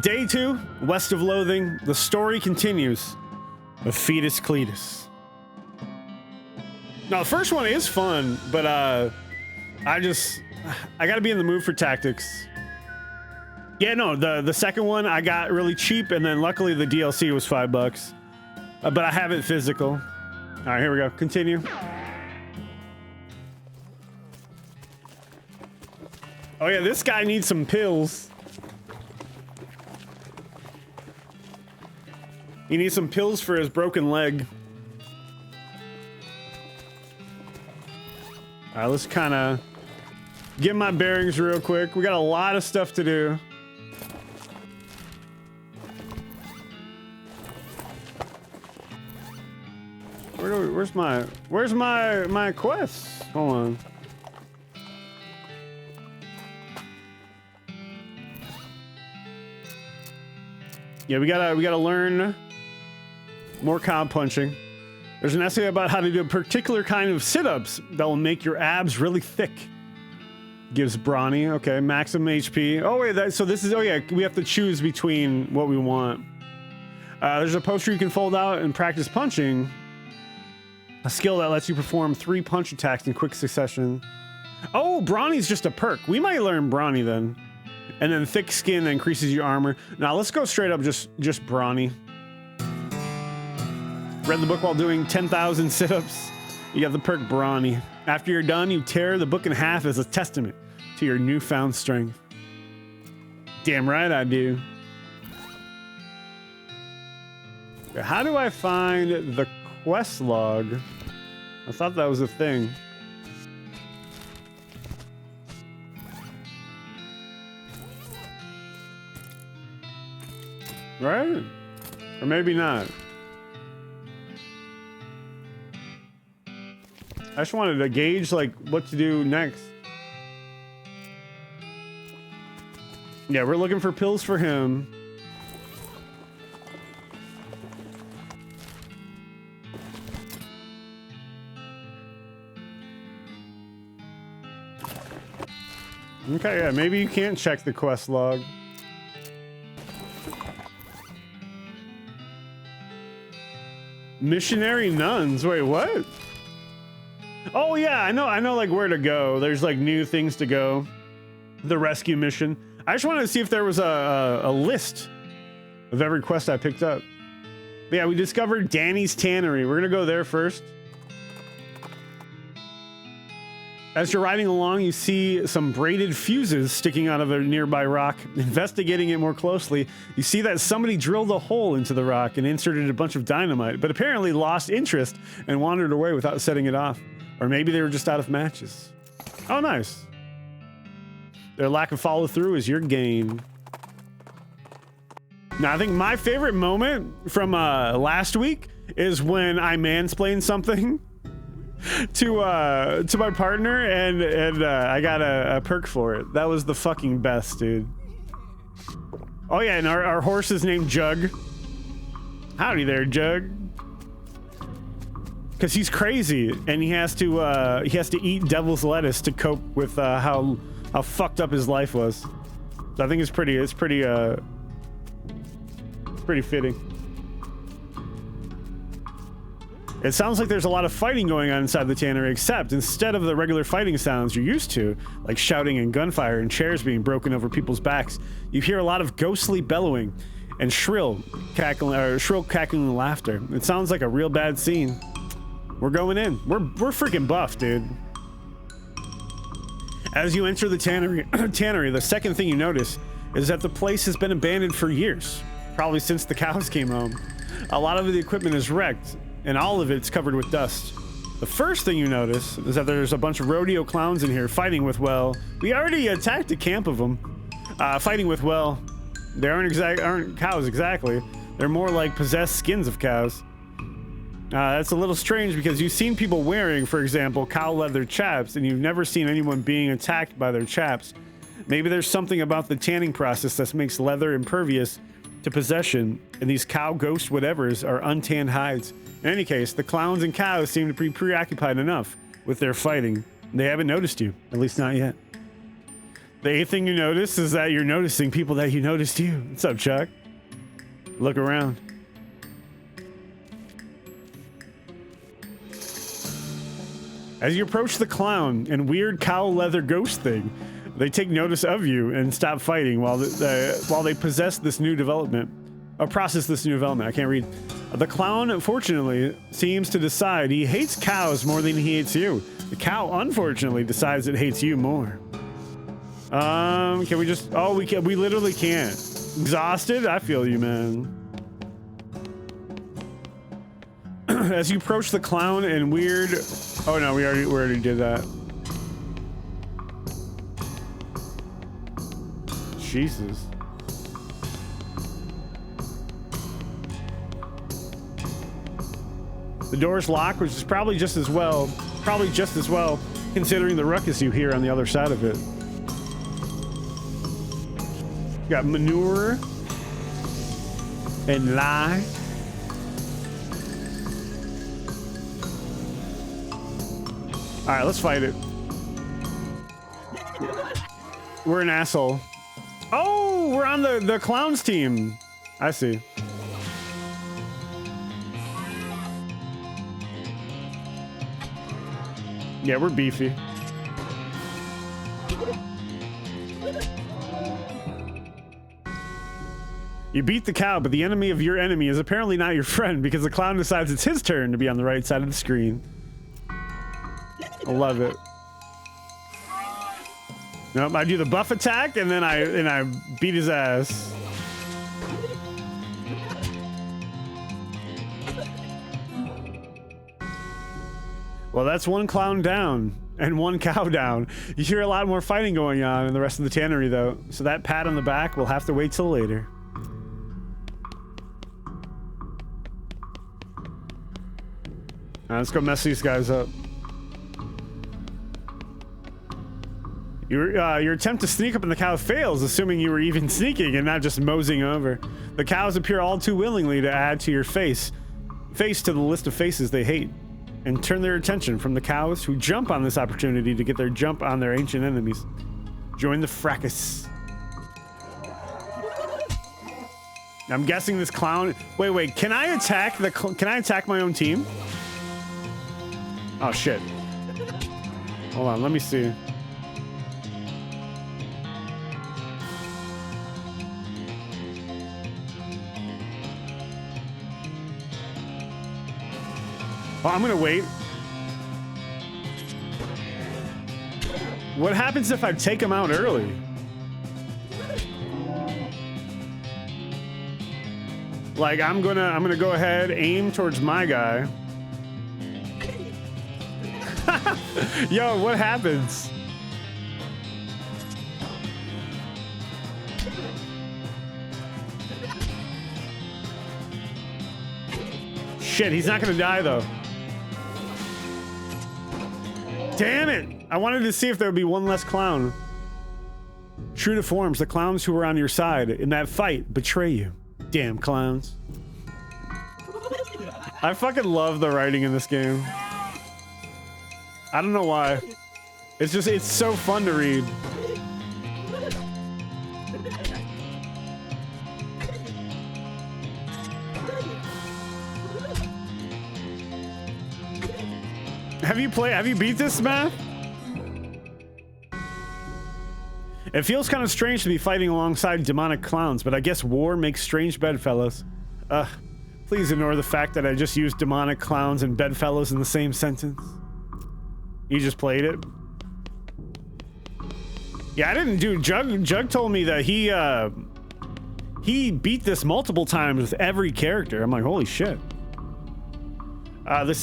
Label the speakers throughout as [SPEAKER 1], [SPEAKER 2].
[SPEAKER 1] Day 2, west of Loathing. The story continues of Fetus Cletus. Now, the first one is fun, but I gotta be in the mood for tactics. Yeah, no, the second one I got really cheap, and then luckily the DLC was $5. But I have it physical. All right, here we go. Continue. Oh yeah, this guy needs some pills. He needs some pills for his broken leg. All right, let's kind of get my bearings real quick. We got a lot of stuff to do. Where's my quest? Hold on. Yeah, we gotta learn more cow punching. There's an essay about how to do a particular kind of sit-ups that will make your abs really thick. Gives brawny. Okay, maximum HP. Oh wait, so this is, oh yeah, we have to choose between what we want. There's a poster you can fold out and practice punching. A skill that lets you perform 3 punch attacks in quick succession. Oh, brawny's just a perk. We might learn brawny then. And then thick skin that increases your armor. Now let's go straight up just brawny. Read the book while doing 10,000 sit-ups. You got the perk brawny. After you're done, you tear the book in half as a testament to your newfound strength. Damn right I do. How do I find the quest log? I thought that was a thing. Right? Or maybe not. I just wanted to gauge like what to do next. Yeah, we're looking for pills for him. Okay, yeah, maybe you can't check the quest log. Missionary nuns. Wait, what? Oh yeah, I know like where to go. There's like new things to go. The rescue mission. I just wanted to see if there was a list of every quest I picked up. But yeah, we discovered Danny's Tannery. We're gonna go there first. As you're riding along, you see some braided fuses sticking out of a nearby rock. Investigating it more closely, you see that somebody drilled a hole into the rock and inserted a bunch of dynamite, but apparently lost interest and wandered away without setting it off. Or maybe they were just out of matches. Oh, nice. Their lack of follow-through is your gain. Now, I think my favorite moment from last week is when I mansplained something to my partner, and I got a perk for it. That was the fucking best, dude. Oh yeah, and our horse is named Jug. Howdy there, Jug. Because he's crazy, and he has to eat devil's lettuce to cope with how fucked up his life was. So I think it's pretty fitting. It sounds like there's a lot of fighting going on inside the tannery, except instead of the regular fighting sounds you're used to, like shouting and gunfire and chairs being broken over people's backs, you hear a lot of ghostly bellowing and shrill cackling laughter. It sounds like a real bad scene. We're going in. We're freaking buff, dude. As you enter the tannery, the second thing you notice is that the place has been abandoned for years, probably since the cows came home. A lot of the equipment is wrecked, and all of it's covered with dust. The first thing you notice is that there's a bunch of rodeo clowns in here fighting with, well, we already attacked a camp of them. Fighting with, well, they aren't cows exactly. They're more like possessed skins of cows. That's a little strange because you've seen people wearing, for example, cow leather chaps, and you've never seen anyone being attacked by their chaps. Maybe there's something about the tanning process that makes leather impervious to possession, and these cow ghost whatevers are untanned hides. In any case, the clowns and cows seem to be preoccupied enough with their fighting. They haven't noticed you, at least not yet. The eighth thing you notice is that you're noticing people that you noticed you. What's up, Chuck? Look around. As you approach the clown and weird cow leather ghost thing, they take notice of you and stop fighting while they possess this new development. Or process this new development. I can't read. The clown, unfortunately, seems to decide he hates cows more than he hates you. The cow, unfortunately, decides it hates you more. Can we just... Oh, we can. We literally can't. Exhausted? I feel you, man. As you approach the clown and weird... Oh no, we already did that. Jesus. The door's locked, which is probably just as well, considering the ruckus you hear on the other side of it. Got manure and lie. All right, let's fight it. We're an asshole. Oh, we're on the clowns team. I see. Yeah, we're beefy. You beat the cow, but the enemy of your enemy is apparently not your friend because the clown decides it's his turn to be on the right side of the screen. I love it. Nope, I do the buff attack and then I beat his ass. Well, that's one clown down and one cow down. You hear a lot more fighting going on in the rest of the tannery, though. So that pat on the back will have to wait till later. All right, let's go mess these guys up. Your attempt to sneak up on the cow fails, assuming you were even sneaking and not just moseying over. The cows appear all too willingly to add to your face to the list of faces they hate, and turn their attention from the cows who jump on this opportunity to get their jump on their ancient enemies. Join the fracas. I'm guessing this clown... Wait, can I attack my own team? Oh, shit. Hold on, let me see. Oh, I'm gonna wait. What happens if I take him out early? Like, I'm gonna go ahead, aim towards my guy. Yo, what happens? Shit, he's not gonna die though. Damn it! I wanted to see if there would be one less clown. True to forms, the clowns who were on your side in that fight betray you. Damn clowns. I fucking love the writing in this game. I don't know why. It's just, it's so fun to read. Have you beat this, Matt? It feels kind of strange to be fighting alongside demonic clowns, but I guess war makes strange bedfellows. Please ignore the fact that I just used demonic clowns and bedfellows in the same sentence. You just played it? Yeah, I didn't do... Jug told me that he beat this multiple times with every character. I'm like, holy shit. This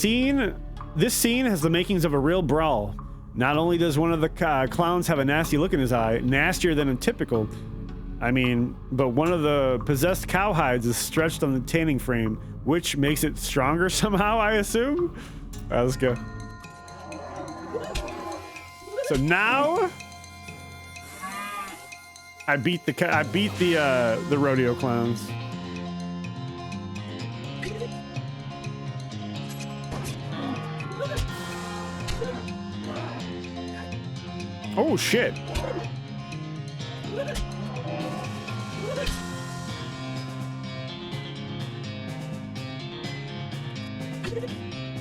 [SPEAKER 1] scene has the makings of a real brawl. Not only does one of the clowns have a nasty look in his eye, nastier than a typical, but one of the possessed cowhides is stretched on the tanning frame, which makes it stronger somehow, I assume? All right, let's go. So now I beat the rodeo clowns. Oh shit.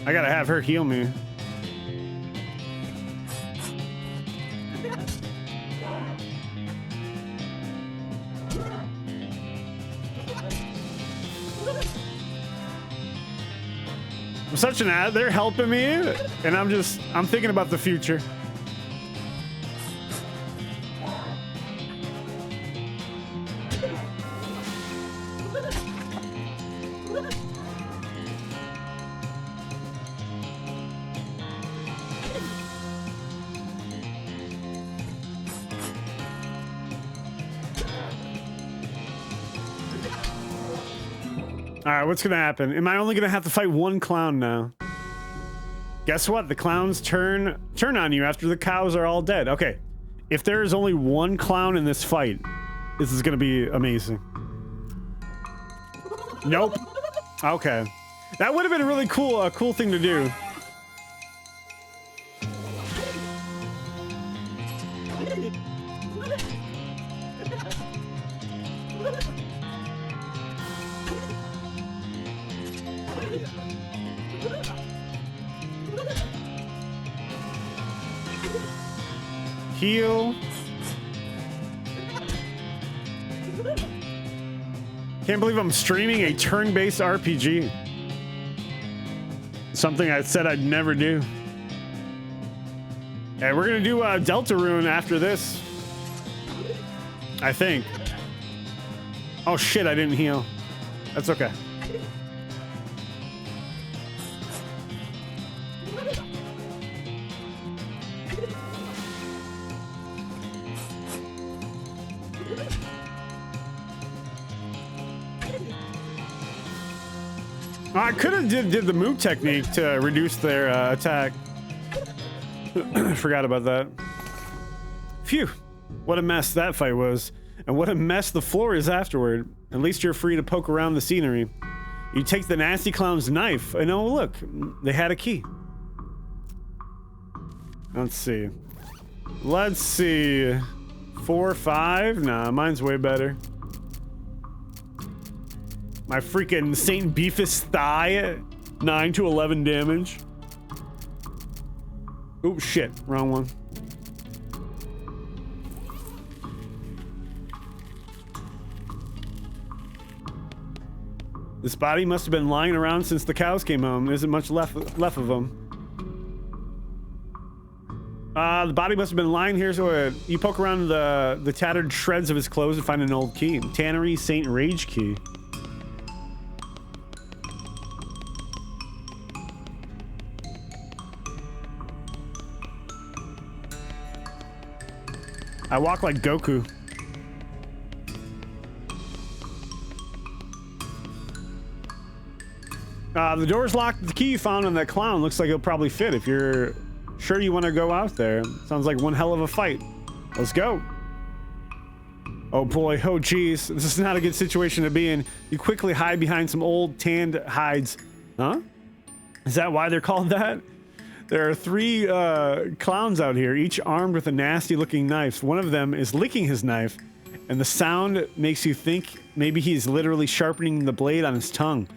[SPEAKER 1] I gotta have her heal me. I'm such an ad. They're helping me, and I'm thinking about the future. All right, what's gonna happen? Am I only gonna have to fight one clown now? Guess what? The clowns turn on you after the cows are all dead. Okay, if there is only one clown in this fight, this is gonna be amazing. Nope. Okay, that would have been really cool. A cool thing to do. Heal. Can't believe I'm streaming a turn-based RPG. Something I said I'd never do. And we're gonna do Deltarune after this. I think. Oh shit, I didn't heal. That's okay. I could have did the move technique to reduce their attack. Forgot about that. Phew. What a mess that fight was. And what a mess the floor is afterward. At least you're free to poke around the scenery. You take the nasty clown's knife, and oh look, they had a key. Let's see. Let's see. 4, 5? Nah, mine's way better. My freaking Saint Beefus thigh, 9 to 11 damage. Oh shit, wrong one. This body must have been lying around since the cows came home. There isn't much left of them. The body must have been lying here, so you poke around the tattered shreds of his clothes and find an old key. Tannery Saint Rage key. I walk like Goku. The door's locked. The key you found on that clown looks like it'll probably fit if you're sure you want to go out there. Sounds like one hell of a fight. Let's go. Oh boy, oh geez. This is not a good situation to be in. You quickly hide behind some old tanned hides. Huh? Is that why they're called that? There are 3 clowns out here, each armed with a nasty looking knife. One of them is licking his knife, and the sound makes you think maybe he's literally sharpening the blade on his tongue.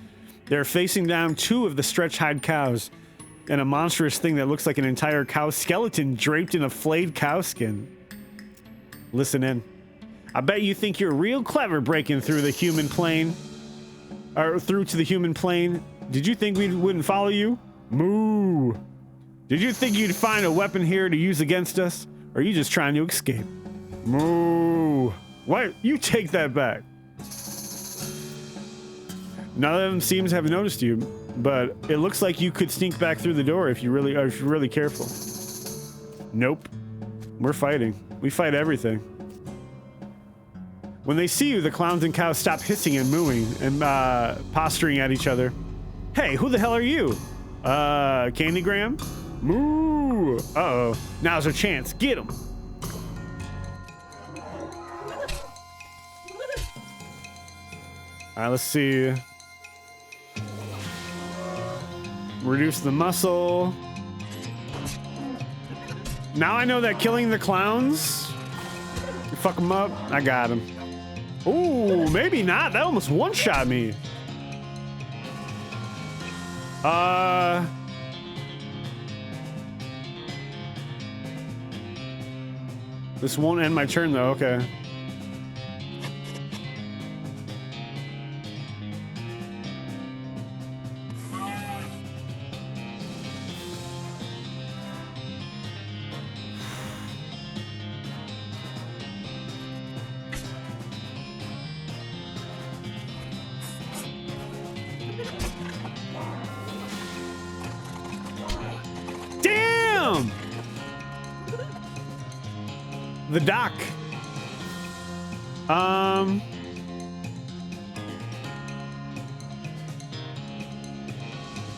[SPEAKER 1] They're facing down 2 of the stretch hide cows, and a monstrous thing that looks like an entire cow skeleton draped in a flayed cow skin. Listen in. I bet you think you're real clever breaking through the human plane. Or through to the human plane. Did you think we wouldn't follow you? Moo. Did you think you'd find a weapon here to use against us? Or are you just trying to escape? Moo. What? You take that back. None of them seems to have noticed you, but it looks like you could sneak back through the door if you're really careful. Nope. We're fighting. We fight everything. When they see you, the clowns and cows stop hissing and mooing and posturing at each other. Hey, who the hell are you? Candygram? Moo! Uh-oh. Now's our chance. Get him! Alright, let's see. Reduce the muscle. Now I know that killing the clowns, you fuck them up. I got him. Ooh, maybe not. That almost one-shot me. This won't end my turn though, okay. Damn! The dock.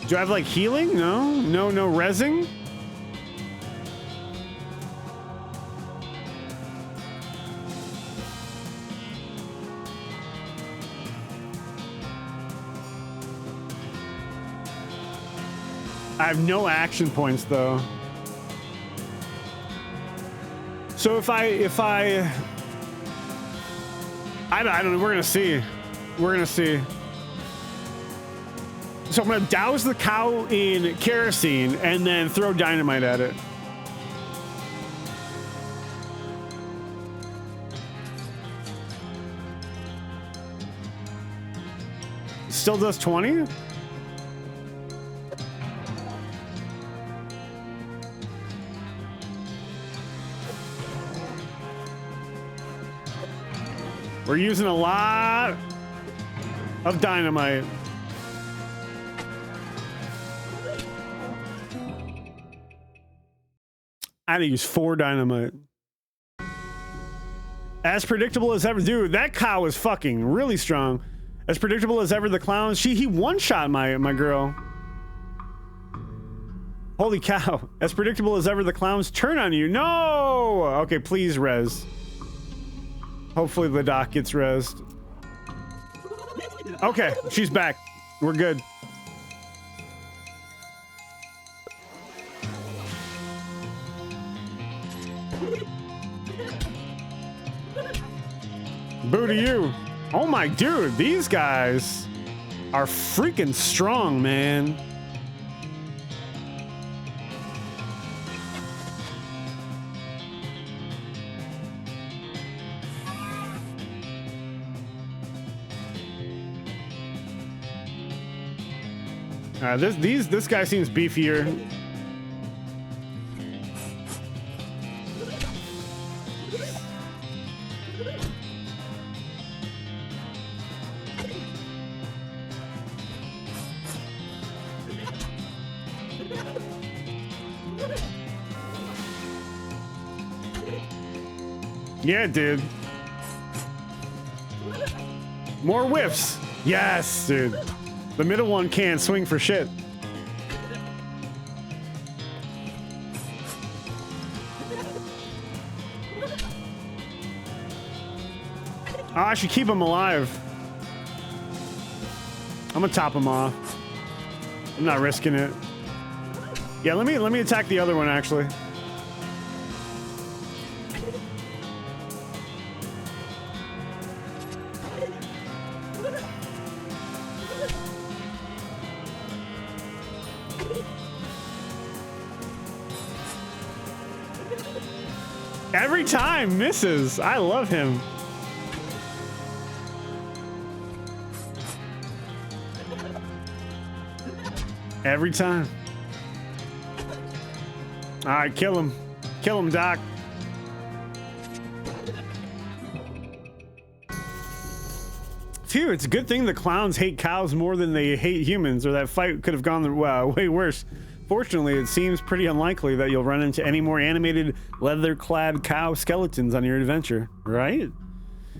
[SPEAKER 1] Do I have like healing? No rezzing? I have no action points though. So if I don't know, we're gonna see. We're gonna see. So I'm gonna douse the cow in kerosene and then throw dynamite at it. Still does 20? We're using a lot of dynamite. I had to use 4 dynamite. As predictable as ever. Dude, that cow is fucking really strong. As predictable as ever, the clowns. He one-shot my girl. Holy cow. As predictable as ever, the clowns turn on you. No! Okay, please res. Hopefully the dock gets rezzed. Okay, she's back. We're good. Boo to you. Oh my dude, these guys are freaking strong, man. This guy seems beefier. Yeah, dude. More whiffs. Yes, dude. The middle one can't swing for shit. Oh, I should keep him alive. I'm gonna top him off. I'm not risking it. Yeah, let me attack the other one actually. Every time misses. I love him. Every time. All right, kill him. Kill him, Doc. Phew, it's a good thing the clowns hate cows more than they hate humans, or that fight could have gone way worse. Fortunately, it seems pretty unlikely that you'll run into any more animated, leather-clad cow skeletons on your adventure, right?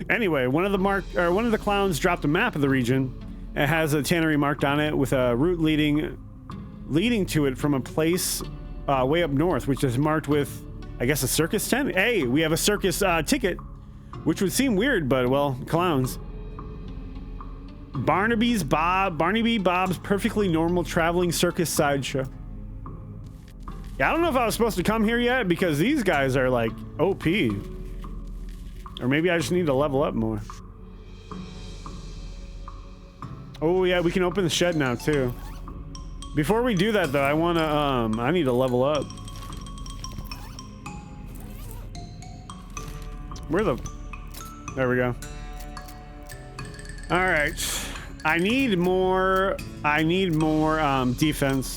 [SPEAKER 1] Anyway, one of the clowns dropped a map of the region. It has a tannery marked on it with a route leading to it from a place way up north, which is marked with, I guess, a circus tent. Hey, we have a circus ticket, which would seem weird, but well, clowns. Barnaby Bob's perfectly normal traveling circus sideshow. Yeah, I don't know if I was supposed to come here yet because these guys are like OP. Or maybe I just need to level up more. Oh yeah, we can open the shed now too. Before we do that though, I wanna I need to level up. Where the... There we go. All right. I need more defense.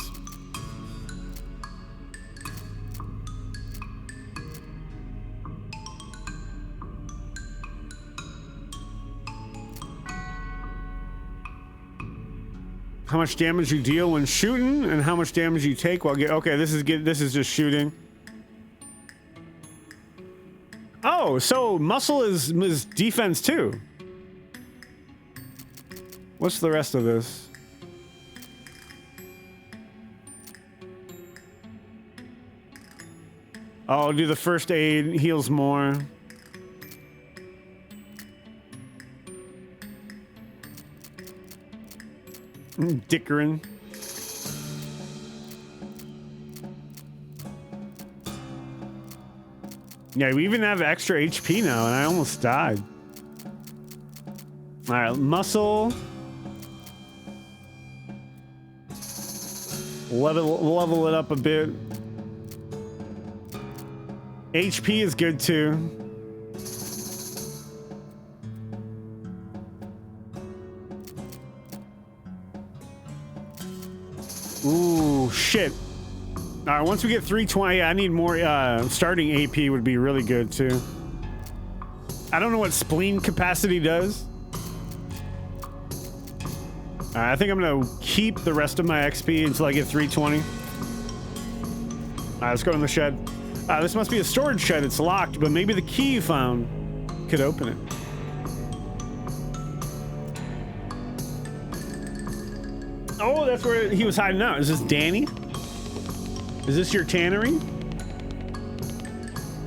[SPEAKER 1] How much damage you deal when shooting and how much damage you take while okay, this is just shooting. Oh, so muscle is defense too. What's the rest of this? Oh, do the first aid, heals more. Dickering. Yeah, we even have extra HP now, and I almost died. All right, muscle. Level it up a bit. HP is good too. Ooh, shit. All right, once we get 320, I need more. Starting AP would be really good too. I don't know what spleen capacity does. All right, I think I'm gonna keep the rest of my XP until I get 320. All right, let's go in the shed. This must be a storage shed. It's locked, but maybe the key you found could open it. Oh, that's where he was hiding out. Is this Danny? Is this your tannery?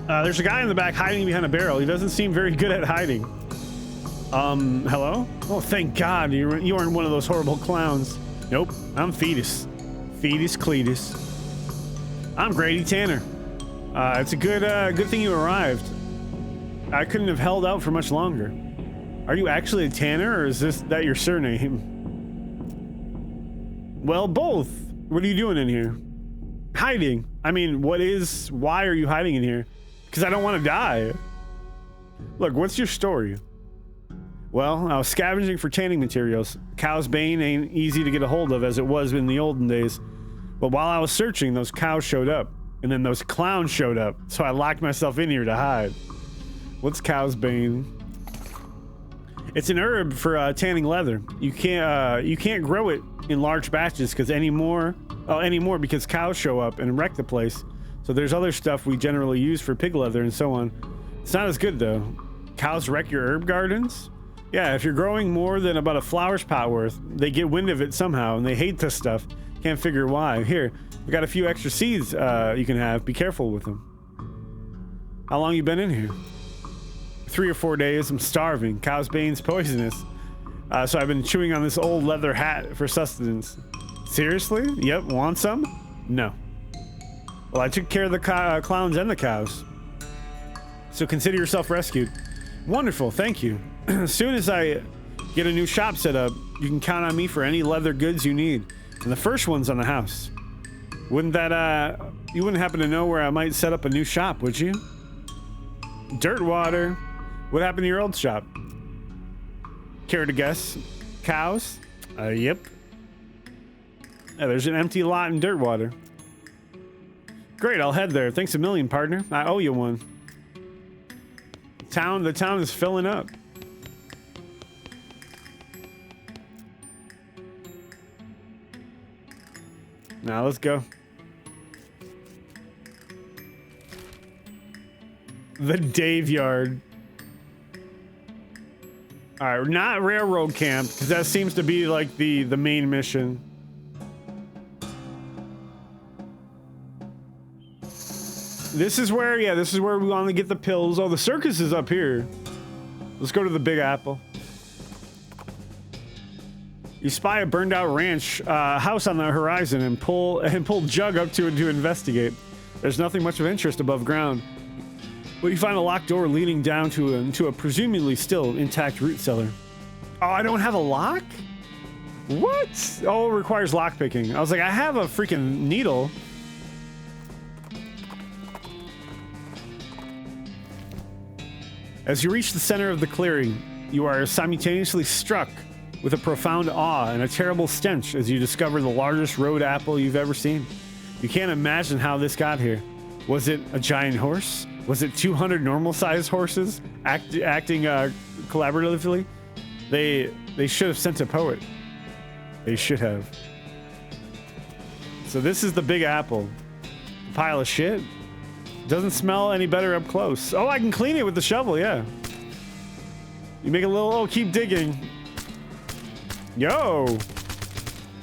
[SPEAKER 1] There's a guy in the back hiding behind a barrel. He doesn't seem very good at hiding. Hello? Oh, thank God you aren't one of those horrible clowns. Nope, I'm Fetus. Fetus Cletus. I'm Grady Tanner. It's a good thing you arrived. I couldn't have held out for much longer. Are you actually a tanner, or is that your surname? Well, both. What are you doing in here? Hiding. I mean, why are you hiding in here? Because I don't want to die. Look, what's your story? Well, I was scavenging for tanning materials. Cow's bane ain't easy to get a hold of as it was in the olden days. But while I was searching, those cows showed up. And then those clowns showed up. So I locked myself in here to hide. What's cow's bane? It's an herb for tanning leather. You can't grow it in large batches because anymore because cows show up and wreck the place. So there's other stuff we generally use for pig leather and so on. It's not as good though. Cows wreck your herb gardens? Yeah, if you're growing more than about a flower's pot worth, they get wind of it somehow and they hate this stuff. Can't figure why. Here, we got a few extra seeds you can have. Be careful with them. How long you been in here? 3 or 4 days. I'm starving. Cow's bane's poisonous. So I've been chewing on this old leather hat for sustenance. Seriously? Yep. Want some? No. Well, I took care of the clowns and the cows. So consider yourself rescued. Wonderful. Thank you. As soon as I get a new shop set up, you can count on me for any leather goods you need. And the first one's on the house. Wouldn't that, you wouldn't happen to know where I might set up a new shop, would you? Dirt water. What happened to your old shop? Care to guess? Cows? Yep. Yeah, there's an empty lot in dirt water. Great, I'll head there. Thanks a million, partner. I owe you one. The town is filling up. Now let's go. The Dave Yard. All right, not railroad camp, because that seems to be like the main mission. This is where, yeah, this is where we want to get the pills. Oh, the circus is up here. Let's go to the Big Apple. You spy a burned out ranch house on the horizon and pull Jug up to it to investigate. There's nothing much of interest above ground. But you find a locked door leading down into a presumably still intact root cellar. Oh, I don't have a lock? What? Oh, it requires lockpicking. I was like, I have a freaking needle. As you reach the center of the clearing, you are simultaneously struck with a profound awe and a terrible stench as you discover the largest road apple you've ever seen. You can't imagine how this got here. Was it a giant horse? Was it 200 normal-sized horses acting collaboratively? They should have sent a poet. They should have. So this is the big apple. Pile of shit. Doesn't smell any better up close. Oh, I can clean it with the shovel, yeah. You make a little, oh, keep digging. Yo.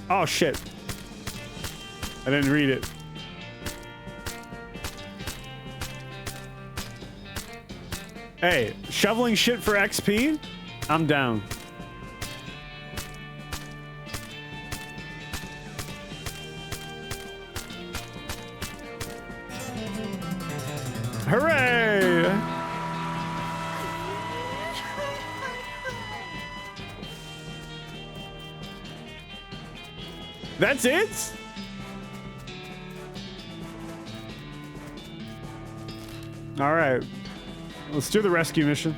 [SPEAKER 1] Oh, shit. I didn't read it. Hey, shoveling shit for XP? I'm down. Hooray! That's it? All right. Let's do the rescue mission.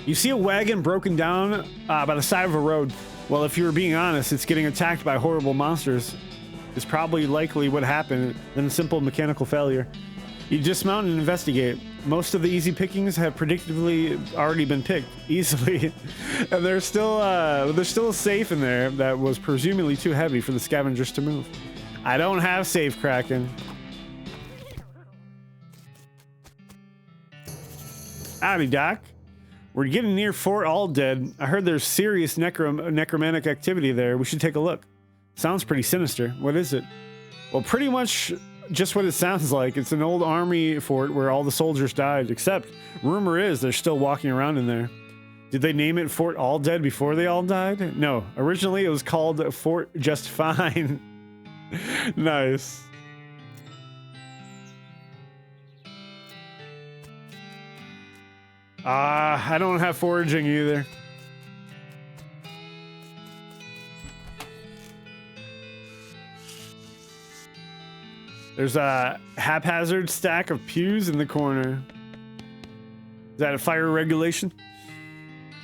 [SPEAKER 1] You see a wagon broken down by the side of a road. Well, if you were being honest, it's getting attacked by horrible monsters. It's probably likely what happened than a simple mechanical failure. You dismount and investigate. Most of the easy pickings have predictably already been picked easily, and there's still a safe in there that was presumably too heavy for the scavengers to move. I don't have safe cracking. Howdy, Doc. We're getting near Fort All Dead. I heard there's serious necromantic activity there. We should take a look. Sounds pretty sinister. What is it? Well, pretty much just what it sounds like. It's an old army fort where all the soldiers died, except rumor is they're still walking around in there. Did they name it Fort All Dead before they all died? No. Originally, it was called Fort Just Fine. Nice. I don't have foraging either. There's a haphazard stack of pews in the corner. Is that a fire regulation?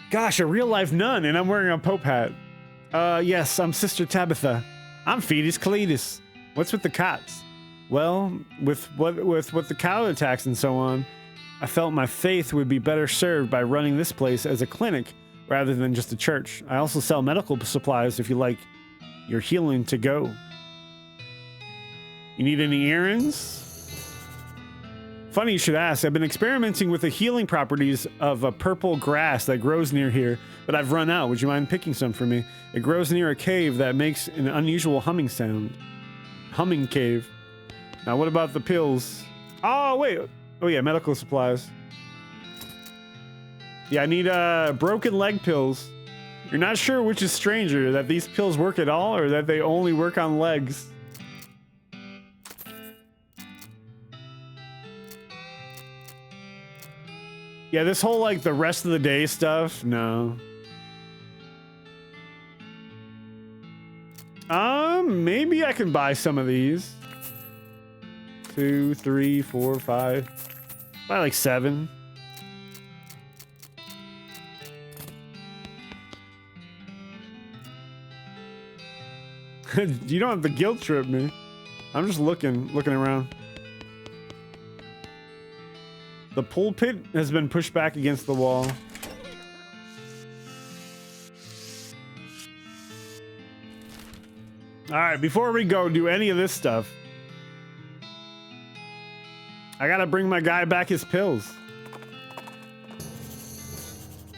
[SPEAKER 1] Gosh, a real-life nun, and I'm wearing a Pope hat. Yes, I'm Sister Tabitha. I'm Fetus Cletus. What's with the cots? Well, with what the cow attacks and so on, I felt my faith would be better served by running this place as a clinic rather than just a church. I also sell medical supplies if you like your healing to go. You need any errands? Funny you should ask. I've been experimenting with the healing properties of a purple grass that grows near here, but I've run out. Would you mind picking some for me? It grows near a cave that makes an unusual humming sound. Humming cave. Now, what about the pills? Oh, wait. Oh, yeah, medical supplies. Yeah, I need broken leg pills. You're not sure which is stranger, that these pills work at all or that they only work on legs. Yeah, this whole, like, the rest of the day stuff, no. Maybe I can buy some of these. 2, 3, 4, 5. Buy like 7. You don't have to guilt trip me. I'm just looking around. The pulpit has been pushed back against the wall. All right, before we go do any of this stuff, I gotta bring my guy back his pills.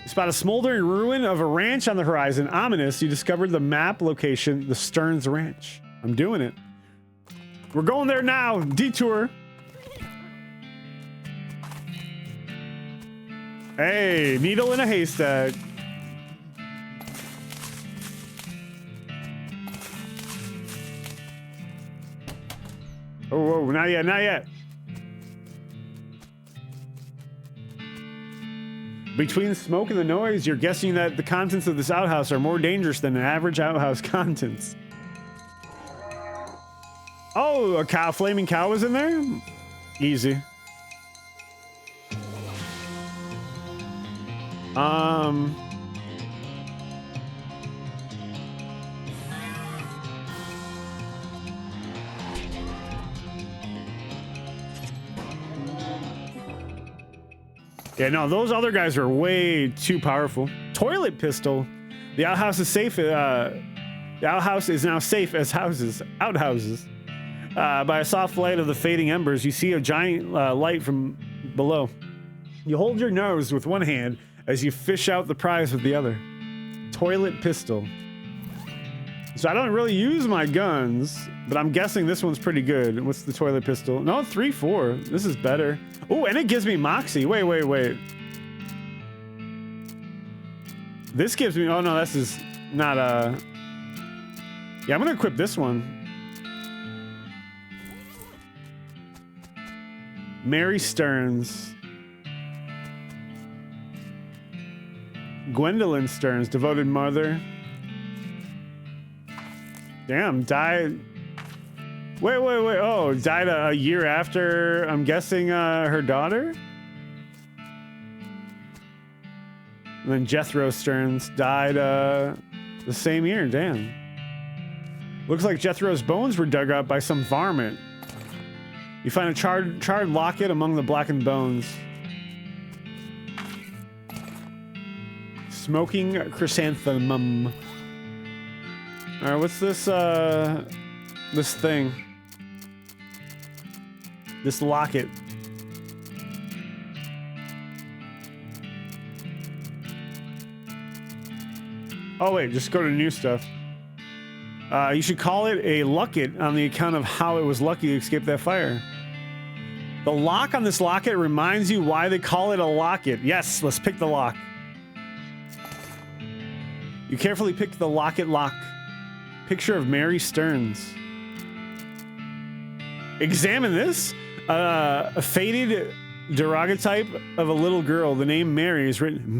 [SPEAKER 1] You spot a smoldering ruin of a ranch on the horizon. Ominous, you discovered the map location, the Stearns Ranch. I'm doing it. We're going there now. Detour. Hey, needle in a haystack. Oh, whoa, not yet, not yet. Between the smoke and the noise, you're guessing that the contents of this outhouse are more dangerous than average outhouse contents. Oh, a cow, flaming cow was in there? Easy. Yeah, no, those other guys are way too powerful. Toilet pistol. The outhouse is safe. The outhouse is now safe as outhouses. By a soft light of the fading embers, you see a giant light from below. You hold your nose with one hand as you fish out the prize with the other. Toilet pistol. So I don't really use my guns, but I'm guessing this one's pretty good. What's the toilet pistol? No, 3-4. This is better. Oh, and it gives me moxie. Wait. This gives me... Oh, no, this is not a... Yeah, I'm going to equip this one. Mary Stearns. Gwendolyn Stearns, devoted mother. Damn, died... Wait. Oh, died a year after, I'm guessing, her daughter? And then Jethro Stearns died the same year. Damn. Looks like Jethro's bones were dug up by some varmint. You find a charred locket among the blackened bones. Smoking chrysanthemum. All right, what's this thing? This locket. Oh wait, just go to new stuff. You should call it a locket on the account of how it was lucky to escape that fire. The lock on this locket reminds you why they call it a locket. Yes, let's pick the lock. You carefully pick the locket lock. Picture of Mary Stearns. Examine this. A faded daguerreotype of a little girl. The name Mary is written.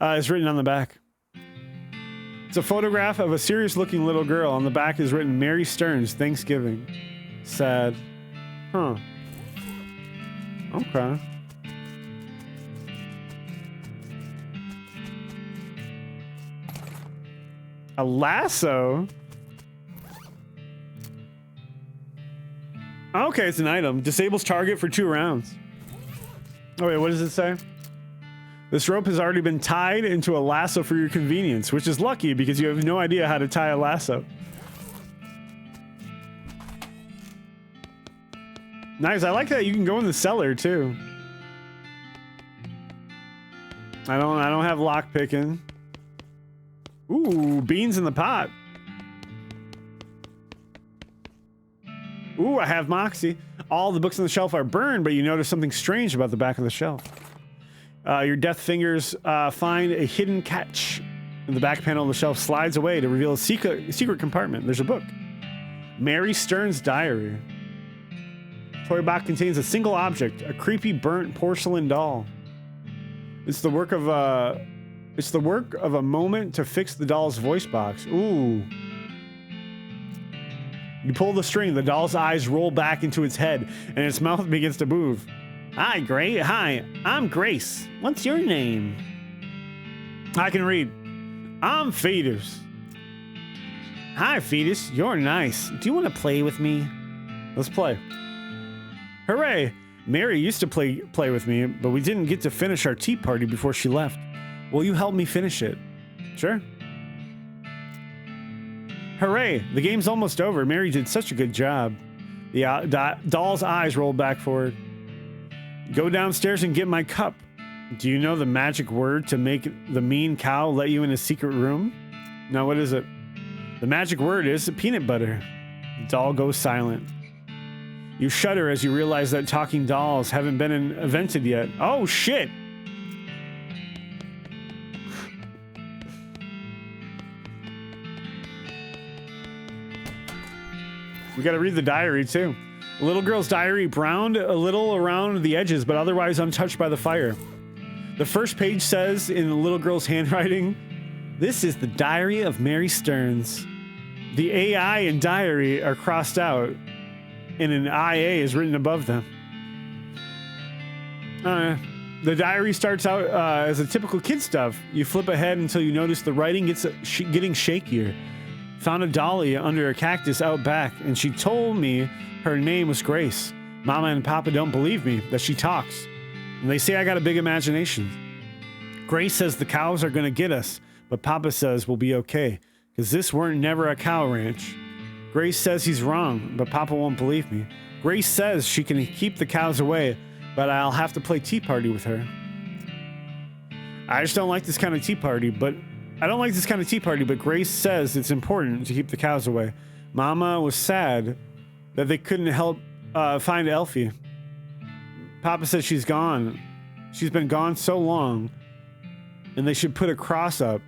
[SPEAKER 1] Is written on the back. It's a photograph of a serious-looking little girl. On the back is written Mary Stearns, Thanksgiving. Sad. Huh. Okay. A lasso? Okay, it's an item. Disables target for 2 rounds. Oh wait, what does it say? This rope has already been tied into a lasso for your convenience, which is lucky because you have no idea how to tie a lasso. Nice, I like that you can go in the cellar too. I don't have lock picking. Ooh, beans in the pot. Ooh, I have moxie. All the books on the shelf are burned, but you notice something strange about the back of the shelf. Your deft fingers find a hidden catch. The back panel of the shelf slides away to reveal a secret compartment. There's a book. Mary Stearns' diary. Toy box contains a single object, a creepy burnt porcelain doll. It's the work of a moment to fix the doll's voice box. Ooh. You pull the string, the doll's eyes roll back into its head, and its mouth begins to move. Hi, I'm Grace. What's your name? I can read. I'm Fetus. Hi, Fetus. You're nice. Do you want to play with me? Let's play. Hooray! Mary used to play with me, but we didn't get to finish our tea party before she left. Will you help me finish it? Sure. Hooray! The game's almost over. Mary did such a good job. The doll's eyes rolled back forward. Go downstairs and get my cup. Do you know the magic word to make the mean cow let you in a secret room? No, what is it? The magic word is peanut butter. The doll goes silent. You shudder as you realize that talking dolls haven't been invented yet. Oh, shit! We gotta read the diary, too. The little girl's diary browned a little around the edges, but otherwise untouched by the fire. The first page says in the little girl's handwriting, "This is the diary of Mary Stearns." The AI and diary are crossed out, and an IA is written above them. The diary starts out as a typical kid stuff. You flip ahead until you notice the writing gets getting shakier. Found a dolly under a cactus out back, and she told me her name was Grace. Mama and Papa don't believe me that she talks, and they say I got a big imagination. Grace says the cows are gonna get us, but Papa says we'll be okay, because this weren't never a cow ranch. Grace says he's wrong, but Papa won't believe me. Grace says she can keep the cows away, but I'll have to play tea party with her. I just don't like this kind of tea party, but Grace says it's important to keep the cows away. Mama was sad that they couldn't help find Elfie. Papa says she's gone. She's been gone so long, and they should put a cross up,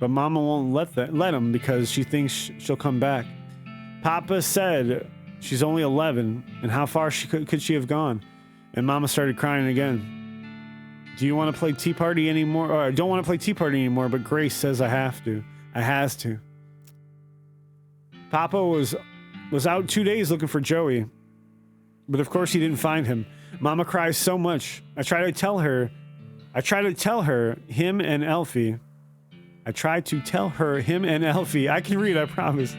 [SPEAKER 1] but Mama won't let him because she thinks she'll come back. Papa said she's only 11, and how far could she have gone? And Mama started crying again. Do you want to play tea party anymore? Or I don't want to play tea party anymore, but Grace says I have to. I has to. Papa was out 2 days looking for Joey, but of course he didn't find him. Mama cries so much. I try to tell her him and Elfie. I can read, I promise.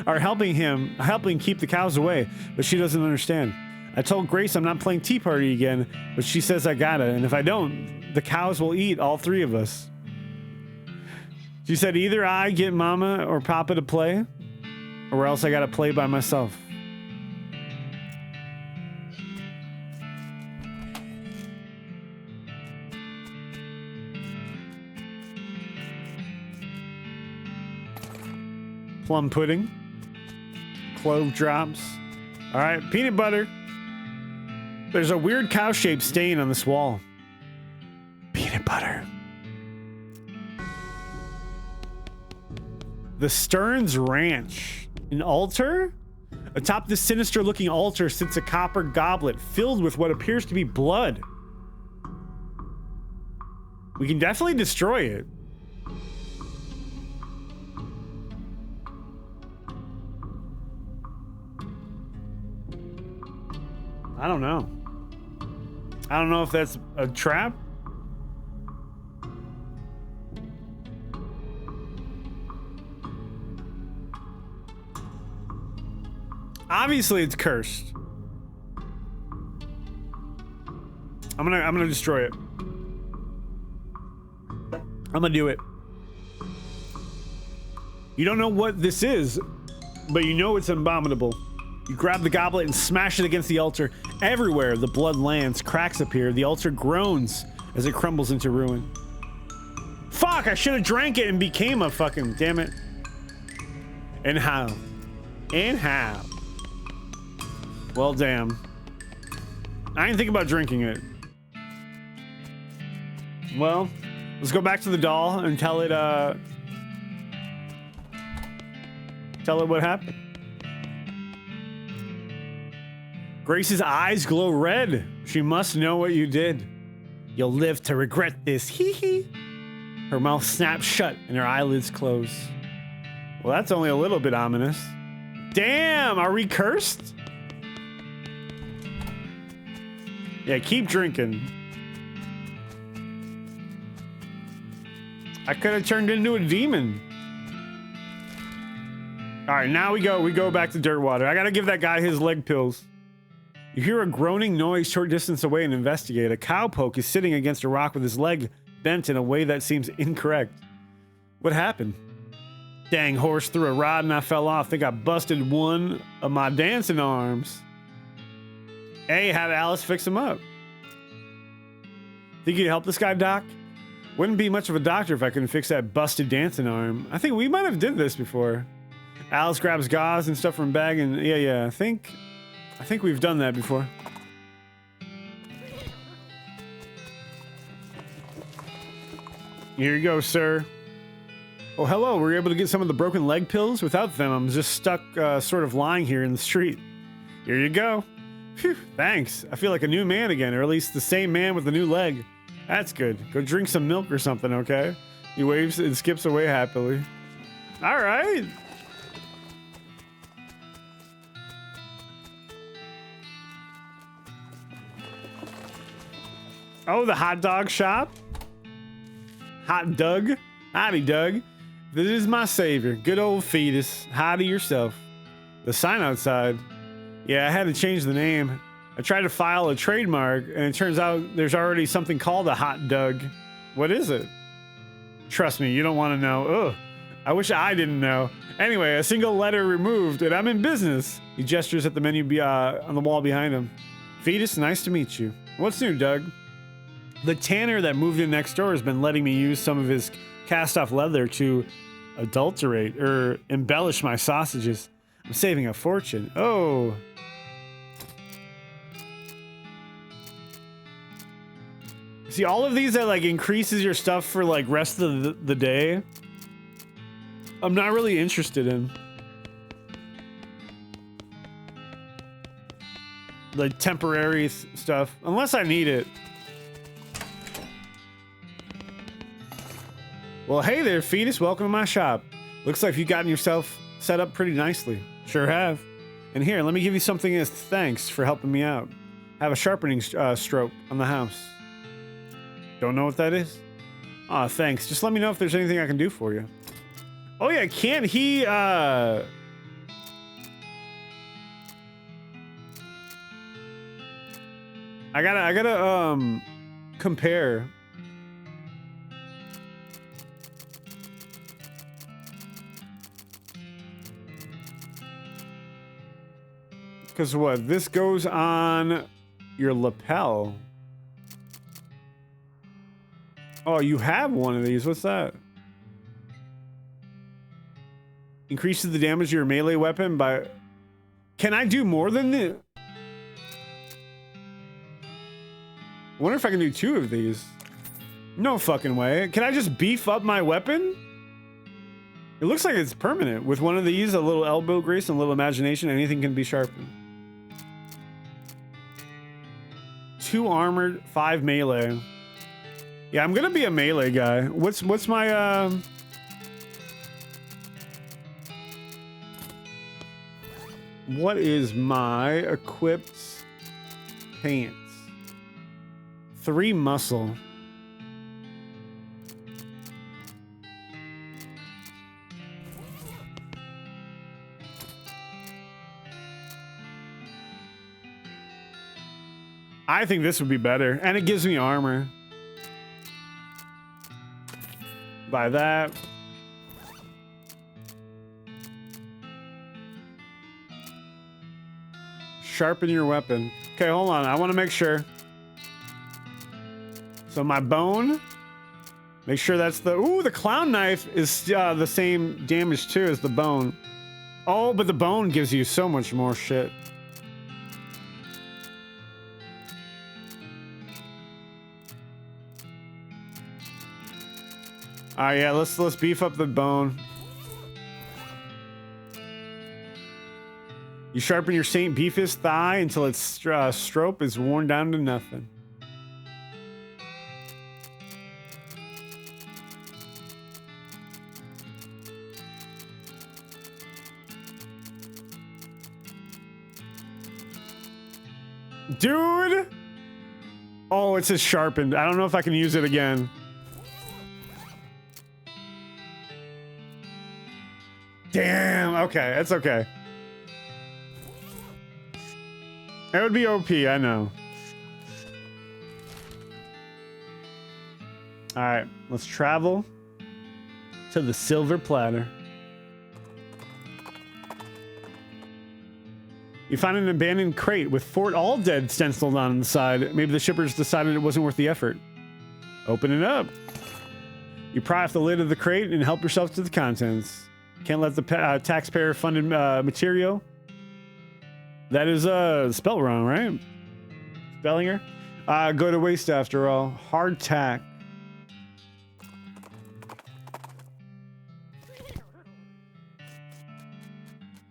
[SPEAKER 1] Are helping keep the cows away, but she doesn't understand. I told Grace I'm not playing tea party again, but she says I gotta, and if I don't, the cows will eat all three of us. She said either I get Mama or Papa to play, or else I gotta play by myself. Plum pudding, clove drops. All right, peanut butter. There's a weird cow-shaped stain on this wall. Peanut butter. The Stearns Ranch. An altar? Atop this sinister-looking altar sits a copper goblet filled with what appears to be blood. We can definitely destroy it. I don't know. I don't know if that's a trap. Obviously, it's cursed. I'm gonna destroy it. I'm gonna do it. You don't know what this is, but you know it's abominable. You grab the goblet and smash it against the altar. Everywhere the blood lands, cracks appear. The altar groans as it crumbles into ruin. Fuck, I should have drank it and became a fucking, damn it. And how? And how? Well, damn. I didn't think about drinking it. Well, let's go back to the doll and tell it what happened. Grace's eyes glow red. She must know what you did. You'll live to regret this. Hee hee. Her mouth snaps shut and her eyelids close. Well, that's only a little bit ominous. Damn, are we cursed? Yeah, keep drinking. I could have turned into a demon. All right, now we go back to Dirtwater. I gotta give that guy his leg pills. You hear a groaning noise short distance away and investigate. A cowpoke is sitting against a rock with his leg bent in a way that seems incorrect. What happened? Dang horse threw a rod and I fell off. Think I busted one of my dancing arms. Hey, have Alice fix him up. Think you'd help this guy, Doc? Wouldn't be much of a doctor if I couldn't fix that busted dancing arm. I think we might have did this before. Alice grabs gauze and stuff from a bag and yeah, I think we've done that before. Here you go, sir. Oh, hello. Were you able to get some of the broken leg pills? Without them, I'm just stuck sort of lying here in the street. Here you go. Phew, thanks. I feel like a new man again, or at least the same man with the new leg. That's good. Go drink some milk or something, okay? He waves and skips away happily. All right. Oh, the hot dog shop. Hot Doug. Howdy, Doug. This is my savior. Good old fetus. Howdy yourself. The sign outside. Yeah, I had to change the name. I tried to file a trademark, and it turns out there's already something called a Hot Doug. What is it? Trust me, you don't want to know. Ugh. I wish I didn't know. Anyway, a single letter removed, and I'm in business. He gestures at the menu on the wall behind him. Fetus, nice to meet you. What's new, Doug? The tanner that moved in next door has been letting me use some of his cast-off leather to adulterate or embellish my sausages. I'm saving a fortune. Oh. See, all of these that like increases your stuff for like rest of the day, I'm not really interested in. Like temporary stuff, unless I need it. Well, hey there, fetus. Welcome to my shop. Looks like you've gotten yourself set up pretty nicely. Sure have. And here, let me give you something as thanks for helping me out. Have a sharpening stroke on the house. Don't know what that is? Aw, thanks. Just let me know if there's anything I can do for you. Oh yeah, can't he, I gotta, compare. Because what? This goes on your lapel. Oh, you have one of these. What's that? Increases the damage of your melee weapon by... Can I do more than this? I wonder if I can do 2 of these. No fucking way. Can I just beef up my weapon? It looks like it's permanent. With one of these, a little elbow grease and a little imagination, anything can be sharpened. 2 armored, 5 melee. Yeah, I'm gonna be a melee guy. What's my what is my equipped pants? 3 muscle. I think this would be better, and it gives me armor. Buy that. Sharpen your weapon. Okay, hold on. I want to make sure. So my bone. Make sure that's the... Ooh, the clown knife is the same damage too as the bone. Oh, but the bone gives you so much more shit. Alright, yeah, let's beef up the bone. You sharpen your St. Beefus thigh until its strope is worn down to nothing. Dude! Oh, it says sharpened. I don't know if I can use it again. Damn, okay, it's okay. That would be OP, I know. Alright, let's travel to the Silver Platter. You find an abandoned crate with Fort All Dead stenciled on the side. Maybe the shippers decided it wasn't worth the effort. Open it up. You pry off the lid of the crate and help yourself to the contents. Can't let the taxpayer-funded material. That is spelled wrong, right? Spellinger? Go to waste after all. Hardtack.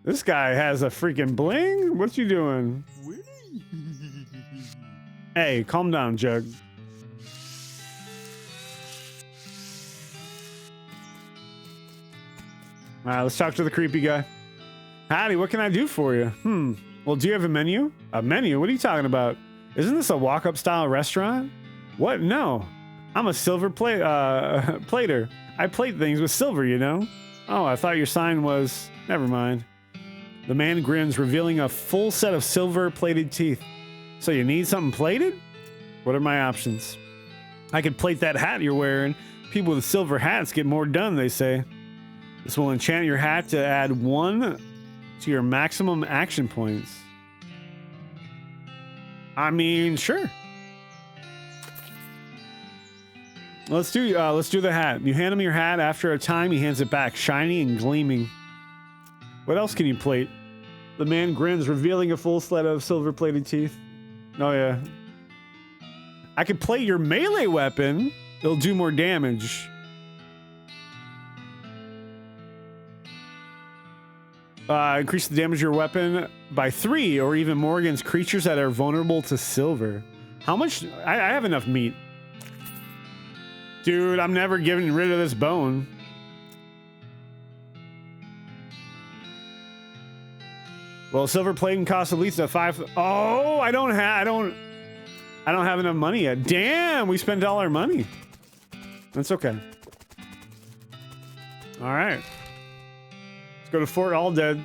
[SPEAKER 1] This guy has a freaking bling. What you doing? Hey, calm down, Jug. All right, let's talk to the creepy guy. Howdy, what can I do for you? Well, do you have a menu? A menu? What are you talking about? Isn't this a walk-up style restaurant? What? No. I'm a silver plater. I plate things with silver, you know? Oh, I thought your sign was... Never mind. The man grins, revealing a full set of silver-plated teeth. So you need something plated? What are my options? I could plate that hat you're wearing. People with silver hats get more done, they say. This will enchant your hat to add 1 to your maximum action points. I mean, sure. Let's do the hat. You hand him your hat. After a time, he hands it back, shiny and gleaming. What else can you plate? The man grins, revealing a full set of silver-plated teeth. Oh yeah. I could plate your melee weapon. It'll do more damage. Increase the damage of your weapon by 3 or even more against creatures that are vulnerable to silver. How much? I have enough meat. Dude, I'm never getting rid of this bone. Well, silver plating costs at least a 5. Oh, I don't have enough money yet. Damn, we spent all our money. That's okay. All right. Let's go to Fort All Dead.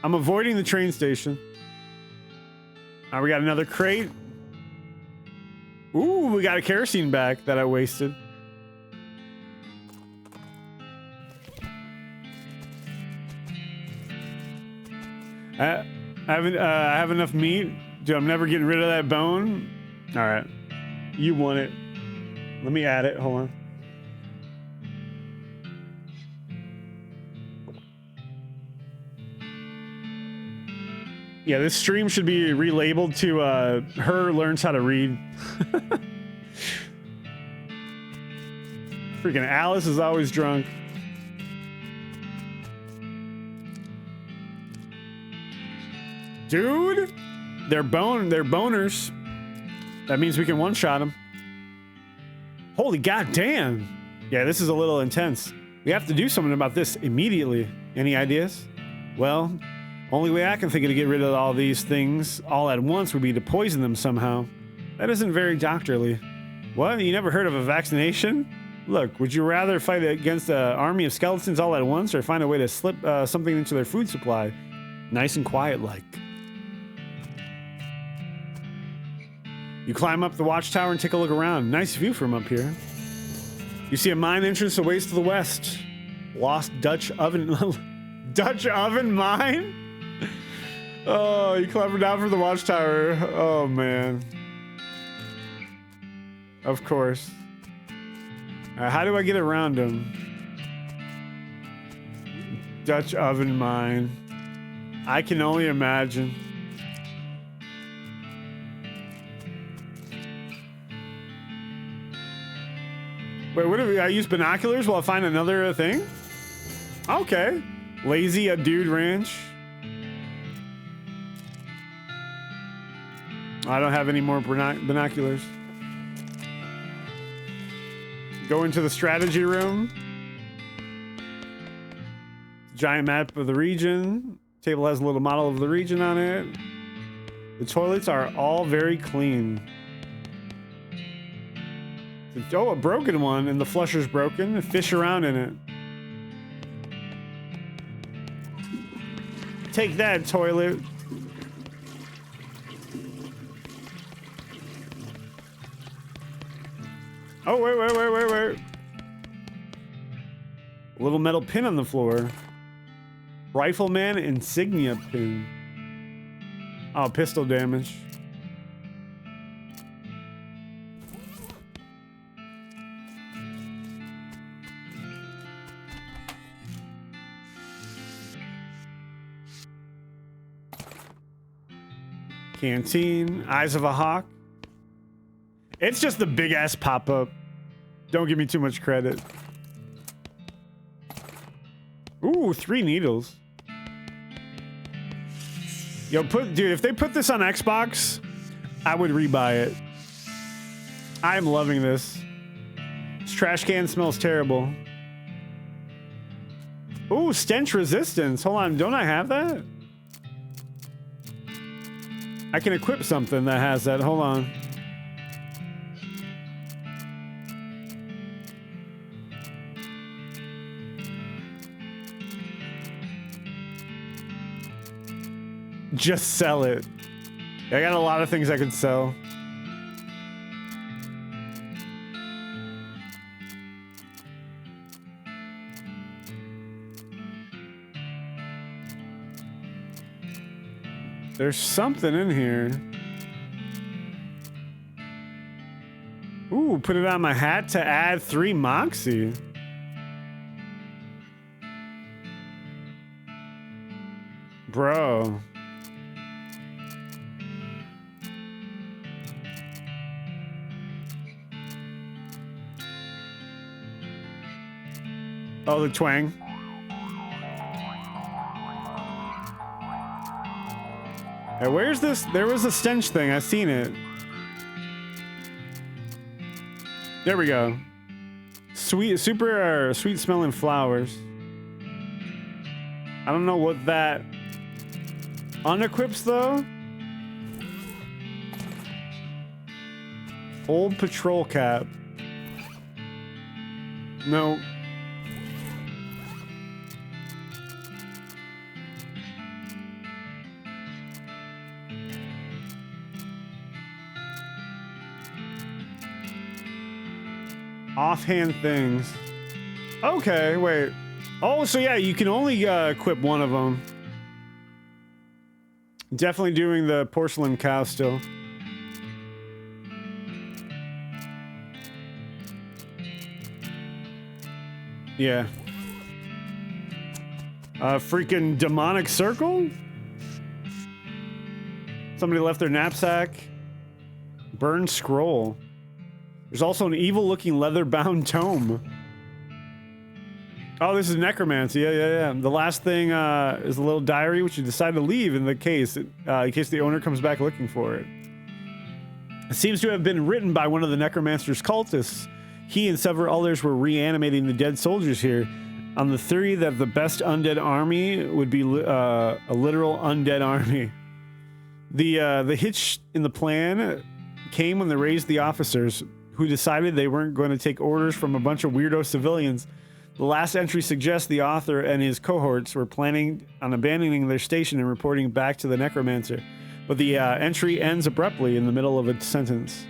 [SPEAKER 1] I'm avoiding the train station. All right, we got another crate. Ooh, we got a kerosene back that I wasted. I have enough meat. Dude, I'm never getting rid of that bone. All right. You want it. Let me add it. Hold on. Yeah, this stream should be relabeled to her learns how to read. Freaking Alice is always drunk. Dude, they're boners. That means we can one-shot them. Holy goddamn. Yeah, this is a little intense. We have to do something about this immediately. Any ideas? Well, only way I can think of to get rid of all these things all at once would be to poison them somehow. That isn't very doctorly. What? You never heard of a vaccination? Look, would you rather fight against an army of skeletons all at once or find a way to slip something into their food supply? Nice and quiet like. You climb up the watchtower and take a look around. Nice view from up here. You see a mine entrance a ways to the west. Lost Dutch oven... Dutch oven mine? Oh, you clambered down from the watchtower. Oh, man. Of course. How do I get around him? Dutch oven mine. I can only imagine. Wait, what do I use binoculars while I find another thing? Okay. Lazy a dude ranch. I don't have any more binoculars. Go into the strategy room. Giant map of the region. Table has a little model of the region on it. The toilets are all very clean. Oh, a broken one, and the flusher's broken. Fish around in it. Take that, toilet. Oh, wait. A little metal pin on the floor. Rifleman insignia pin. Oh, pistol damage. Canteen, Eyes of a Hawk. It's just the big ass pop-up. Don't give me too much credit. Ooh, 3 needles. Yo, dude, if they put this on Xbox, I would rebuy it. I'm loving this. This trash can smells terrible. Ooh, stench resistance. Hold on, don't I have that? I can equip something that has that. Hold on. Just sell it. I got a lot of things I could sell. There's something in here. Ooh, put it on my hat to add 3 Moxie. Bro. Oh, the twang. Hey, where's this? There was a stench thing. I've seen it. There we go. Sweet, super sweet smelling flowers. I don't know what that unequips though. Old patrol cap. No. Offhand things. Okay, wait. Oh, so yeah, you can only equip one of them. Definitely doing the porcelain cow still. Yeah. Freaking demonic circle? Somebody left their knapsack. Burned scroll. There's also an evil-looking leather-bound tome. Oh, this is necromancy. Yeah. The last thing is a little diary, which you decide to leave in case the owner comes back looking for it. It seems to have been written by one of the necromancer's cultists. He and several others were reanimating the dead soldiers here, on the theory that the best undead army would be a literal undead army. The hitch in the plan came when they raised the officers, who decided they weren't going to take orders from a bunch of weirdo civilians. The last entry suggests the author and his cohorts were planning on abandoning their station and reporting back to the necromancer. But the entry ends abruptly in the middle of a sentence.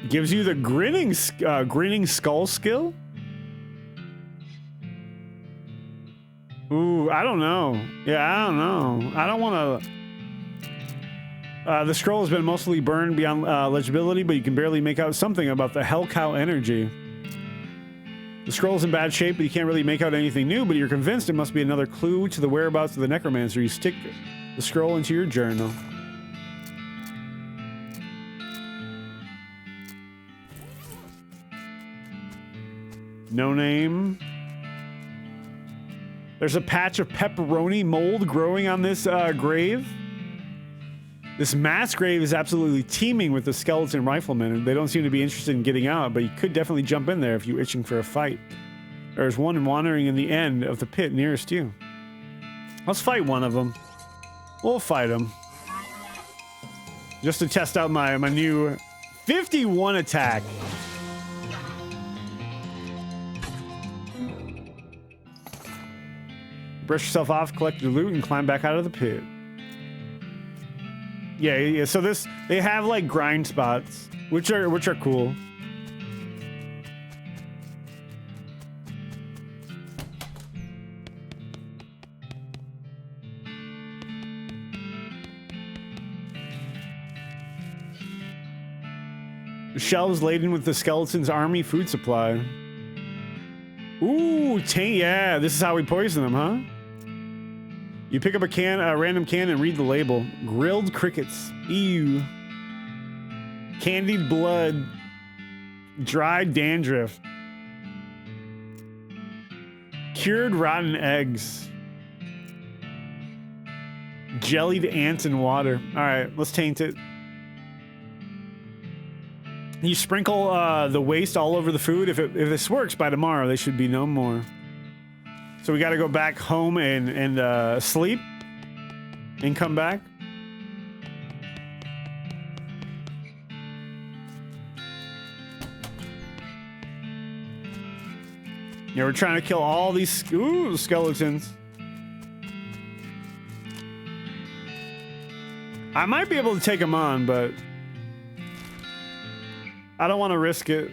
[SPEAKER 1] Gives you the grinning skull skill? Ooh, I don't know. Yeah, I don't know. I don't want to... the scroll has been mostly burned beyond legibility, but you can barely make out something about the Hell Cow energy. The scroll's in bad shape, but you can't really make out anything new, but you're convinced it must be another clue to the whereabouts of the necromancer. You stick the scroll into your journal. No name. There's a patch of pepperoni mold growing on this grave. This mass grave is absolutely teeming with the skeleton riflemen, and they don't seem to be interested in getting out, but you could definitely jump in there if you're itching for a fight. There's one wandering in the end of the pit nearest you. Let's fight one of them. We'll fight him. Just to test out my new 51 attack. Brush yourself off, collect your loot, and climb back out of the pit. Yeah. So they have like grind spots, which are cool. Shelves laden with the skeleton's army food supply. Ooh, yeah. This is how we poison them, huh? You pick up a random can and read the label. Grilled crickets. Ew. Candied blood. Dried dandruff. Cured rotten eggs. Jellied ants in water. Alright, let's taint it. You sprinkle the waste all over the food. If this works by tomorrow, they should be no more. So we got to go back home and sleep and come back. Yeah, we're trying to kill all these skeletons. I might be able to take them on, but I don't want to risk it.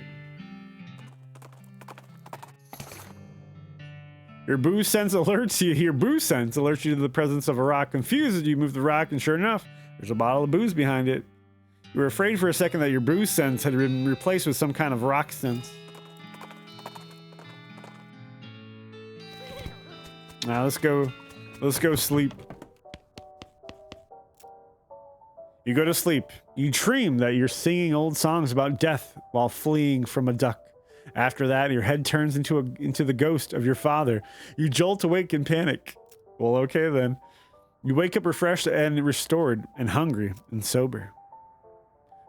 [SPEAKER 1] Your booze sense alerts you. Your booze sense alerts you to the presence of a rock. Confused, you move the rock, and sure enough, there's a bottle of booze behind it. You were afraid for a second that your booze sense had been replaced with some kind of rock sense. Now let's go sleep. You go to sleep. You dream that you're singing old songs about death while fleeing from a duck. After that, your head turns into the ghost of your father. You jolt awake in panic. Well, okay then. You wake up refreshed and restored and hungry and sober.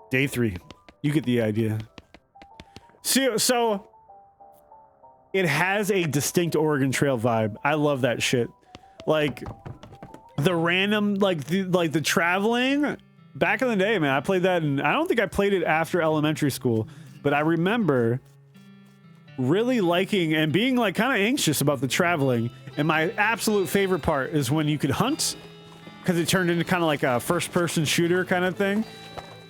[SPEAKER 1] Day 3. You get the idea. So it has a distinct Oregon Trail vibe. I love that shit. Like the random, like the traveling. Back in the day, man, I played that, and I don't think I played it after elementary school, but I remember really liking and being like kind of anxious about the traveling. And my absolute favorite part is when you could hunt, because it turned into kind of like a first-person shooter kind of thing.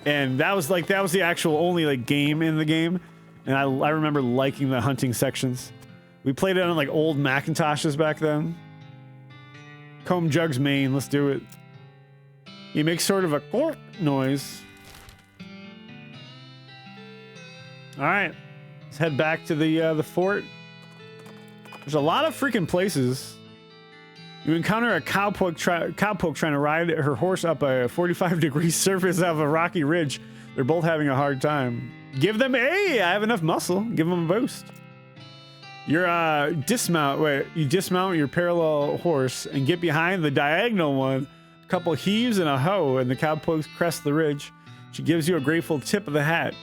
[SPEAKER 1] And that was the actual only like game in the game. And I remember liking the hunting sections. We played it on like old Macintoshes back then. Comb Jugs Maine, let's do it. He makes sort of a cork noise. All right, let's head back to the fort. There's a lot of freaking places. You encounter a cowpoke trying to ride her horse up a 45-degree surface of a rocky ridge. They're both having a hard time. Give them I have enough muscle. Give them a boost. You dismount your parallel horse and get behind the diagonal one. A couple heaves and a hoe, and the cowpoke crests the ridge. She gives you a grateful tip of the hat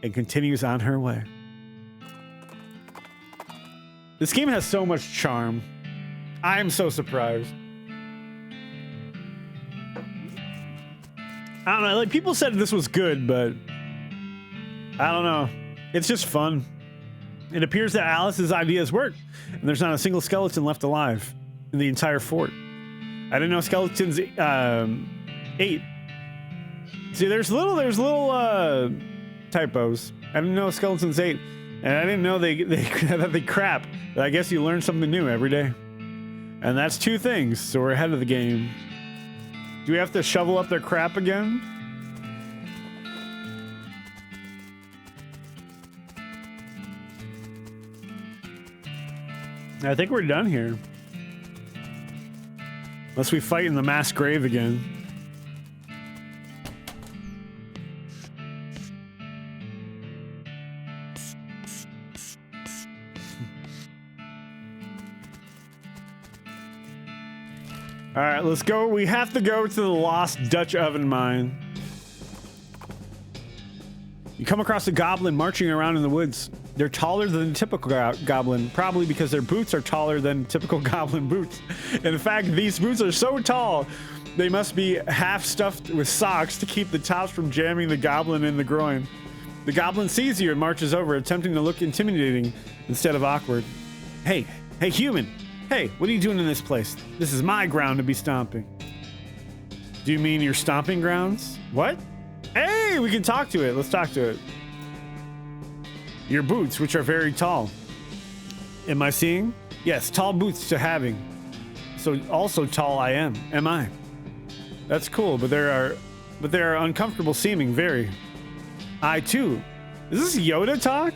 [SPEAKER 1] and continues on her way. This game has so much charm. I'm so surprised. I don't know, like people said this was good, but I don't know. It's just fun. It appears that Alice's ideas work, and there's not a single skeleton left alive in the entire fort. I didn't know skeletons ate. See, there's little typos. I didn't know skeletons ate, and I didn't know that they crap. But I guess you learn something new every day, and that's 2 things. So we're ahead of the game. Do we have to shovel up their crap again? I think we're done here. Unless we fight in the mass grave again. All right, let's go. We have to go to the lost Dutch oven mine. You come across a goblin marching around in the woods. They're taller than the typical goblin, probably because their boots are taller than typical goblin boots. In fact, these boots are so tall, they must be half stuffed with socks to keep the tops from jamming the goblin in the groin. The goblin sees you and marches over, attempting to look intimidating instead of awkward. Hey, human. Hey, what are you doing in this place? This is my ground to be stomping. Do you mean your stomping grounds? What? Hey, we can talk to it. Let's talk to it. Your boots, which are very tall. Am I seeing? Yes, tall boots to having. So also tall I am I? That's cool, but they are uncomfortable seeming, very. I too. Is this Yoda talk?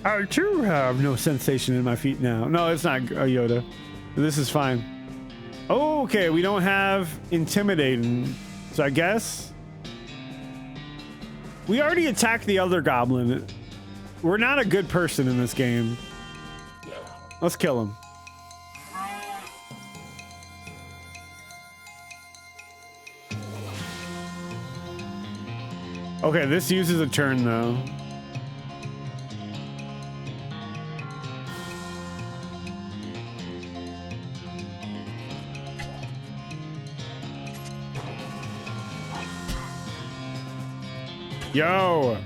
[SPEAKER 1] I too have no sensation in my feet now. No, it's not a Yoda. This is fine. Oh, okay, we don't have intimidating. So I guess we already attacked the other goblin. We're not a good person in this game. Let's kill him. Okay, this uses a turn though. Yo.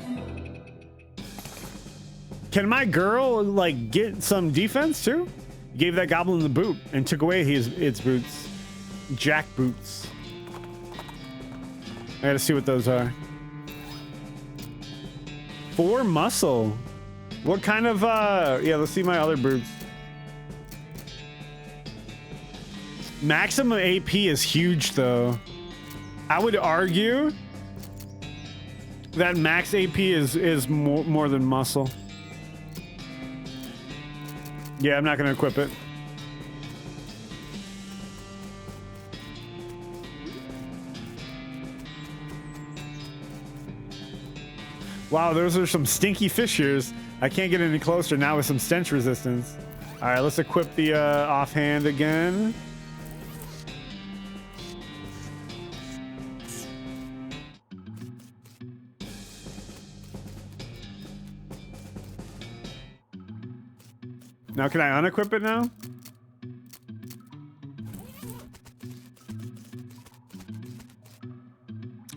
[SPEAKER 1] Can my girl like get some defense too? Gave that goblin the boot and took away its boots. Jack boots. I gotta see what those are. 4 muscle. What kind of yeah, let's see my other boots. Maximum AP is huge though. I would argue that max AP is more than muscle. Yeah, I'm not gonna equip it. Wow, those are some stinky fissures. I can't get any closer now with some stench resistance. All right, let's equip the offhand again. Now, can I unequip it now?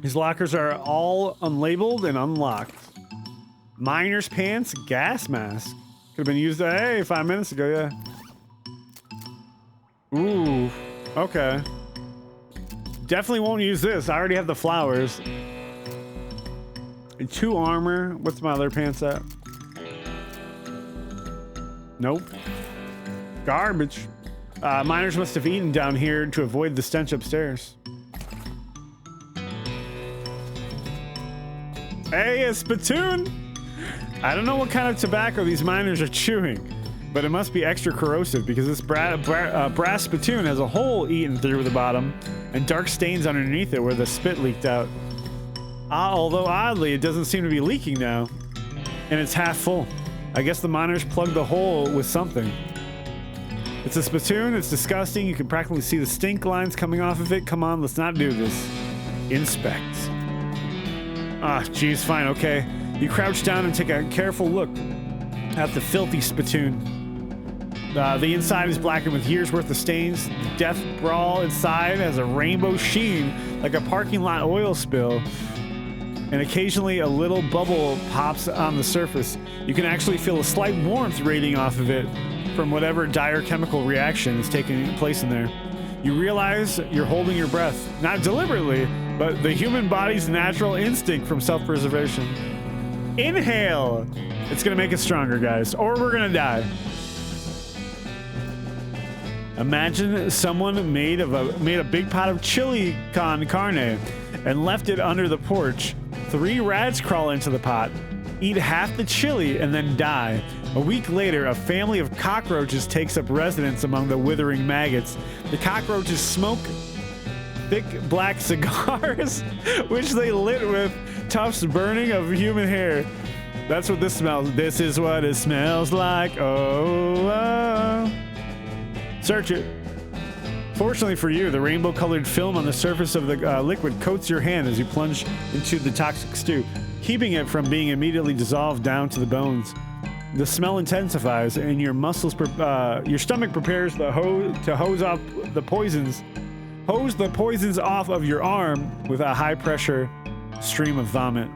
[SPEAKER 1] These lockers are all unlabeled and unlocked. Miner's pants, gas mask. Could have been used, hey, 5 minutes ago, yeah. Ooh, okay. Definitely won't use this. I already have the flowers. And 2 armor. What's my other pants at? Nope. Garbage. Miners must have eaten down here to avoid the stench upstairs. Hey, a spittoon! I don't know what kind of tobacco these miners are chewing, but it must be extra corrosive because this brass spittoon has a hole eaten through the bottom and dark stains underneath it where the spit leaked out. Although oddly, it doesn't seem to be leaking now, and it's half full. I guess the miners plugged the hole with something. It's a spittoon, it's disgusting, you can practically see the stink lines coming off of it. Come on, let's not do this. Inspect. Ah, geez, fine, okay. You crouch down and take a careful look at the filthy spittoon. The inside is blackened with years worth of stains. The death brawl inside has a rainbow sheen like a parking lot oil spill. And occasionally a little bubble pops on the surface. You can actually feel a slight warmth radiating off of it from whatever dire chemical reaction is taking place in there. You realize you're holding your breath, not deliberately, but the human body's natural instinct from self-preservation. Inhale! It's gonna make us stronger, guys, or we're gonna die. Imagine someone made a big pot of chili con carne and left it under the porch. 3 rats crawl into the pot, eat half the chili, and then die. A week later, a family of cockroaches takes up residence among the withering maggots. The cockroaches smoke thick black cigars, which they lit with tufts burning of human hair. That's what this smells. This is what it smells like. Oh. Search it. Fortunately for you, the rainbow-colored film on the surface of the liquid coats your hand as you plunge into the toxic stew, keeping it from being immediately dissolved down to the bones. The smell intensifies, and your stomach prepares to hose the poisons off of your arm with a high-pressure stream of vomit.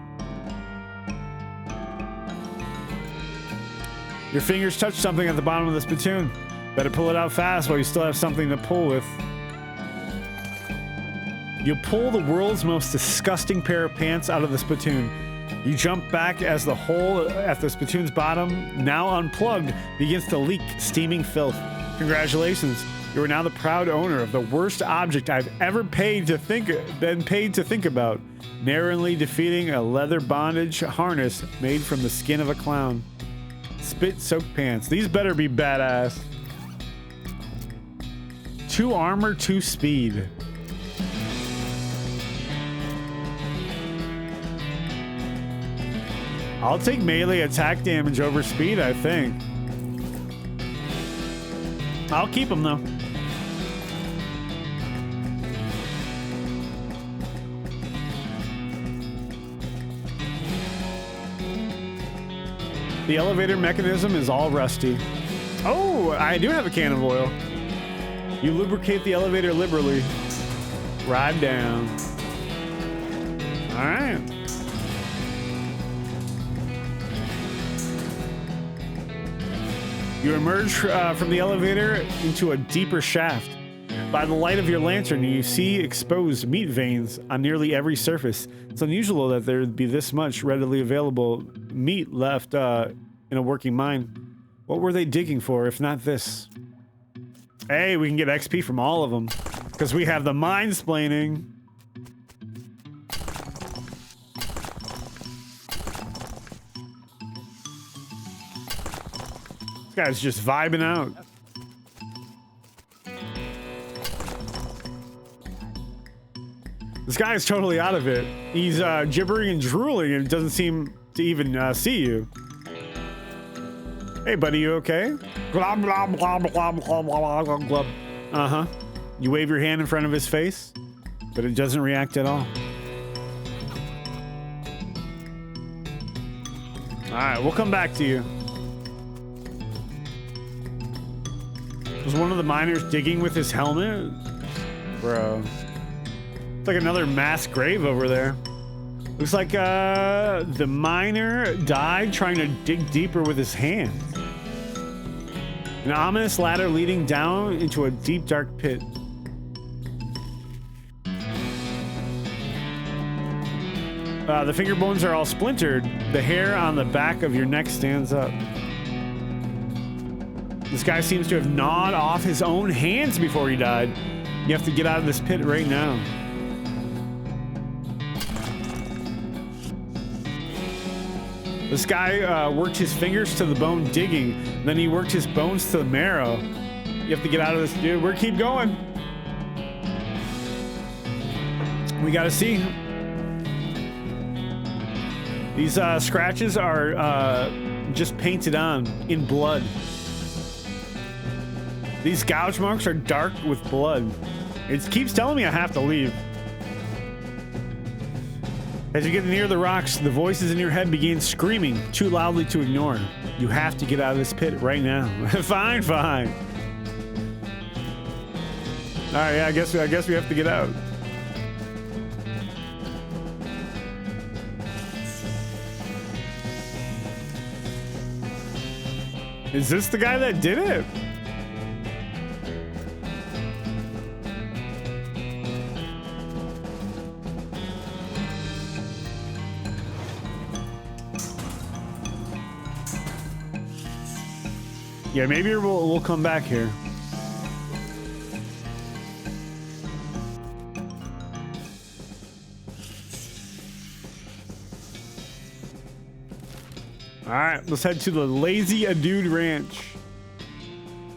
[SPEAKER 1] Your fingers touch something at the bottom of the spittoon. Better pull it out fast while you still have something to pull with. You pull the world's most disgusting pair of pants out of the spittoon. You jump back as the hole at the spittoon's bottom, now unplugged, begins to leak steaming filth. Congratulations, you are now the proud owner of the worst object I've ever been paid to think about, narrowly defeating a leather bondage harness made from the skin of a clown. Spit-soaked pants. These better be badass. 2 armor, 2 speed. I'll take melee attack damage over speed, I think. I'll keep them though. The elevator mechanism is all rusty. Oh, I do have a can of oil. You lubricate the elevator liberally. Ride down. All right. You emerge from the elevator into a deeper shaft. By the light of your lantern, you see exposed meat veins on nearly every surface. It's unusual that there'd be this much readily available meat left in a working mine. What were they digging for, if not this? Hey, we can get XP from all of them, because we have the mind-splaining. This guy's just vibing out. This guy is totally out of it. He's gibbering and drooling and doesn't seem to even see you. Hey, buddy, you okay? Uh-huh. You wave your hand in front of his face, but it doesn't react at all. All right, we'll come back to you. Was one of the miners digging with his helmet? Bro. It's like another mass grave over there. Looks like the miner died trying to dig deeper with his hands. An ominous ladder leading down into a deep, dark pit. The finger bones are all splintered. The hair on the back of your neck stands up. This guy seems to have gnawed off his own hands before he died. You have to get out of this pit right now. This guy worked his fingers to the bone digging. Then he worked his bones to the marrow. You have to get out of this, dude. We're keep going. We gotta see. These scratches are just painted on in blood. These gouge marks are dark with blood. It keeps telling me I have to leave. As you get near the rocks, the voices in your head begin screaming too loudly to ignore. You have to get out of this pit right now. Fine, fine. All right, yeah, I guess we have to get out. Is this the guy that did it? Yeah, maybe we'll come back here. All right, let's head to the Lazy Dude Ranch.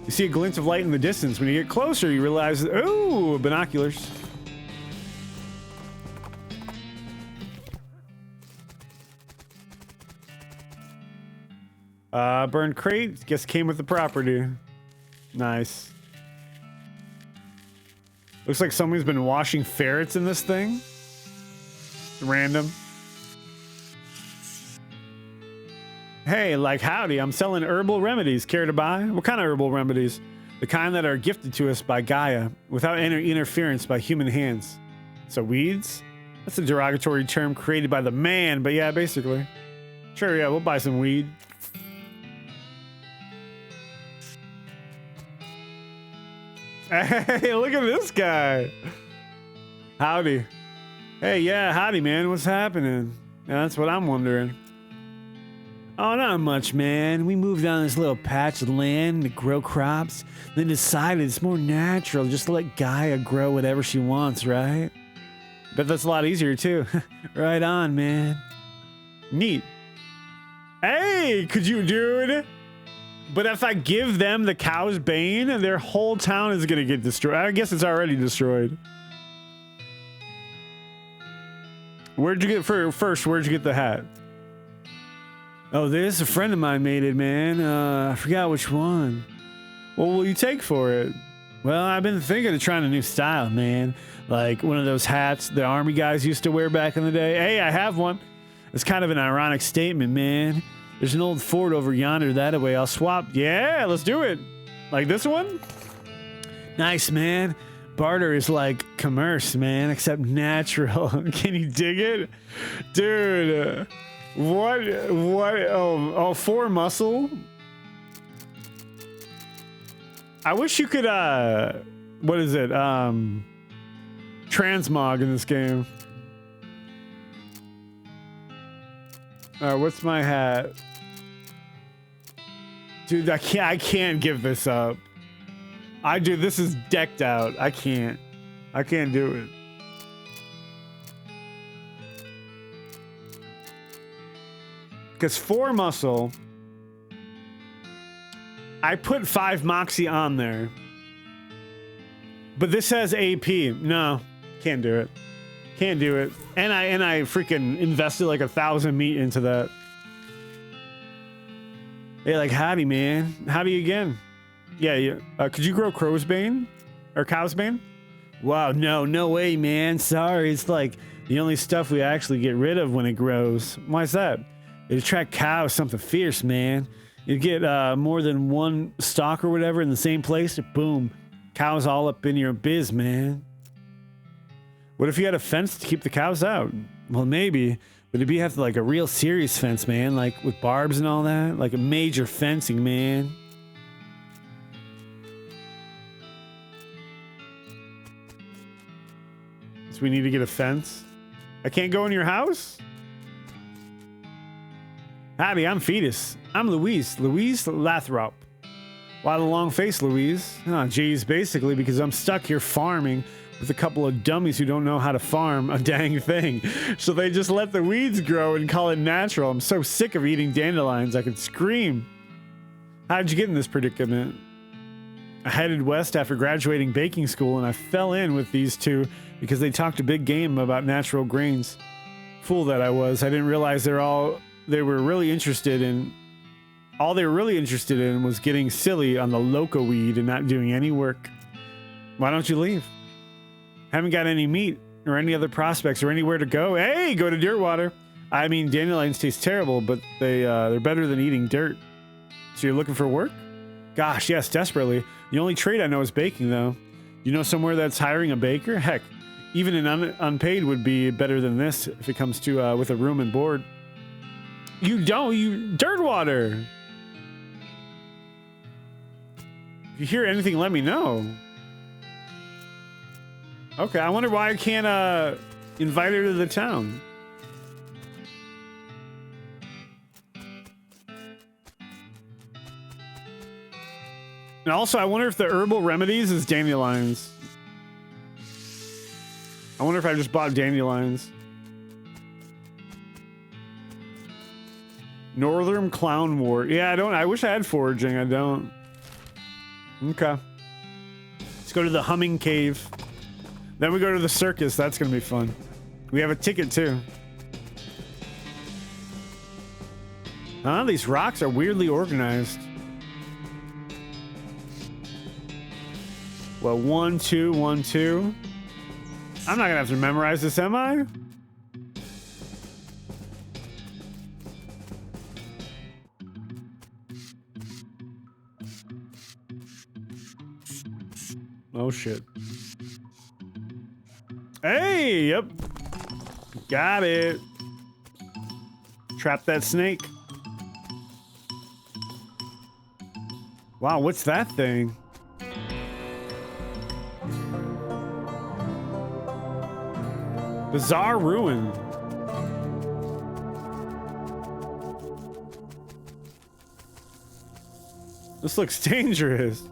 [SPEAKER 1] You see a glint of light in the distance. When you get closer, you realize, oh, binoculars. Burned crate, guess came with the property. Nice. Looks like somebody's been washing ferrets in this thing. Random. Hey, like howdy, I'm selling herbal remedies. Care to buy? What kind of herbal remedies? The kind that are gifted to us by Gaia, without any interference by human hands. So weeds? That's a derogatory term created by the man, but yeah, basically. Sure, yeah, we'll buy some weed. Hey, look at this guy. Howdy. Hey, yeah, howdy, man. What's happening? Yeah, that's what I'm wondering. Oh, not much, man. We moved on this little patch of land to grow crops, then decided it's more natural just to let Gaia grow whatever she wants, right? Bet that's a lot easier, too. Right on, man. Neat. Hey, could you, dude? But if I give them the cow's bane, their whole town is gonna get destroyed. I guess it's already destroyed. Where'd you get first? Where'd you get the hat? Oh, this a friend of mine made it, man. I forgot which one. What will you take for it? Well, I've been thinking of trying a new style, man. Like one of those hats the army guys used to wear back in the day. Hey, I have one. It's kind of an ironic statement, man. There's an old fort over yonder that way. I'll swap. Yeah, let's do it. Like this one? Nice, man. Barter is like commerce, man, except natural. Can you dig it? Dude, what? Oh, 4 muscle? I wish you could, what is it? Transmog in this game. What's my hat? Dude, I can't give this up. This is decked out. I can't do it. Because 4 muscle, I put 5 moxie on there. But this has AP. No, can't do it. Can't do it. And I freaking invested like 1,000 meat into that. Hey, like, howdy, man. Howdy again. Yeah. Could you grow crow's bane? Or cow's bane? Wow, no way, man. Sorry, it's like the only stuff we actually get rid of when it grows. Why is that? It attract cows, something fierce, man. You get more than one stock or whatever in the same place, boom. Cows all up in your biz, man. What if you had a fence to keep the cows out? Well, maybe. But it'd be have to like a real serious fence, man. Like with barbs and all that. Like a major fencing, man. So we need to get a fence. I can't go in your house? Howdy, I'm Fetus. I'm Louise. Louise Lathrop. Why the long face, Louise? Oh, geez, basically because I'm stuck here farming with a couple of dummies who don't know how to farm a dang thing. So they just let the weeds grow and call it natural. I'm so sick of eating dandelions, I could scream. How did you get in this predicament? I headed west after graduating baking school and I fell in with these two because they talked a big game about natural grains. Fool that I was. I didn't realize all they were really interested in was getting silly on the loco weed and not doing any work. Why don't you leave? Haven't got any meat or any other prospects or anywhere to go. Hey, go to Dirtwater. I mean, dandelions taste terrible, but they're better than eating dirt. So you're looking for work? Gosh, yes, desperately. The only trade I know is baking, though. You know somewhere that's hiring a baker? Heck, even an unpaid would be better than this if it comes to with a room and board. You Dirtwater. If you hear anything, let me know. Okay, I wonder why I can't invite her to the town. And also, I wonder if the herbal remedies is dandelions. I wonder if I just bought dandelions. Northern Clown Wart. Yeah, I wish I had foraging. I don't. Okay. Let's go to the Humming Cave. Then we go to the circus. That's going to be fun. We have a ticket, too. Huh? These rocks are weirdly organized. Well, 1, 2, 1, 2. I'm not going to have to memorize this, am I? Oh, shit. Hey, yep. Got it. Trap that snake. Wow, what's that thing? Bizarre ruin. This looks dangerous.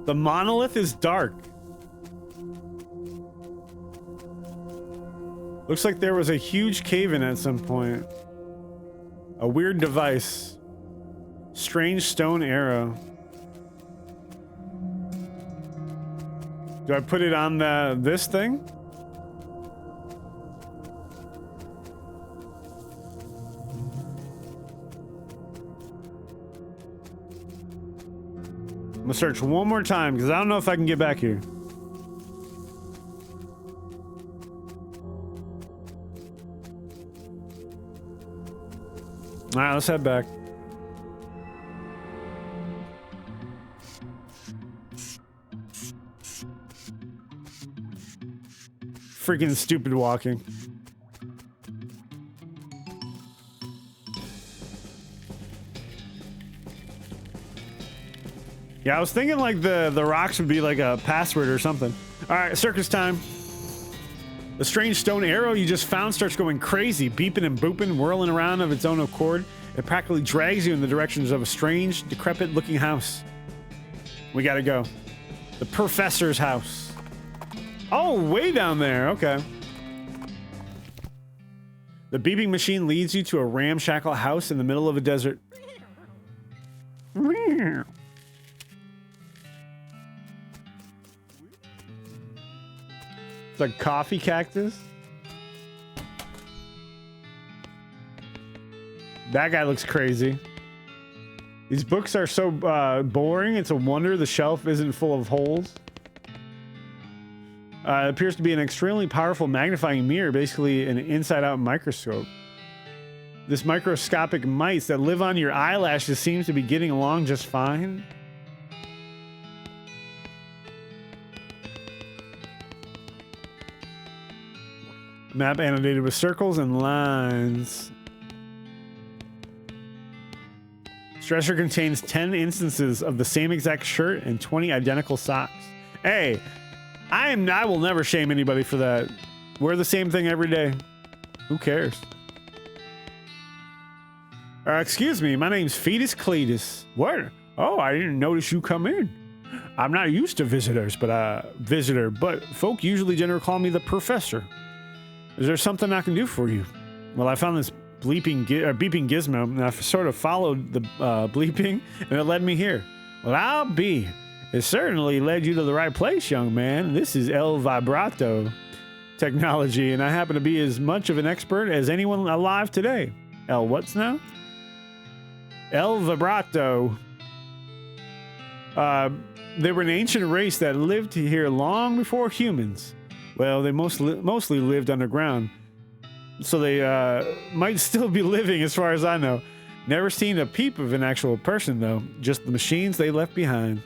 [SPEAKER 1] The monolith is dark. Looks like there was a huge cave-in at some point. A weird device. Strange stone arrow. Do I put it on this thing? I'm gonna search one more time because I don't know if I can get back here. right, let's head back. Freaking stupid walking. Yeah, I was thinking like the rocks would be like a password or something. All right, circus time. The strange stone arrow you just found starts going crazy, beeping and booping, whirling around of its own accord. It practically drags you in the directions of a strange, decrepit-looking house. We gotta go. The professor's house. Oh, way down there. Okay. The beeping machine leads you to a ramshackle house in the middle of a desert. It's like coffee cactus. That guy looks crazy. These books are so boring. It's a wonder the shelf isn't full of holes. It appears to be an extremely powerful magnifying mirror, basically an inside-out microscope. This microscopic mice that live on your eyelashes seems to be getting along just fine. Map annotated with circles and lines. Dresser contains 10 instances of the same exact shirt and 20 identical socks. Hey, I will never shame anybody for that. Wear the same thing every day. Who cares? Excuse me, my name's Fetus Cletus. What? Oh, I didn't notice you come in. I'm not used to visitors, but folk usually generally call me the professor. Is there something I can do for you? Well, I found this beeping gizmo, and I sort of followed the bleeping, and it led me here. Well, I'll be. It certainly led you to the right place, young man. This is El Vibrato technology, and I happen to be as much of an expert as anyone alive today. El what's now? El Vibrato. They were an ancient race that lived here long before humans. Well, they mostly lived underground. So they might still be living as far as I know. Never seen a peep of an actual person, though. Just the machines they left behind.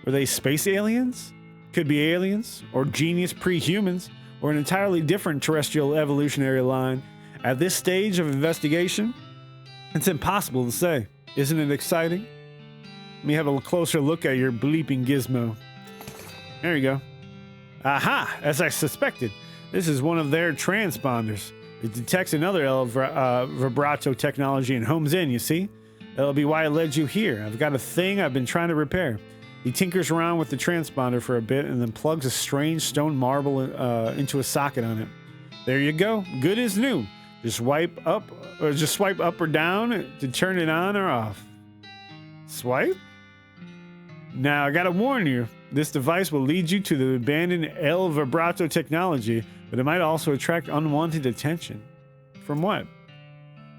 [SPEAKER 1] Were they space aliens? Could be aliens, or genius pre-humans, or an entirely different terrestrial evolutionary line. At this stage of investigation, it's impossible to say. Isn't it exciting? Let me have a closer look at your bleeping gizmo. There you go. Aha! As I suspected, this is one of their transponders. It detects another vibrato technology and homes in, you see? That'll be why it led you here. I've got a thing I've been trying to repair. He tinkers around with the transponder for a bit and then plugs a strange stone marble into a socket on it. There you go. Good as new. Just swipe up or down to turn it on or off. Swipe? Now, I gotta warn you, this device will lead you to the abandoned El Vibrato technology, but it might also attract unwanted attention. From what?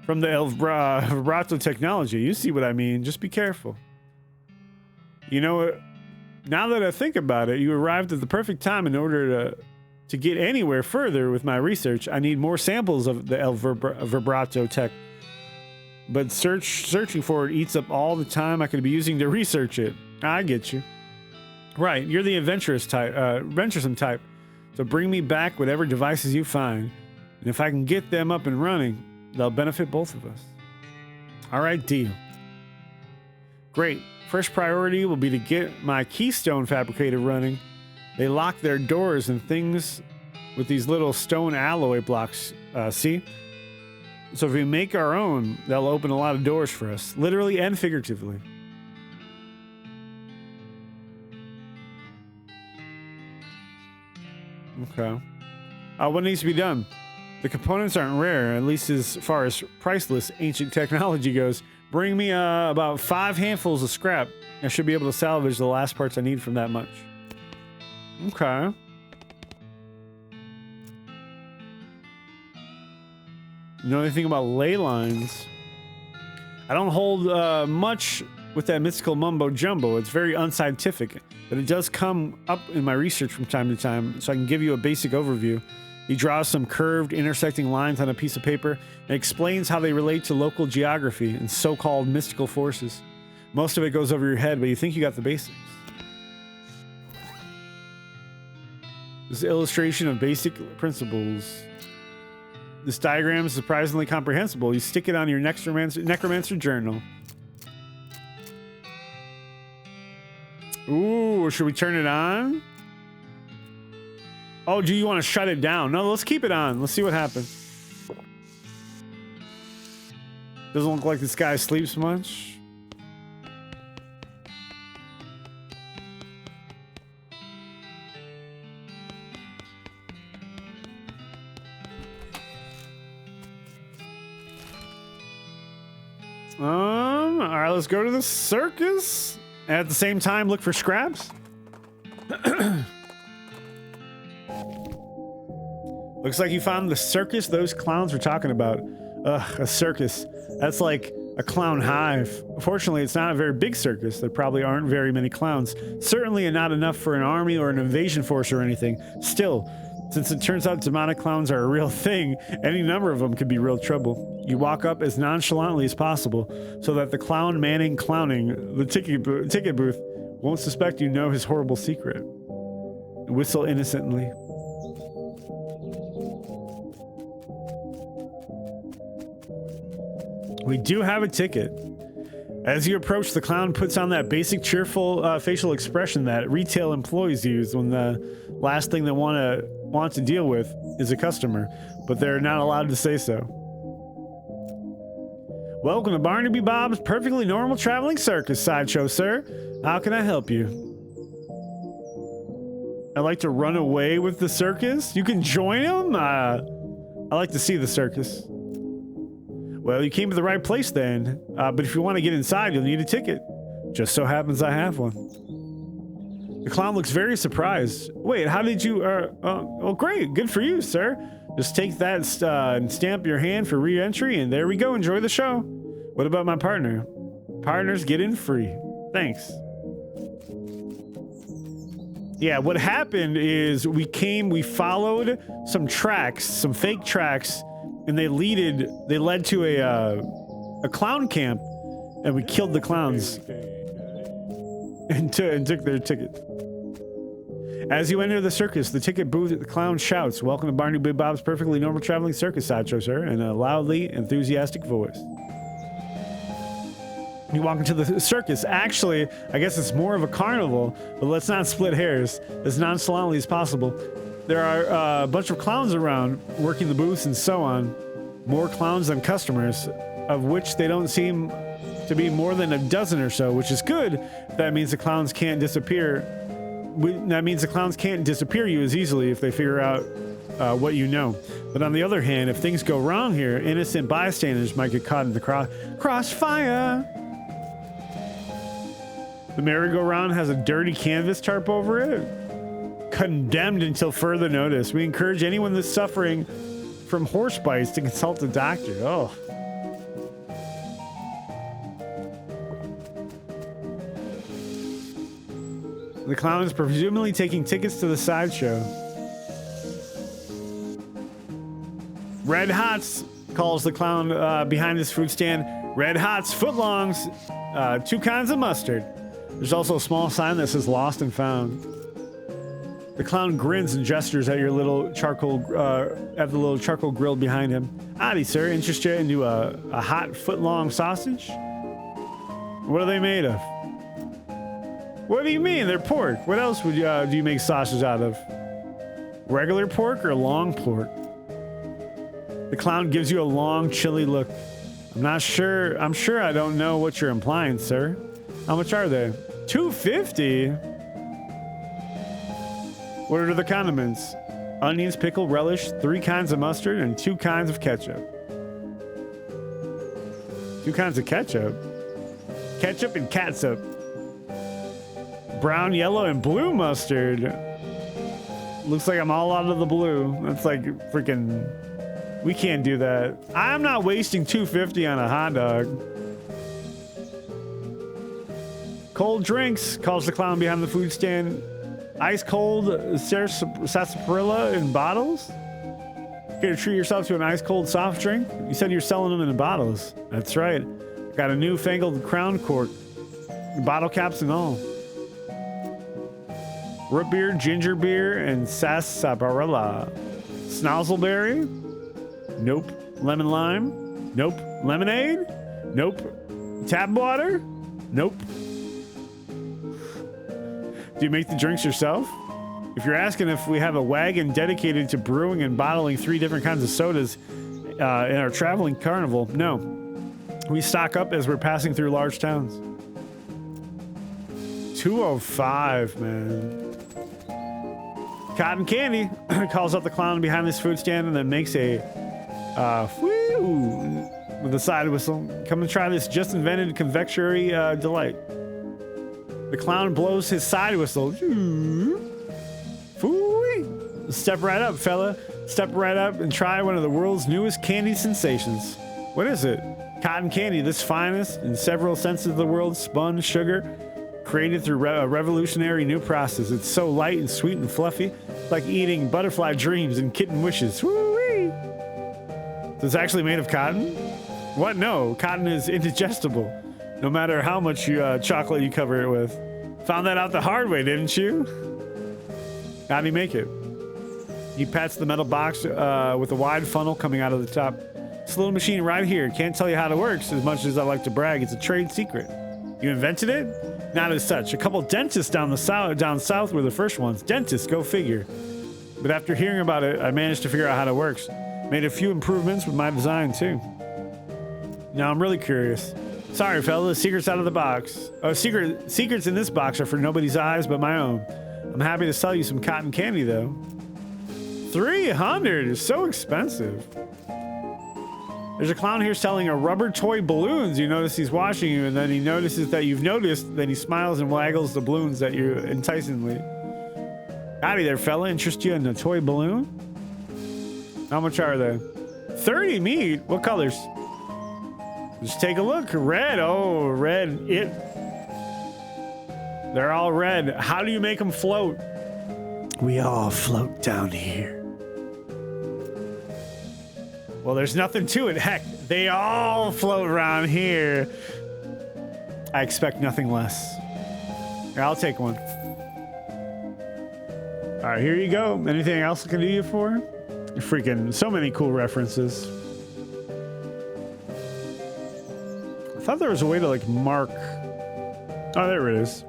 [SPEAKER 1] From the El Vibrato technology. You see what I mean. Just be careful. You know, now that I think about it, you arrived at the perfect time. In order to get anywhere further with my research, I need more samples of the El Vibrato tech. But searching for it eats up all the time I could be using to research it. I get you. Right, you're the venturesome type. So bring me back whatever devices you find. And if I can get them up and running, they'll benefit both of us. All right, deal. Great. First priority will be to get my keystone fabricator running. They lock their doors and things with these little stone alloy blocks, see? So if we make our own, they'll open a lot of doors for us, literally and figuratively. Okay. What needs to be done? The components aren't rare, at least as far as priceless ancient technology goes. Bring me about 5 handfuls of scrap. I should be able to salvage the last parts I need from that much. Okay. You know anything about ley lines? I don't hold much with that mystical mumbo jumbo. It's very unscientific, but it does come up in my research from time to time, so I can give you a basic overview. He draws some curved, intersecting lines on a piece of paper and explains how they relate to local geography and so-called mystical forces. Most of it goes over your head, but you think you got the basics. This is an illustration of basic principles. This diagram is surprisingly comprehensible. You stick it on your necromancer journal. Ooh, should we turn it on? Oh, do you want to shut it down? No, let's keep it on. Let's see what happens. Doesn't look like this guy sleeps much. All right, let's go to the circus. At the same time, look for scraps. Looks like you found the circus those clowns were talking about. Ugh, a circus. That's like a clown hive. Fortunately, it's not a very big circus. There probably aren't very many clowns. Certainly not enough for an army or an invasion force or anything. Still, since it turns out demonic clowns are a real thing, any number of them could be real trouble. You walk up as nonchalantly as possible so that the clown manning clowning the ticket booth won't suspect you know his horrible secret. Whistle innocently. We do have a ticket. As you approach, the clown puts on that basic cheerful facial expression that retail employees use when the last thing they want to deal with is a customer, but they're not allowed to say so. Welcome to Barnaby Bob's Perfectly Normal Traveling Circus Sideshow, sir. How can I help you? I'd like to run away with the circus. You can join him? I like to see the circus. Well, you came to the right place then, but if you want to get inside, you'll need a ticket. Just so happens I have one. The clown looks very surprised. Wait, how did you, oh great, good for you, sir. Just take that and stamp your hand for re-entry, and there we go, enjoy the show. What about my partner? Partners get in free. Thanks. Yeah, what happened is we followed some tracks, some fake tracks, and they led to a clown camp, and we killed the clowns and took their ticket. As you enter the circus, the ticket booth, the clown shouts, "Welcome to Barnaby Bob's Perfectly Normal Traveling Circus Sideshow, sir," in a loudly enthusiastic voice. You walk into the circus. Actually, I guess it's more of a carnival, but let's not split hairs as nonchalantly as possible. There are a bunch of clowns around working the booths and so on. More clowns than customers, of which they don't seem to be more than a dozen or so, which is good. That means the clowns can't disappear. That means the clowns can't disappear you as easily if they figure out what you know. But on the other hand, if things go wrong here, innocent bystanders might get caught in the crossfire. The merry-go-round has a dirty canvas tarp over it. Condemned until further notice. We encourage anyone that's suffering from horse bites to consult a doctor. Oh. The clown is presumably taking tickets to the sideshow. Red Hots, calls the clown behind his fruit stand. Red Hots, footlongs, 2 kinds of mustard. There's also a small sign that says lost and found. The clown grins and gestures at your little charcoal, at the little charcoal grill behind him. Howdy, sir. Interested into a hot foot-long sausage? What are they made of? What do you mean? They're pork. What else would do you make sausage out of? Regular pork or long pork? The clown gives you a long, chilly look. I'm not sure. I'm sure I don't know what you're implying, sir. How much are they? $2.50. What are the condiments? Onions, pickle, relish, 3 kinds of mustard, and 2 kinds of ketchup. 2 kinds of ketchup? Ketchup and catsup. Brown, yellow, and blue mustard. Looks like I'm all out of the blue. That's like freaking... We can't do that. I'm not wasting $2.50 on a hot dog. Cold drinks, calls the clown behind the food stand. Ice cold sarsaparilla in bottles. Here to treat yourself to an ice cold soft drink? You said you're selling them in bottles. That's right. Got a newfangled crown cork. Bottle caps and all. Root beer, ginger beer, and sarsaparilla. Snozzleberry? Nope. Lemon lime? Nope. Lemonade? Nope. Tap water? Nope. Do you make the drinks yourself? If you're asking if we have a wagon dedicated to brewing and bottling 3 different kinds of sodas in our traveling carnival, no. We stock up as we're passing through large towns. 205, man. Cotton candy calls out the clown behind this food stand and then makes a whoo with a side whistle. Come and try this just invented confectionery delight. The clown blows his side whistle. Fooey. Step right up, fella. Step right up and try one of the world's newest candy sensations. What is it? Cotton candy, this finest in several senses of the word, spun sugar, created through a revolutionary new process. It's so light and sweet and fluffy, it's like eating butterfly dreams and kitten wishes. Woo-wee. So it's actually made of cotton? What? No, cotton is indigestible, no matter how much chocolate you cover it with. Found that out the hard way, didn't you? How do you make it? He pats the metal box with a wide funnel coming out of the top. This little machine right here. Can't tell you how it works as much as I like to brag. It's a trade secret. You invented it? Not as such. A couple dentists down south were the first ones. Dentists, go figure. But after hearing about it, I managed to figure out how it works. Made a few improvements with my design too. Now I'm really curious. Sorry, fella, secret's out of the box. Oh, secrets in this box are for nobody's eyes but my own. I'm happy to sell you some cotton candy though. 300 is so expensive. There's a clown here selling a rubber toy balloons. You notice he's watching you, and then he notices that you've noticed. Then he smiles and waggles the balloons at you enticingly. Howdy there, fella. Interest you in a toy balloon? How much are they? 30 meat. What colors? Just take a look. Red. Oh, red. They're all red. How do you make them float? We all float down here. Well, there's nothing to it. Heck, they all float around here. I expect nothing less. Here, I'll take one. All right, here you go. Anything else I can do you for? Freaking so many cool references. I thought there was a way to like mark. Oh, there it is.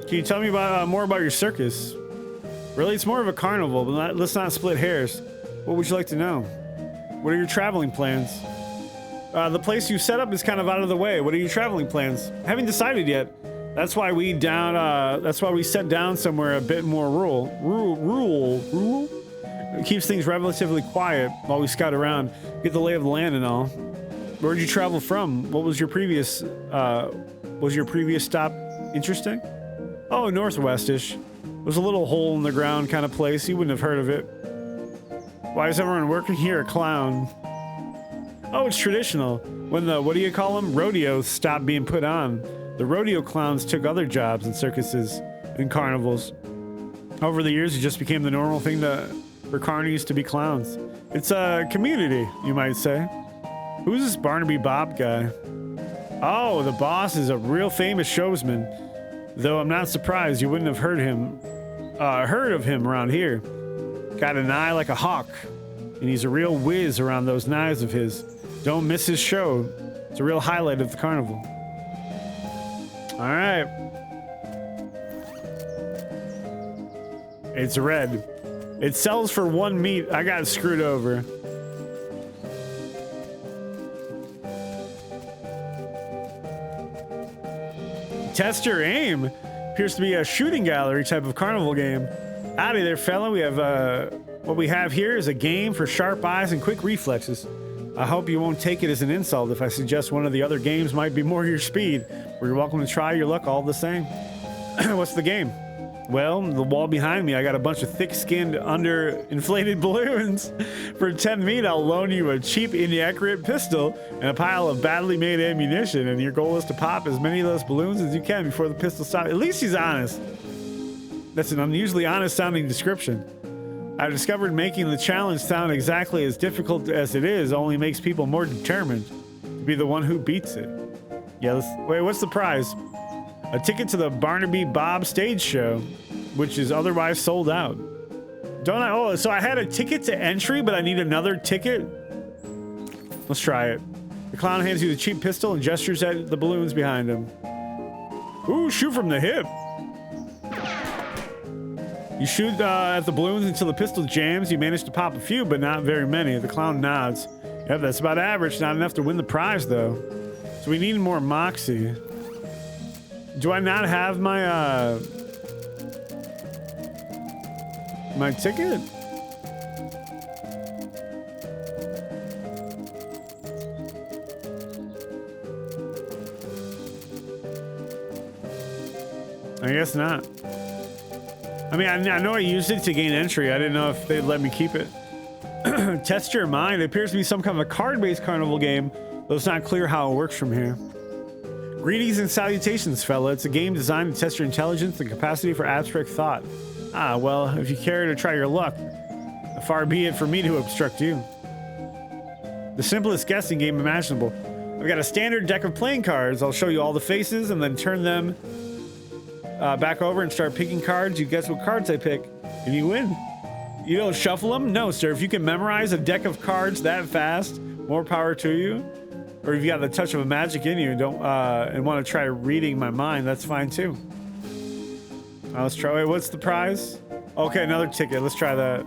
[SPEAKER 1] Can you tell me about more about your circus? Really, it's more of a carnival, but let's not split hairs. What would you like to know? What are your traveling plans? The place you set up is kind of out of the way. What are your traveling plans? Haven't decided yet. That's why we set down somewhere a bit more rural. It keeps things relatively quiet while we scout around, get the lay of the land and all. Where'd you travel from? What was your previous stop interesting? Oh, northwestish. It was a little hole in the ground kind of place. You wouldn't have heard of it. Why is everyone working here a clown? Oh, it's traditional. When the, what do you call them? Rodeos stopped being put on. The rodeo clowns took other jobs in circuses and carnivals. Over the years, it just became the normal thing for carnies to be clowns. It's a community, you might say. Who's this Barnaby Bob guy? Oh, the boss is a real famous showsman. Though I'm not surprised you wouldn't have heard of him around here. Got an eye like a hawk, and he's a real whiz around those knives of his. Don't miss his show. It's a real highlight of the carnival. All right. It's red. It sells for 1 meat. I got screwed over. Test your aim. Appears to be a shooting gallery type of carnival game. Howdy there, fella. We have what we have here is a game for sharp eyes and quick reflexes. I hope you won't take it as an insult if I suggest one of the other games might be more your speed. Or you're welcome to try your luck all the same. What's the game? Well, the wall behind me, I got a bunch of thick-skinned, under-inflated balloons. For 10 meat, I'll loan you a cheap, inaccurate pistol and a pile of badly made ammunition, and your goal is to pop as many of those balloons as you can before the pistol stops. At least he's honest. That's an unusually honest-sounding description. I've discovered making the challenge sound exactly as difficult as it is only makes people more determined to be the one who beats it. Yeah, wait, what's the prize? A ticket to the Barnaby Bob stage show, which is otherwise sold out. Don't I? Oh, so I had a ticket to entry, but I need another ticket? Let's try it. The clown hands you the cheap pistol and gestures at the balloons behind him. Ooh, shoot from the hip. You shoot at the balloons until the pistol jams. You manage to pop a few, but not very many. The clown nods. Yep, that's about average. Not enough to win the prize, though. So we need more moxie. Do I not have my, my ticket? I guess not. I mean, I know I used it to gain entry. I didn't know if they'd let me keep it. Test your mind. It appears to be some kind of a card-based carnival game, though it's not clear how it works from here. Greetings and salutations, fella. It's a game designed to test your intelligence and capacity for abstract thought. Ah, well, if you care to try your luck, far be it for me to obstruct you. The simplest guessing game imaginable. I've got a standard deck of playing cards. I'll show you all the faces and then turn them back over and start picking cards. You guess what cards I pick, and you win. You don't shuffle them? No, sir. If you can memorize a deck of cards that fast, more power to you. Or if you got the touch of a magic in you and don't and want to try reading my mind, that's fine too. Let's try. Wait, what's the prize? Okay, another ticket. Let's try that.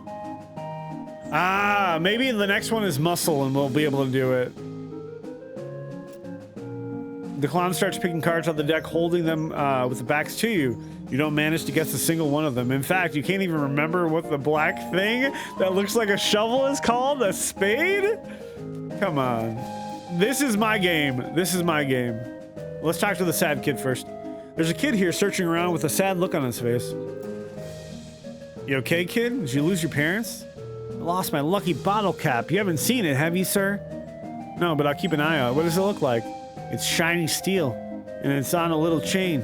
[SPEAKER 1] Ah, maybe the next one is muscle and we'll be able to do it. The clown starts picking cards out the deck, holding them with the backs to you. You don't manage to guess a single one of them. In fact, you can't even remember what the black thing that looks like a shovel is called. A spade? Come on. This is my game. This is my game. Let's talk to the sad kid first. There's a kid here searching around with a sad look on his face. You okay, kid? Did you lose your parents? I lost my lucky bottle cap. You haven't seen it, have you, sir? No, but I'll keep an eye out. What does it look like? It's shiny steel, and it's on a little chain.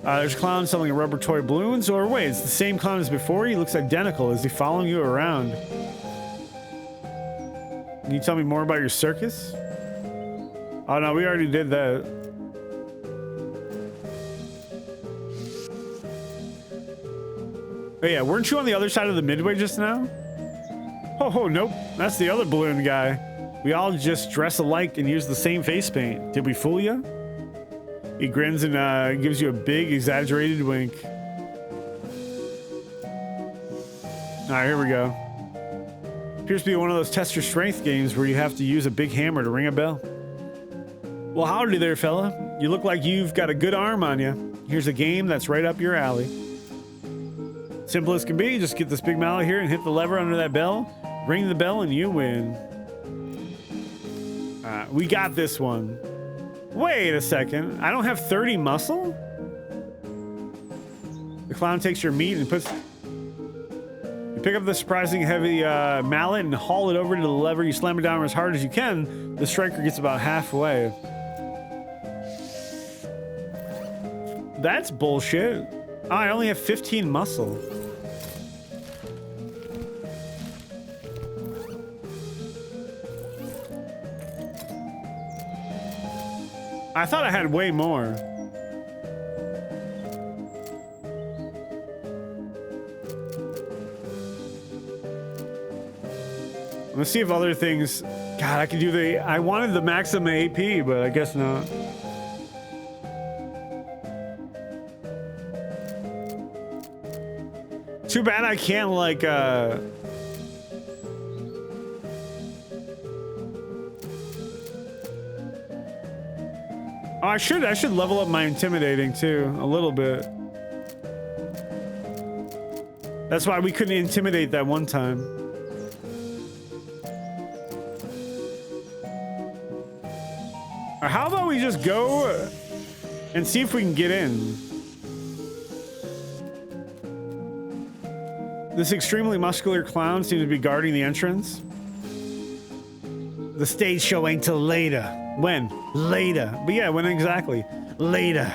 [SPEAKER 1] There's a clown selling rubber toy balloons, or wait, it's the same clown as before? He looks identical. Is he following you around? Can you tell me more about your circus? Oh no, we already did that. Oh yeah, weren't you on the other side of the midway just now? Oh, nope. That's the other balloon guy. We all just dress alike and use the same face paint. Did we fool you? He grins and gives you a big, exaggerated wink. All right, here we go. Appears to be one of those test your strength games where you have to use a big hammer to ring a bell. Well, howdy there, fella. You look like you've got a good arm on you. Here's a game that's right up your alley. Simple as can be, just get this big mallet here and hit the lever under that bell. Ring the bell and you win. We got this one. Wait a second. I don't have 30 muscle? The clown takes your meat and puts... You pick up the surprising heavy mallet and haul it over to the lever. You slam it down as hard as you can. The striker gets about halfway. That's bullshit. Oh, I only have 15 muscle. I thought I had way more. Let's see if other things... God, I could do the... I wanted the maximum AP, but I guess not. Too bad I can't, like, Oh, I should level up my intimidating too, a little bit. That's why we couldn't intimidate that one time. All Or how about we just go and see if we can get in? This extremely muscular clown seems to be guarding the entrance. The stage show ain't till later. When? Later. But yeah, when exactly? Later.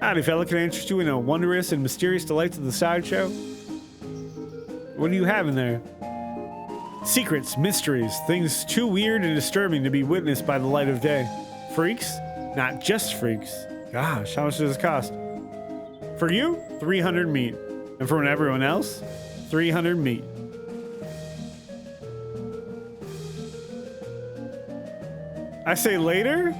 [SPEAKER 1] Howdy, fella. Can I interest you in the wondrous and mysterious delights of the sideshow? What do you have in there? Secrets, mysteries, things too weird and disturbing to be witnessed by the light of day. Freaks? Not just freaks. Gosh, how much does this cost? For you, 300 meat. And for everyone else, 300 meat. I say later?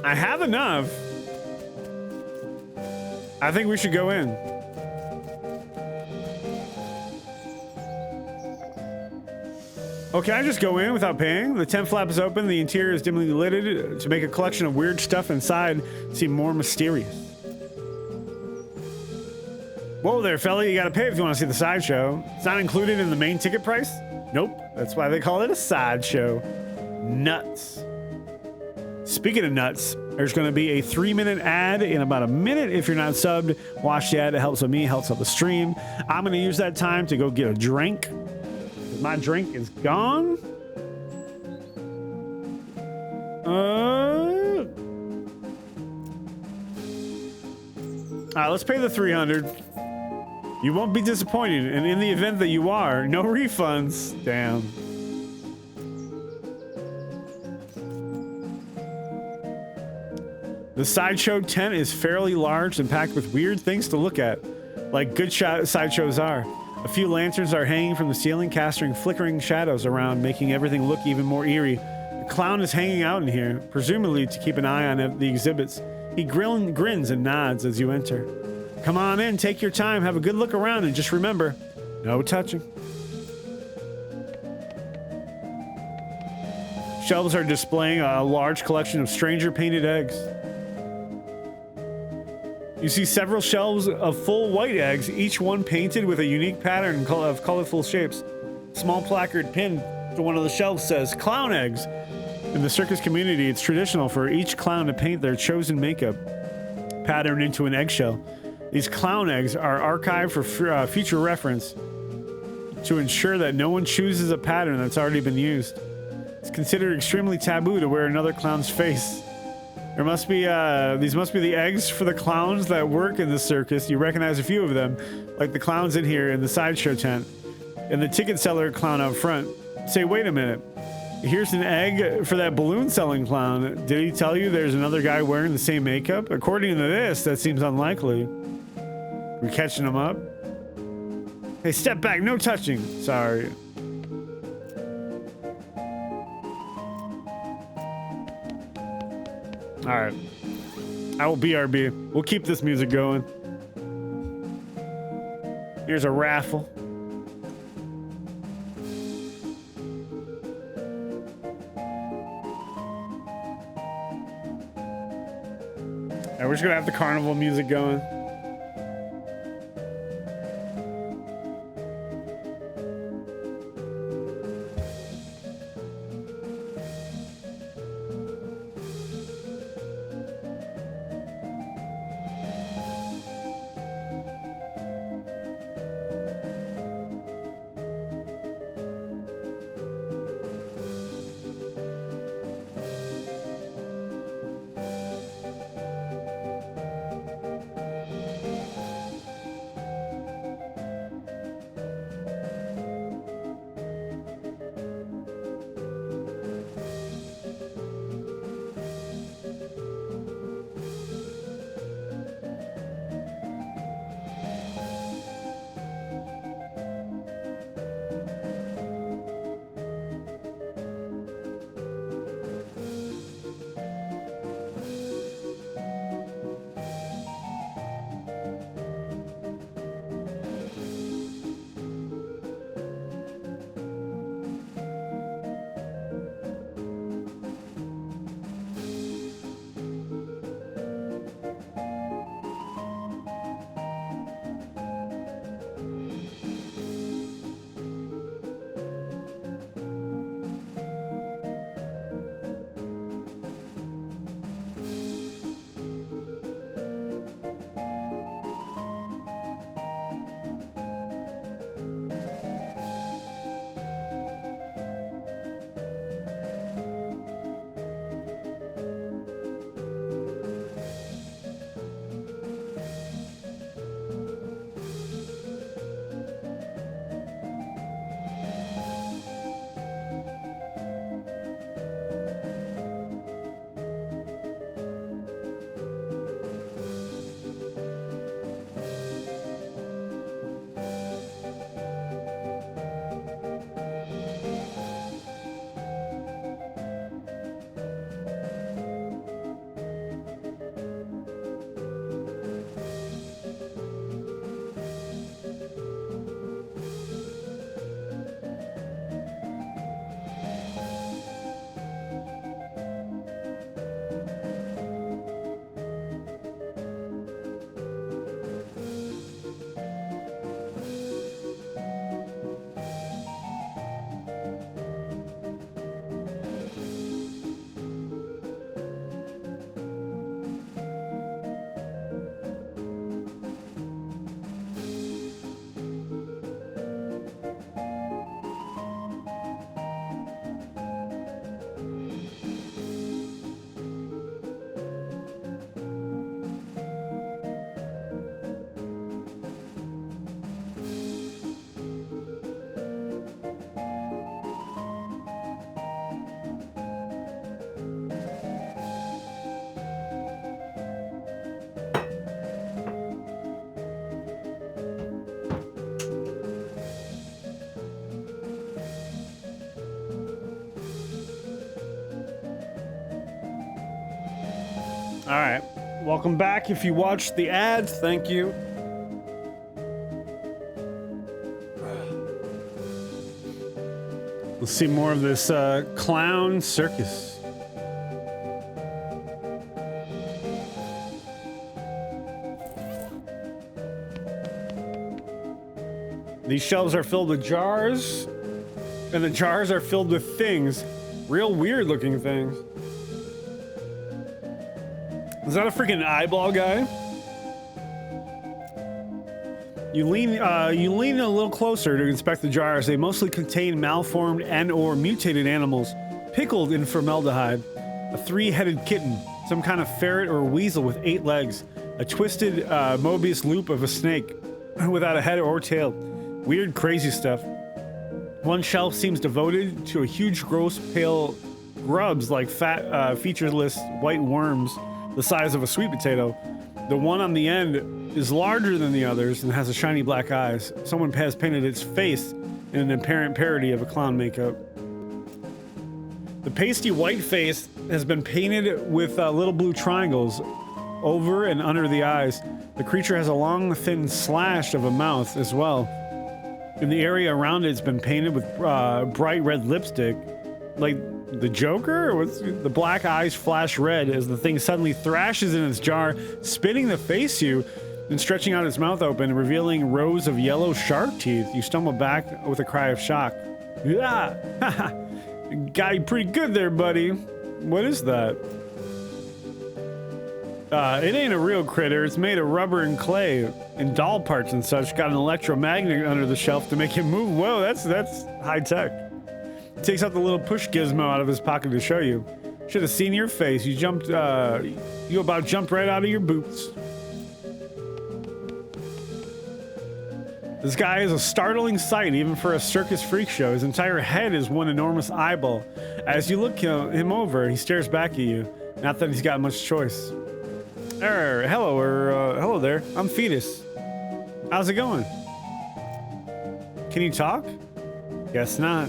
[SPEAKER 1] I have enough. I think we should go in. Oh, can I just go in without paying? The tent flap is open. The interior is dimly lit to make a collection of weird stuff inside seem more mysterious. Whoa there, fella. You gotta pay if you want to see the sideshow. It's not included in the main ticket price? Nope. That's why they call it a sideshow. Nuts. Speaking of nuts, there's going to be a 3-minute ad in about a minute. If you're not subbed, watch the ad. It helps with me, helps out the stream. I'm going to use that time to go get a drink. My drink is gone. All right, let's pay the 300. You won't be disappointed, and in the event that you are, no refunds. Damn. The sideshow tent is fairly large and packed with weird things to look at, like good sideshows are. A few lanterns are hanging from the ceiling, casting flickering shadows around, making everything look even more eerie. A clown is hanging out in here, presumably to keep an eye on the exhibits. He grins and nods as you enter. Come on in, take your time, have a good look around, and just remember, no touching. Shelves are displaying a large collection of stranger painted eggs. You see several shelves of full white eggs, each one painted with a unique pattern of colorful shapes. Small placard pinned to one of the shelves says, "Clown eggs." In the circus community, it's traditional for each clown to paint their chosen makeup pattern into an eggshell. These clown eggs are archived for future reference to ensure that no one chooses a pattern that's already been used. It's considered extremely taboo to wear another clown's face. There must be, these must be the eggs for the clowns that work in the circus. You recognize a few of them, like the clowns in here in the sideshow tent, and the ticket seller clown up front. Say, wait a minute. Here's an egg for that balloon selling clown. Did he tell you there's another guy wearing the same makeup? According to this, that seems unlikely. We catching him up? Hey, step back, no touching. Sorry. All right, I will BRB. We'll keep this music going. Here's a raffle. And we're just gonna have the carnival music going. Welcome back. If you watched the ads, thank you. Let's see more of this clown circus. These shelves are filled with jars, and the jars are filled with things. Real weird looking things. Is that a freaking eyeball guy? You lean a little closer to inspect the jars. They mostly contain malformed and/or mutated animals, pickled in formaldehyde. A three-headed kitten, some kind of ferret or weasel with 8 legs, a twisted Mobius loop of a snake without a head or tail. Weird, crazy stuff. One shelf seems devoted to a huge, gross, pale grubs like fat, featureless white worms the size of a sweet potato. The one on the end is larger than the others and has a shiny black eyes. Someone has painted its face in an apparent parody of a clown makeup. The pasty white face has been painted with little blue triangles over and under the eyes. The creature has a long, thin slash of a mouth as well. In the area around it's been painted with bright red lipstick, like the Joker? Or what's the black eyes flash red as the thing suddenly thrashes in its jar, spitting to face you and stretching out its mouth open, revealing rows of yellow shark teeth. You stumble back with a cry of shock. Yeah, got you pretty good there, buddy. What is that? It ain't a real critter. It's made of rubber and clay and doll parts and such. Got an electromagnet under the shelf to make it move. Whoa, that's high tech. He takes out the little push gizmo out of his pocket to show you. Should have seen your face. You jumped, you about jumped right out of your boots. This guy is a startling sight, even for a circus freak show. His entire head is one enormous eyeball. As you look him over, he stares back at you. Not that he's got much choice. Hello there. I'm Fetus. How's it going? Can you talk? Guess not.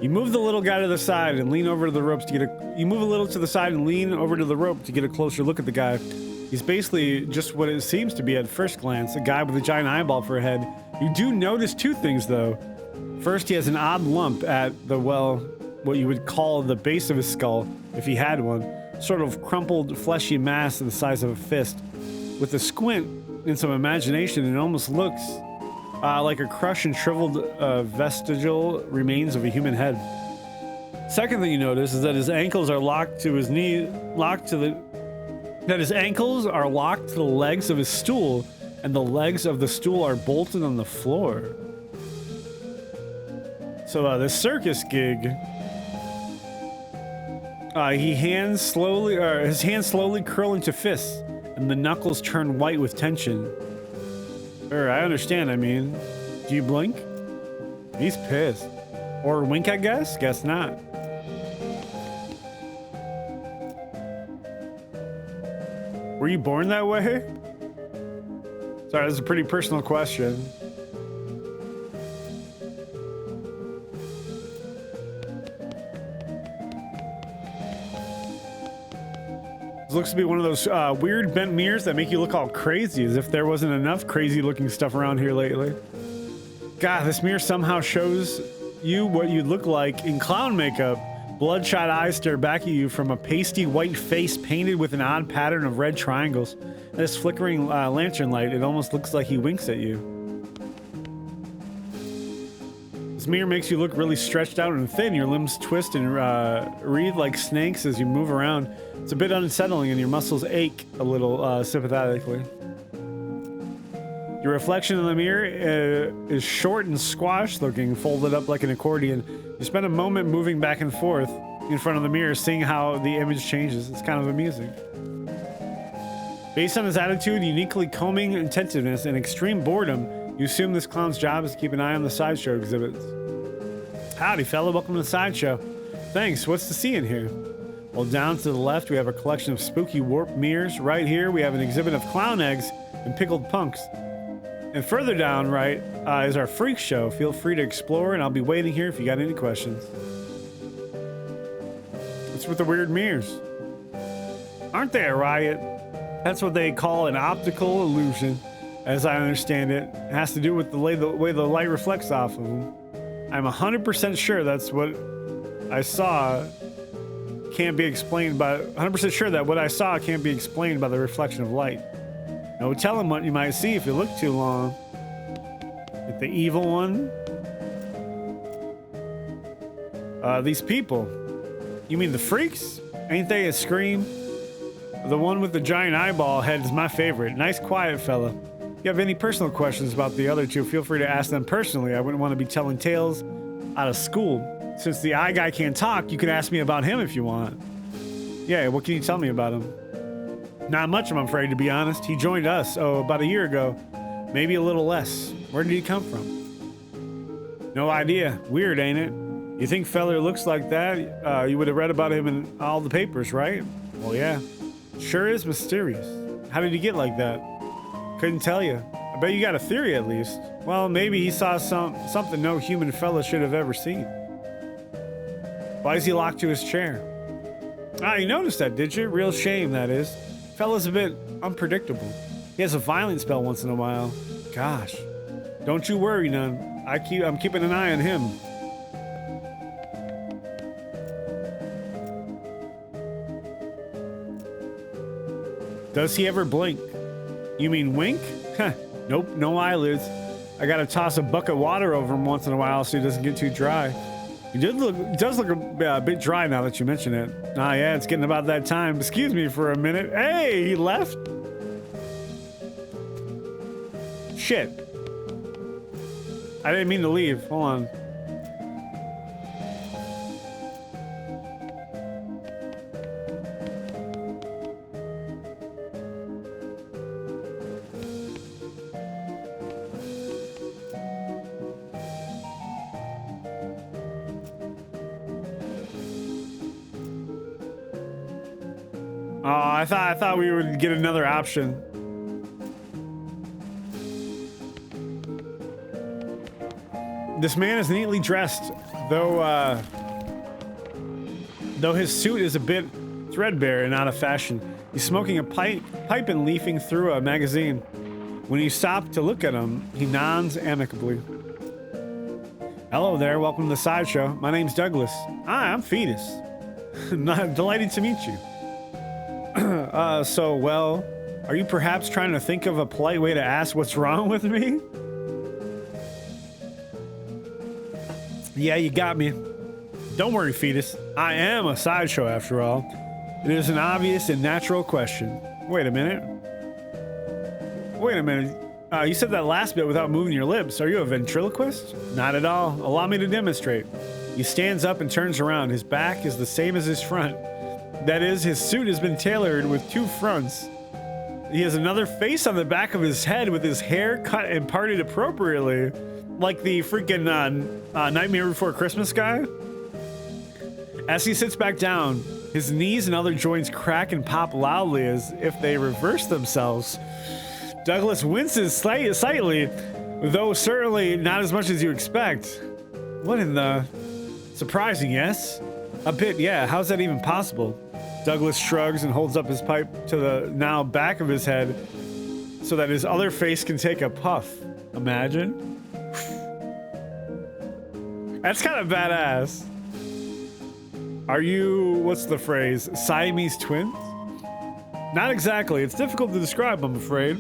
[SPEAKER 1] You move the little guy to the side and lean over to the ropes to get a. You move a little to the side and lean over to the rope to get a closer look at the guy. He's basically just what it seems to be at first glance, a guy with a giant eyeball for a head. You do notice 2 things though. First, he has an odd lump at the, well, what you would call the base of his skull, if he had one. Sort of crumpled, fleshy mass the size of a fist. With a squint and some imagination, it almost looks like a crushed and shriveled vestigial remains of a human head. Second thing you notice is that his ankles are locked to his knee, that his ankles are locked to the legs of his stool, and the legs of the stool are bolted on the floor. So this circus gig. His hands slowly curl into fists, and the knuckles turn white with tension. I understand, I mean. Do you blink? He's pissed. Or wink, I guess? Guess not. Were you born that way? Sorry, this is a pretty personal question. Looks to be one of those weird bent mirrors that make you look all crazy, as if there wasn't enough crazy looking stuff around here lately. God, this mirror somehow shows you what you'd look like in clown makeup. Bloodshot eyes stare back at you from a pasty white face painted with an odd pattern of red triangles. And this flickering lantern light, it almost looks like he winks at you. This mirror makes you look really stretched out and thin. Your limbs twist and writhe like snakes as you move around. It's a bit unsettling and your muscles ache a little sympathetically. Your reflection in the mirror is short and squashed looking, folded up like an accordion. You spend a moment moving back and forth in front of the mirror, seeing how the image changes. It's kind of amusing. Based on his attitude, uniquely calming intentiveness, and extreme boredom, you assume this clown's job is to keep an eye on the sideshow exhibits. Howdy, fella. Welcome to the sideshow. Thanks. What's to see in here? Well, down to the left, we have a collection of spooky warped mirrors. Right here, we have an exhibit of clown eggs and pickled punks. And further down right is our freak show. Feel free to explore, and I'll be waiting here if you got any questions. What's with the weird mirrors? Aren't they a riot? That's what they call an optical illusion, as I understand it. It has to do with the way the light reflects off of them. I'm 100% sure that's what I saw can't be explained by... 100% sure that what I saw can't be explained by the reflection of light. No telling what you might see if you look too long. Like the evil one? These people. You mean the freaks? Ain't they a scream? The one with the giant eyeball head is my favorite. Nice, quiet fella. If you have any personal questions about the other two, feel free to ask them personally. I wouldn't want to be telling tales out of school. Since the eye guy can't talk, you can ask me about him if you want. Yeah, what can you tell me about him? Not much, I'm afraid, to be honest. He joined us, about a year ago. Maybe a little less. Where did he come from? No idea. Weird, ain't it? You think feller looks like that? You would have read about him in all the papers, right? Well, yeah. Sure is mysterious. How did he get like that? Couldn't tell you. I bet you got a theory at least. Well, maybe he saw something no human fella should have ever seen. Why is he locked to his chair? Ah, you noticed that, did you? Real shame, that is. Fella's a bit unpredictable. He has a violent spell once in a while. Gosh. Don't you worry none. I'm keeping an eye on him. Does he ever blink? You mean wink? Huh. Nope, no eyelids. I gotta toss a bucket of water over him once in a while so he doesn't get too dry. He does look a bit dry now that you mention it. Ah, yeah, it's getting about that time. Excuse me for a minute. Hey, he left? Shit. I didn't mean to leave. Hold on. Oh, I thought we would get another option. This man is neatly dressed, though his suit is a bit threadbare and out of fashion. He's smoking a pipe and leafing through a magazine. When you stop to look at him, he nods amicably. Hello there, welcome to the sideshow. My name's Douglas. Hi, I'm Fetus. Delighted to meet you. Well, are you perhaps trying to think of a polite way to ask what's wrong with me? Yeah, you got me. Don't worry, Fetus. I am a sideshow after all. It is an obvious and natural question. Wait a minute. You said that last bit without moving your lips. Are you a ventriloquist? Not at all. Allow me to demonstrate. He stands up and turns around. His back is the same as his front. That is, his suit has been tailored with two fronts. He has another face on the back of his head with his hair cut and parted appropriately. Like the freaking Nightmare Before Christmas guy. As he sits back down, his knees and other joints crack and pop loudly as if they reverse themselves. Douglas winces slightly, though certainly not as much as you expect. What in the... Surprising, yes? A bit, yeah. How's that even possible? Douglas shrugs and holds up his pipe to the now back of his head so that his other face can take a puff. Imagine. That's kind of badass. Are you, what's the phrase, Siamese twins? Not exactly. It's difficult to describe, I'm afraid.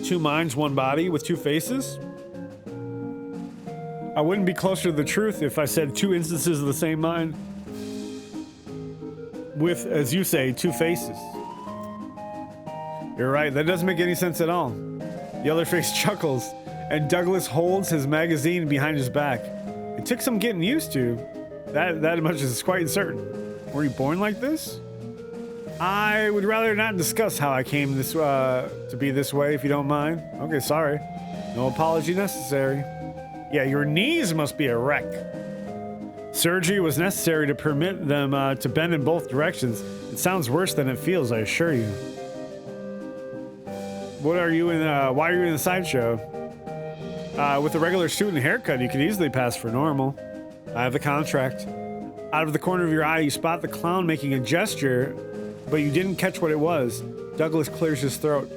[SPEAKER 1] Two minds, one body with two faces? I wouldn't be closer to the truth if I said two instances of the same mind. With, as you say, two faces. You're right, that doesn't make any sense at all. The other face chuckles, and Douglas holds his magazine behind his back. It took some getting used to. That much is quite certain. Were you born like this? I would rather not discuss how I came this to be this way, if you don't mind. Okay, sorry. No apology necessary. Yeah, your knees must be a wreck. Surgery was necessary to permit them to bend in both directions. It sounds worse than it feels, I assure you. What are you in? Why are you in the sideshow? With a regular suit and haircut, you could easily pass for normal. I have the contract. Out of the corner of your eye, you spot the clown making a gesture but you didn't catch what it was. Douglas clears his throat.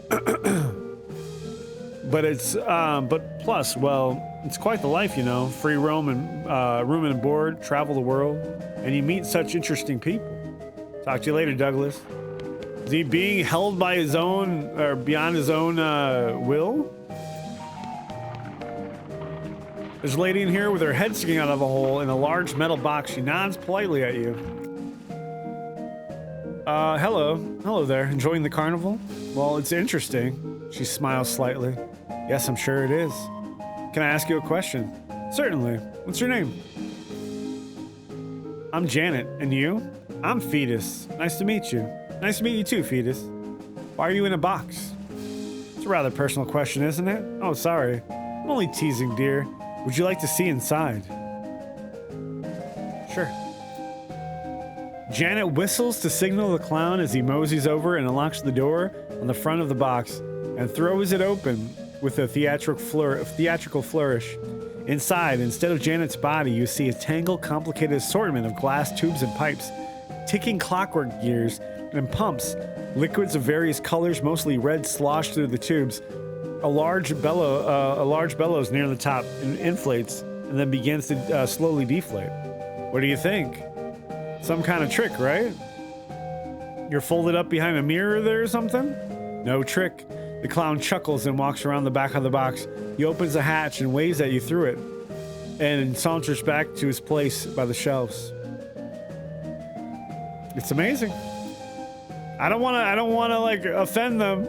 [SPEAKER 1] But plus, well, it's quite the life, you know. Free roam and room and board, travel the world, and you meet such interesting people. Talk to you later, Douglas. Is he being held by his own, or beyond his own will? There's a lady in here with her head sticking out of a hole in a large metal box. She nods politely at you. Hello. Hello there. Enjoying the carnival? Well, it's interesting. She smiles slightly. Yes, I'm sure it is. Can I ask you a question? Certainly. What's your name? I'm Janet. And you? I'm Fetus. Nice to meet you. Nice to meet you too, Fetus. Why are you in a box? It's a rather personal question, isn't it? Oh, sorry. I'm only teasing, dear. Would you like to see inside? Sure. Janet whistles to signal the clown as he moseys over and unlocks the door on the front of the box and throws it open with a theatrical flourish. Inside, instead of Janet's body, you see a tangled, complicated assortment of glass tubes and pipes, ticking clockwork gears and pumps, liquids of various colors, mostly red, slosh through the tubes. A large bellows near the top inflates and then begins to slowly deflate. What do you think? Some kind of trick, right? You're folded up behind a mirror there or something? No trick. The clown chuckles and walks around the back of the box. He opens the hatch and waves at you through it and saunters back to his place by the shelves. It's amazing. I don't want to like offend them.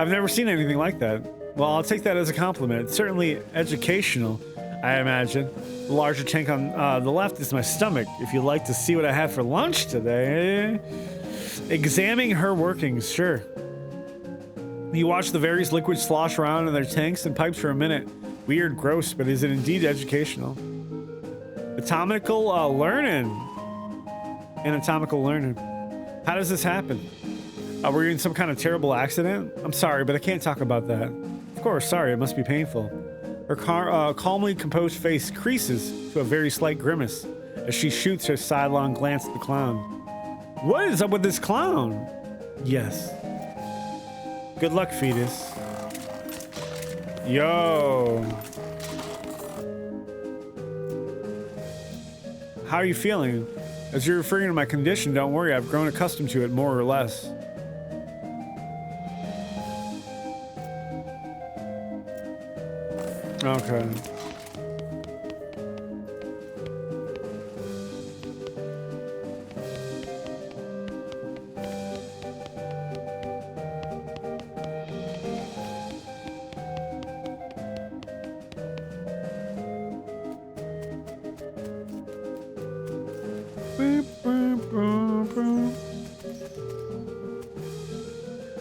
[SPEAKER 1] I've never seen anything like that. Well, I'll take that as a compliment. It's certainly educational, I imagine. The larger tank on the left is my stomach. If you'd like to see what I had for lunch today. Examining her workings, sure. You watch the various liquids slosh around in their tanks and pipes for a minute. Weird, gross, but is it indeed educational? Anatomical learning. How does this happen? Were you in some kind of terrible accident? I'm sorry, but I can't talk about that. Of course, sorry, it must be painful. Her calmly composed face creases to a very slight grimace as she shoots her sidelong glance at the clown. What is up with this clown? Yes. Good luck, Fetus. Yo. How are you feeling? As you're referring to my condition, don't worry, I've grown accustomed to it more or less. Okay.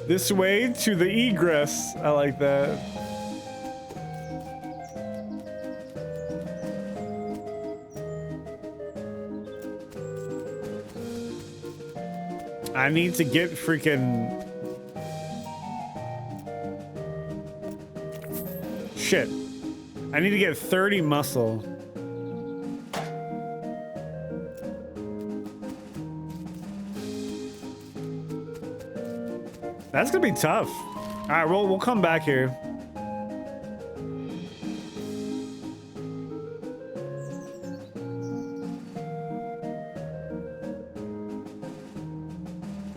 [SPEAKER 1] This way to the egress. I like that. I need to get freaking shit. I need to get 30 muscle. That's gonna be tough. All right, we'll come back here.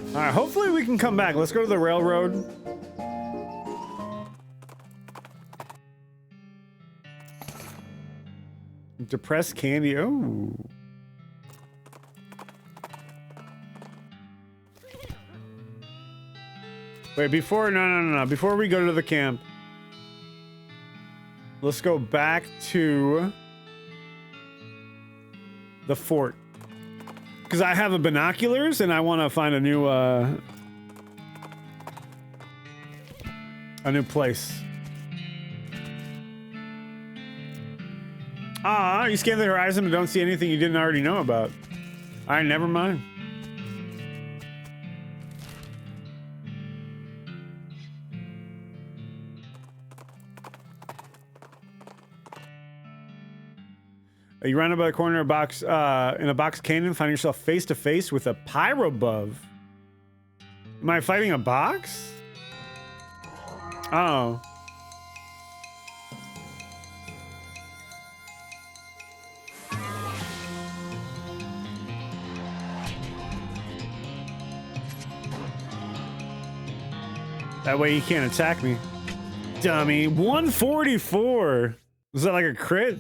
[SPEAKER 1] All right, hopefully we can come back. Let's go to the railroad. Depressed candy. Oh. Wait, no. Before we go to the camp, let's go back to the fort. Because I have a binoculars and I want to find a new place. Ah, you scan the horizon but don't see anything you didn't already know about. All right, never mind. You run up by the corner of a box, in a box canyon, find yourself face to face with a pyrobub. Am I fighting a box? Oh. That way he can't attack me. Dummy. 144. Was that like a crit?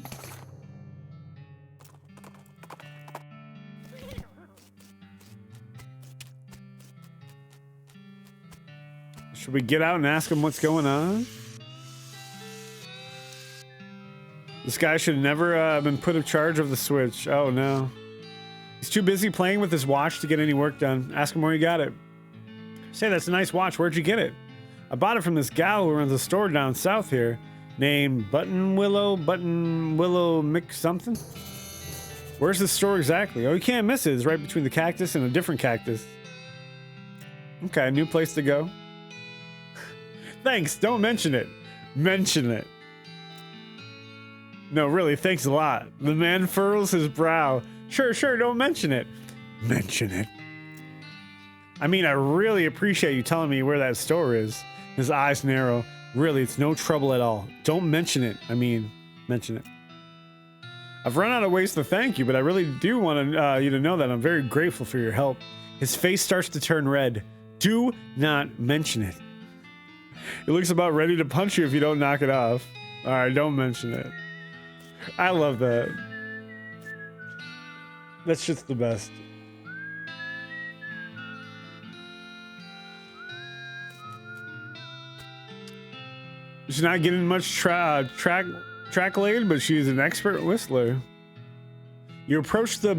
[SPEAKER 1] Should we get out and ask him what's going on? This guy should have never been put in charge of the Switch. Oh no. He's too busy playing with his watch to get any work done. Ask him where he got it. Say, that's a nice watch. Where'd you get it? I bought it from this gal who runs a store down south here, named Button Willow Mick something. Where's the store exactly? Oh, you can't miss it. It's right between the cactus and a different cactus. Okay, new place to go. Thanks, don't mention it. Mention it. No, really, thanks a lot. The man furrows his brow. Sure, don't mention it. Mention it. I mean, I really appreciate you telling me where that store is. His eyes narrow. Really, it's no trouble at all. Don't mention it. I mean, mention it. I've run out of ways to thank you, but I really do want you to know that I'm very grateful for your help. His face starts to turn red. Do not mention it. He looks about ready to punch you if you don't knock it off. All right, don't mention it. I love that. That's just the best. She's not getting much track laid, but she's an expert whistler. You approach the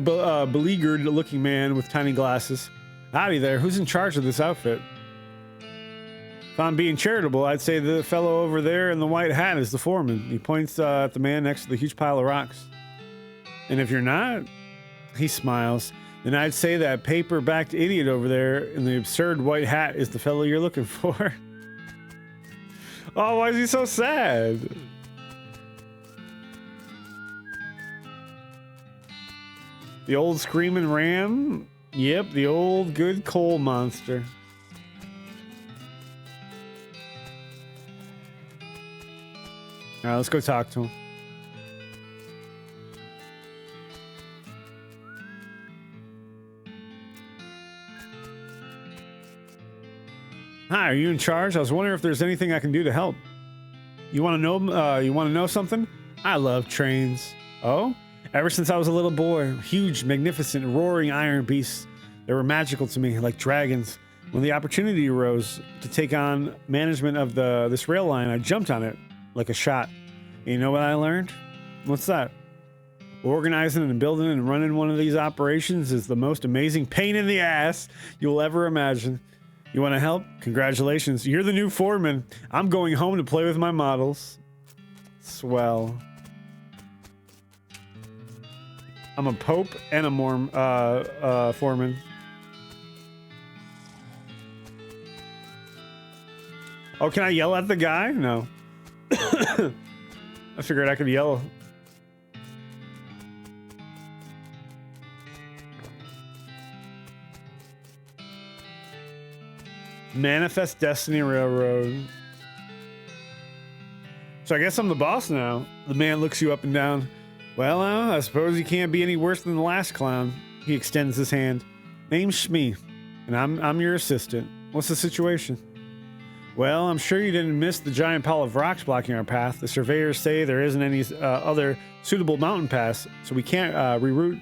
[SPEAKER 1] beleaguered looking man with tiny glasses. Howdy there, who's in charge of this outfit? If I'm being charitable, I'd say the fellow over there in the white hat is the foreman. He points at the man next to the huge pile of rocks. And if you're not, he smiles, then I'd say that paper-backed idiot over there in the absurd white hat is the fellow you're looking for. Oh, why is he so sad? The old screaming ram? Yep, the old good coal monster. Alright, let's go talk to him. Hi, are you in charge? I was wondering if there's anything I can do to help. You want to know? You want to know something? I love trains. Oh, ever since I was a little boy, huge, magnificent, roaring iron beasts. They were magical to me, like dragons. When the opportunity arose to take on management of this rail line, I jumped on it like a shot. And you know what I learned? What's that? Organizing and building and running one of these operations is the most amazing pain in the ass you'll ever imagine. You want to help? Congratulations. You're the new foreman. I'm going home to play with my models. Swell. I'm a pope and a foreman. Oh, can I yell at the guy? No. I figured I could yell. Manifest Destiny Railroad. So I guess I'm the boss now. The man looks you up and down. Well, I suppose you can't be any worse than the last clown. He extends his hand. Name's Shmee, and I'm your assistant. What's the situation? Well, I'm sure you didn't miss the giant pile of rocks blocking our path. The surveyors say there isn't any other suitable mountain pass, so we can't reroute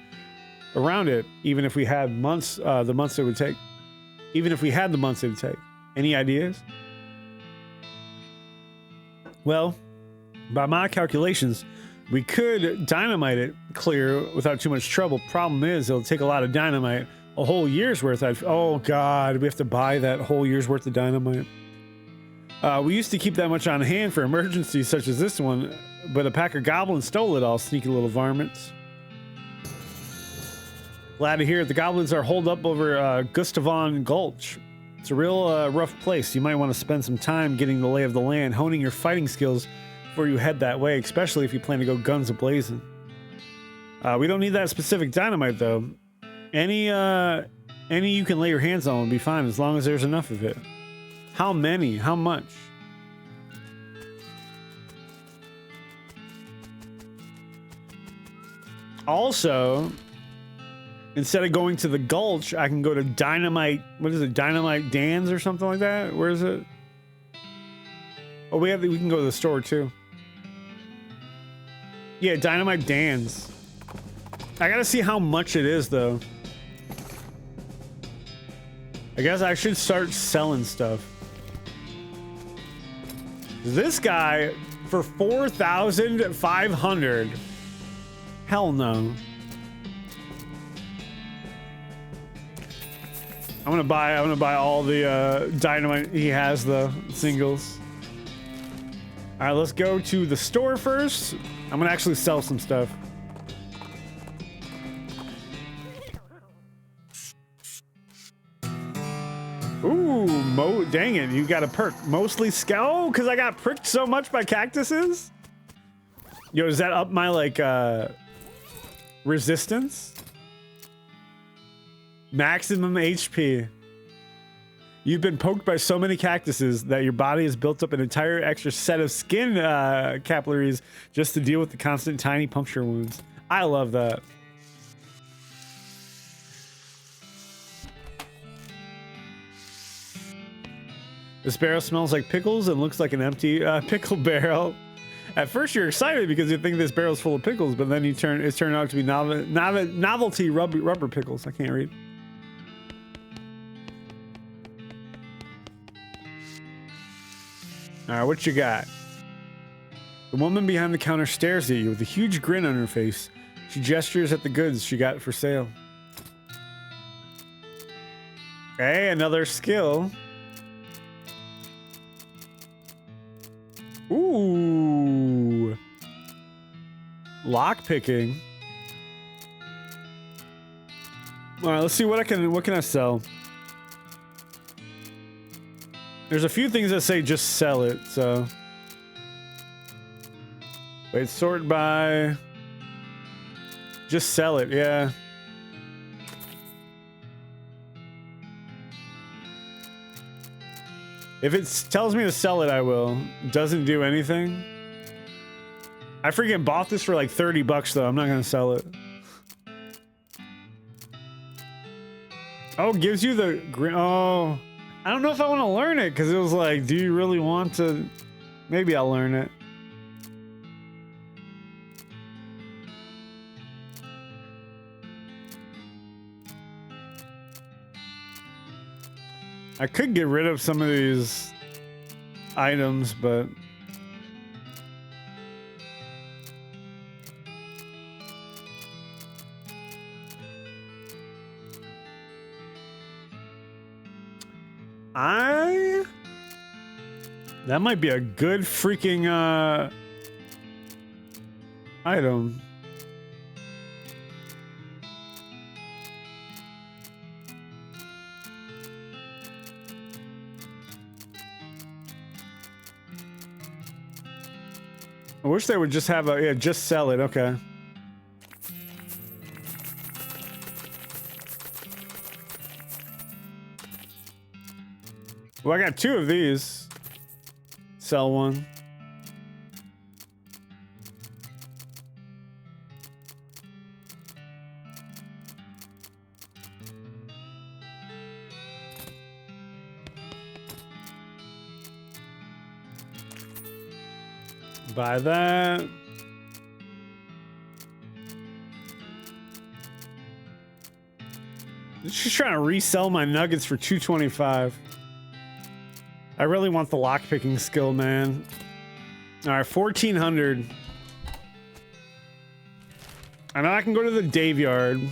[SPEAKER 1] around it, even if we had the months it would take. Even if we had the months it would take. Any ideas? Well, by my calculations, we could dynamite it clear without too much trouble. Problem is, it'll take a lot of dynamite. A whole year's worth. Oh, God. We have to buy that whole year's worth of dynamite. We used to keep that much on hand for emergencies such as this one, but a pack of goblins stole it all, sneaky little varmints. Glad to hear it. The goblins are holed up over Gustavon Gulch. It's a real rough place. You might want to spend some time getting the lay of the land, honing your fighting skills before you head that way, especially if you plan to go guns a-blazing. We don't need that specific dynamite, though. Any Any you can lay your hands on will be fine as long as there's enough of it. How many? How much? Also, instead of going to the gulch, I can go to Dynamite. What is it? Dynamite Dan's or something like that? Where is it? Oh, we can go to the store too. Yeah, Dynamite Dan's. I gotta see how much it is though. I guess I should start selling stuff. This guy for 4,500. Hell no. I'm gonna buy all the dynamite he has, the singles. All right, let's go to the store first. I'm gonna actually sell some stuff. Ooh, dang it, you got a perk. Mostly scout, because I got pricked so much by cactuses? Yo, does that up my, like, resistance? Maximum HP. You've been poked by so many cactuses that your body has built up an entire extra set of skin capillaries just to deal with the constant tiny puncture wounds. I love that. This barrel smells like pickles and looks like an empty pickle barrel. At first you're excited because you think this barrel's full of pickles, but then it's turned out to be novelty rubber pickles. I can't read. All right, what you got? The woman behind the counter stares at you with a huge grin on her face. She gestures at the goods she got for sale. Okay, another skill. Ooh. Lock picking. All right, let's see what can I sell? There's a few things that say just sell it, so. Wait, sort by. Just sell it, yeah. If it tells me to sell it, I will. Doesn't do anything. I freaking bought this for like 30 bucks though. I'm not gonna sell it. Oh, it gives you the green. Oh, I don't know if I want to learn it because it was like, do you really want to? Maybe I'll learn it. I could get rid of some of these items, but that might be a good freaking item. I wish they would just have a, yeah, just sell it, okay. Well, I got 2 of these. Sell one. Buy that. Just trying to resell my nuggets for $2.25. I really want the lockpicking skill, man. All right, 1,400. I know I can go to the Daveyard.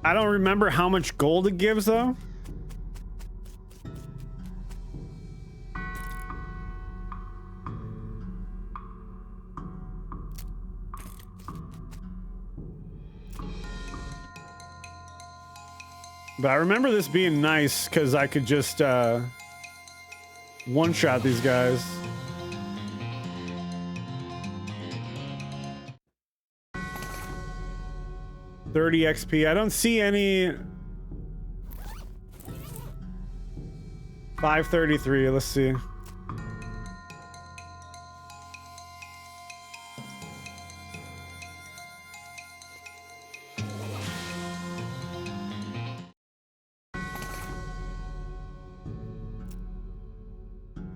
[SPEAKER 1] I don't remember how much gold it gives, though. But I remember this being nice because I could just one-shot these guys. 30 XP. I don't see any. 533. Let's see.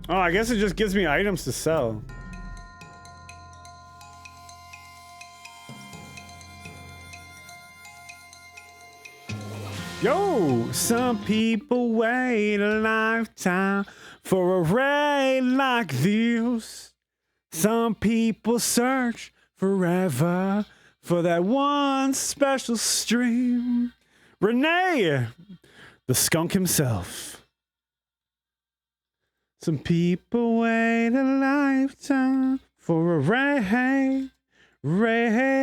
[SPEAKER 1] Oh, I guess it just gives me items to sell. Yo, some people wait a lifetime for a raid like this. Some people search forever for that one special stream. Renee, the skunk himself. Some people wait a lifetime for a raid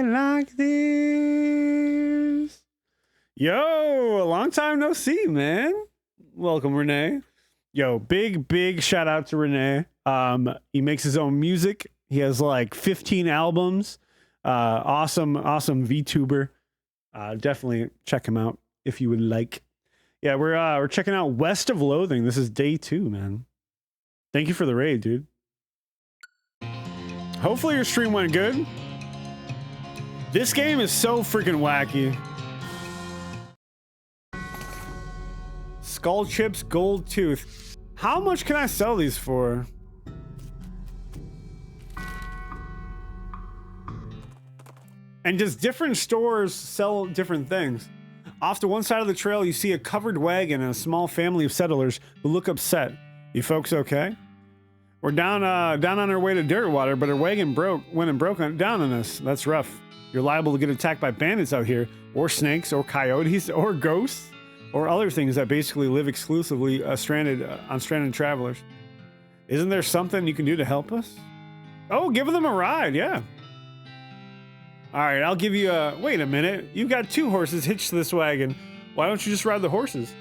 [SPEAKER 1] like this. Yo, a long time no see, man. Welcome, Renee. Yo, big shout out to Renee. He makes his own music. He has like 15 albums. Awesome VTuber. Definitely check him out if you would like. Yeah, we're checking out West of Loathing. This is day 2, man. Thank you for the raid, dude. Hopefully your stream went good. This game is so freaking wacky. Skull chips, gold tooth. How much can I sell these for? And just different stores sell different things. Off to one side of the trail, you see a covered wagon and a small family of settlers who look upset. You folks okay? We're down on our way to Dirtwater, but our wagon went down on us. That's rough. You're liable to get attacked by bandits out here, or snakes, or coyotes, or ghosts, or other things that basically live exclusively on stranded travelers. Isn't there something you can do to help us? Oh, give them a ride, yeah. All right, I'll give you a... Wait a minute. You've got 2 horses hitched to this wagon. Why don't you just ride the horses?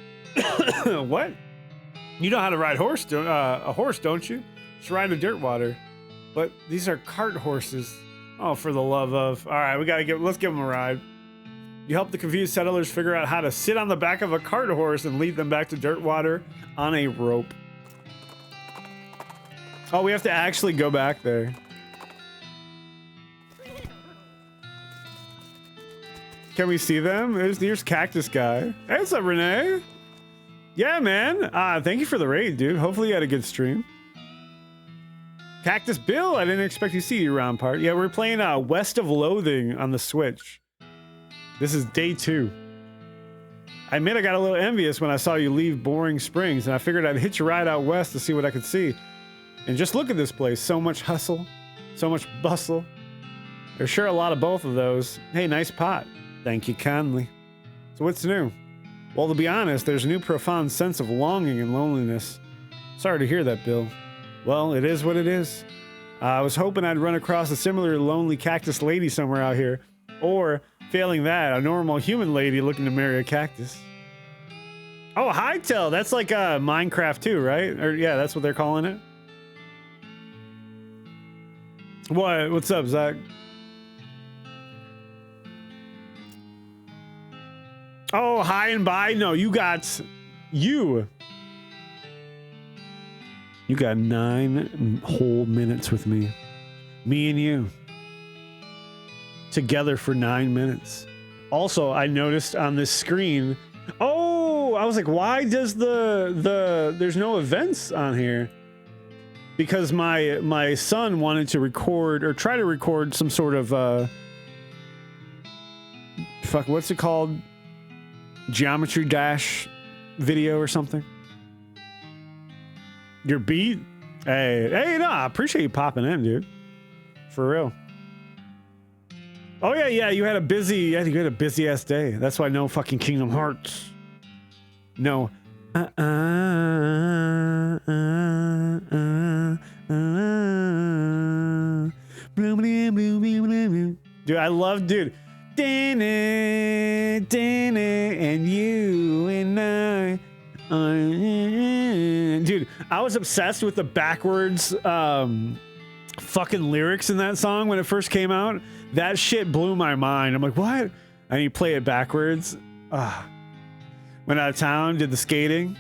[SPEAKER 1] What? You know how to ride a horse, don't you? Just ride a Dirtwater. But these are cart horses. Oh, for the love of... All right, let's give them a ride. You help the confused settlers figure out how to sit on the back of a cart horse and lead them back to Dirtwater on a rope. Oh, we have to actually go back there. Can we see them? Here's Cactus Guy. Hey, what's up, Renee? Yeah, man. Thank you for the raid, dude. Hopefully you had a good stream. Cactus Bill, I didn't expect to see you around, part. Yeah, we're playing West of Loathing on the Switch. This is day 2. I admit I got a little envious when I saw you leave Boring Springs, and I figured I'd hitch a ride out west to see what I could see. And just look at this place. So much hustle, so much bustle. There's sure a lot of both of those. Hey, nice pot. Thank you kindly. So what's new? Well, to be honest, there's a new profound sense of longing and loneliness. Sorry to hear that, Bill. Well, it is what it is. I was hoping I'd run across a similar lonely cactus lady somewhere out here. Or, failing that, a normal human lady looking to marry a cactus. Oh, Hightail! That's like Minecraft too, right? Or yeah, that's what they're calling it. What? What's up, Zach? Oh, hi and bye. No, you got 9 whole minutes with me. Me and you. Together for 9 minutes. Also, I noticed on this screen. Oh, I was like, why does there's no events on here? Because my son wanted to record or try to record some sort of what's it called? Geometry Dash video or something. Your beat? Hey, no, I appreciate you popping in, dude. For real. Oh yeah, you had a busy ass day. That's why no fucking Kingdom Hearts. No. Dude, I love, dude. And you and I. Dude, I was obsessed with the backwards fucking lyrics in that song when it first came out. That shit blew my mind. I'm like, what? and you play it backwards. Went out of town, did the skating.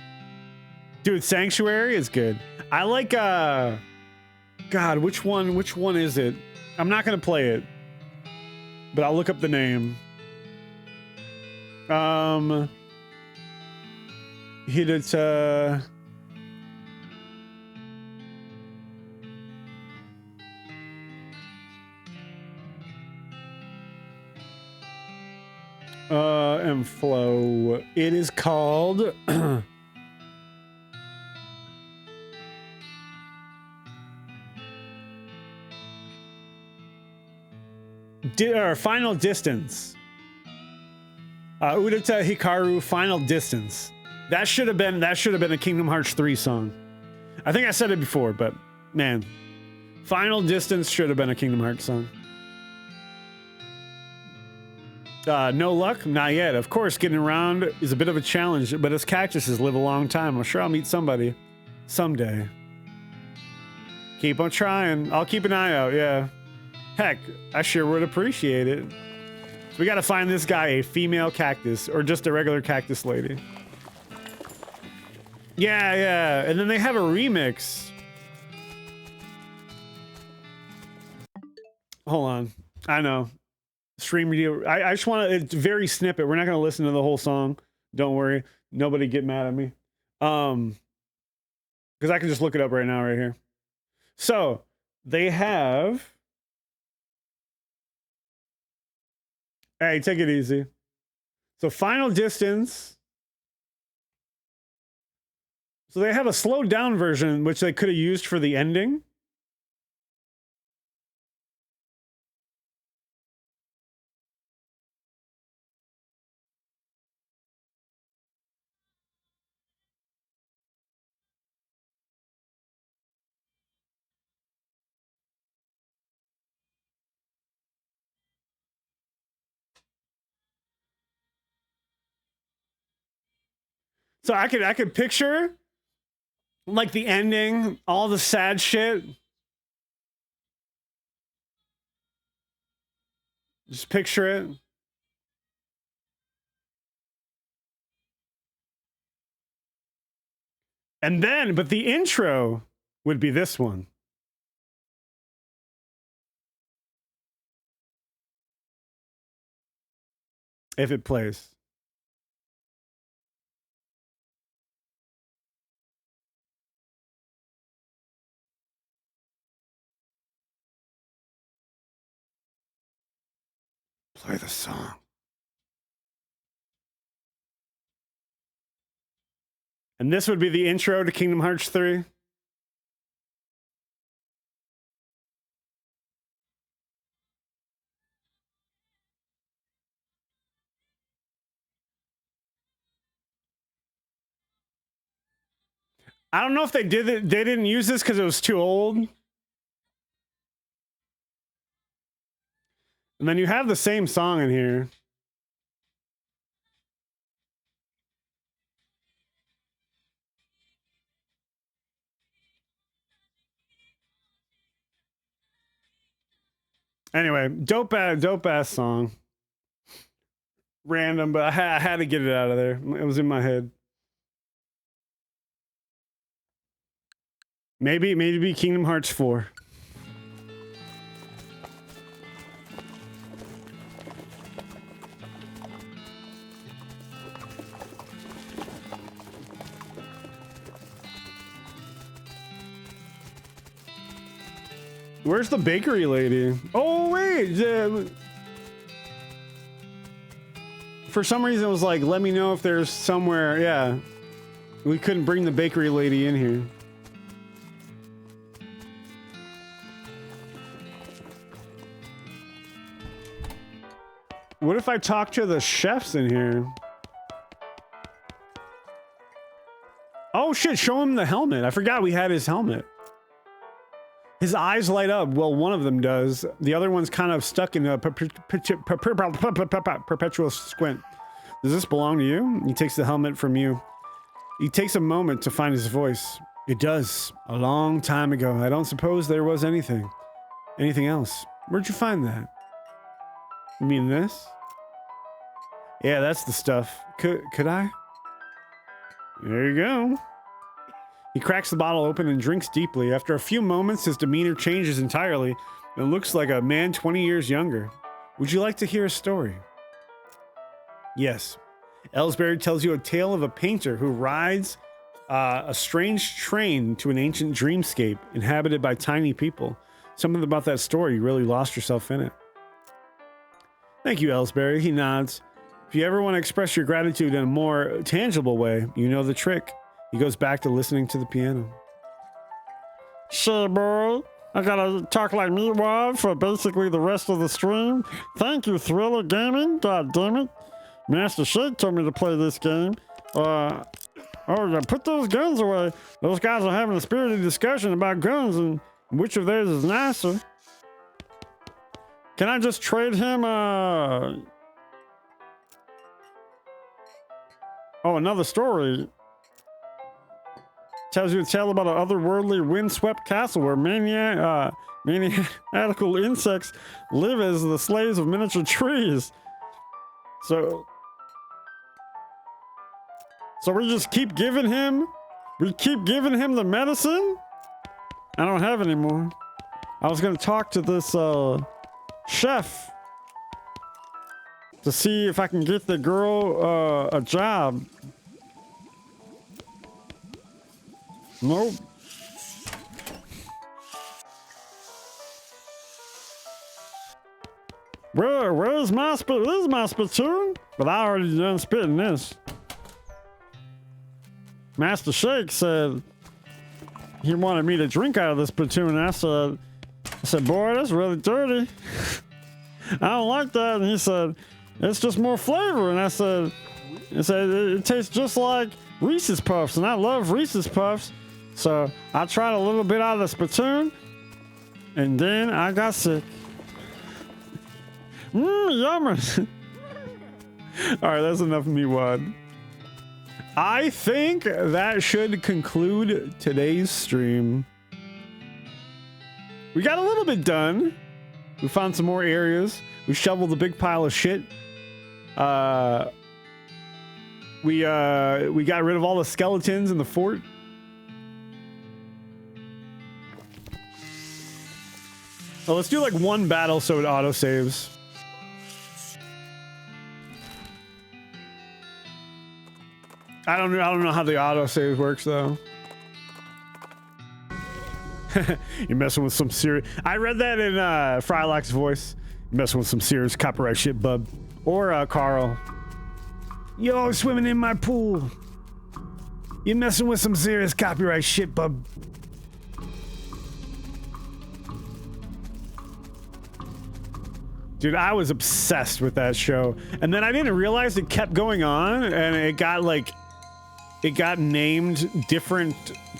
[SPEAKER 1] Dude, Sanctuary is good. I like God, which one is it? I'm not gonna play it, but I'll look up the name. Hideta. And flow. It is called Final Distance. Udata Hikaru Final Distance. That should have been a Kingdom Hearts 3 song. I think I said it before, but man, Final Distance should have been a Kingdom Hearts song. No luck? Not yet. Of course, getting around is a bit of a challenge, but as cactuses live a long time, I'm sure I'll meet somebody someday. Keep on trying. I'll keep an eye out, yeah. Heck, I sure would appreciate it. So we gotta find this guy a female cactus, or just a regular cactus lady. Yeah, and then they have a remix. Hold on. I know. Stream video. I just want to, it's very snippet. We're not going to listen to the whole song. Don't worry. Nobody get mad at me. Because I can just look it up right now, right here. So they have. Hey, take it easy. So Final Distance. So they have a slowed down version, which they could have used for the ending. So I could picture like the ending, all the sad shit. Just picture it. And then, but the intro would be this one. If it plays. Play the song. And this would be the intro to Kingdom Hearts 3. I don't know if they did it. They didn't use this because it was too old. And then you have the same song in here. Anyway, dope ass song. Random, but I had to get it out of there. It was in my head. Maybe Kingdom Hearts 4. Where's the bakery lady? Oh, wait. For some reason, it was like, let me know if there's somewhere. Yeah. We couldn't bring the bakery lady in here. What if I talk to the chefs in here? Oh, shit. Show him the helmet. I forgot we had his helmet. His eyes light up. Well, one of them does. The other one's kind of stuck in a perpetual squint. Does this belong to you? He takes the helmet from you. He takes a moment to find his voice. It does. A long time ago. I don't suppose there was anything else. Where'd you find that? You mean this? Yeah, that's the stuff. Could I? There you go. He cracks the bottle open and drinks deeply. After a few moments, his demeanor changes entirely and looks like a man 20 years younger. Would you like to hear a story? Yes. Ellsbury tells you a tale of a painter who rides a strange train to an ancient dreamscape inhabited by tiny people. Something about that story, you really lost yourself in it. Thank you, Ellsbury. He nods. If you ever want to express your gratitude in a more tangible way, you know the trick. He goes back to listening to the piano. Shit, boy. I gotta talk like me, Wad, for basically the rest of the stream. Thank you, Thriller Gaming. God damn it. Master Shake told me to play this game. Oh, yeah, put those guns away. Those guys are having a spirited discussion about guns and which of theirs is nicer. Can I just trade him, Oh, another story. Tells you a tale about an otherworldly, windswept castle where maniacal insects live as the slaves of miniature trees. So we just keep giving him? We keep giving him the medicine? I don't have any more. I was gonna talk to this, chef to see if I can get the girl, a job. Nope. Where's my spit? This is my spittoon, but I already done spitting this. Master Shake said he wanted me to drink out of this spittoon, and I said, boy, that's really dirty. I don't like that. And he said, it's just more flavor. And I said, it tastes just like Reese's Puffs, and I love Reese's Puffs. So I tried a little bit out of the spittoon, and then I got sick. Yummy. All right, that's enough of me, Wad. I think that should conclude today's stream. We got a little bit done. We found some more areas. We shoveled a big pile of shit. We got rid of all the skeletons in the fort. So let's do like one battle so it auto saves. I don't know how the auto save works though. You're messing with some serious. I read that in Frylock's voice. You're messing with some serious copyright shit, bub. Or Carl. Yo, swimming in my pool. You're messing with some serious copyright shit, bub. Dude, I was obsessed with that show. And then I didn't realize it kept going on, and it got named different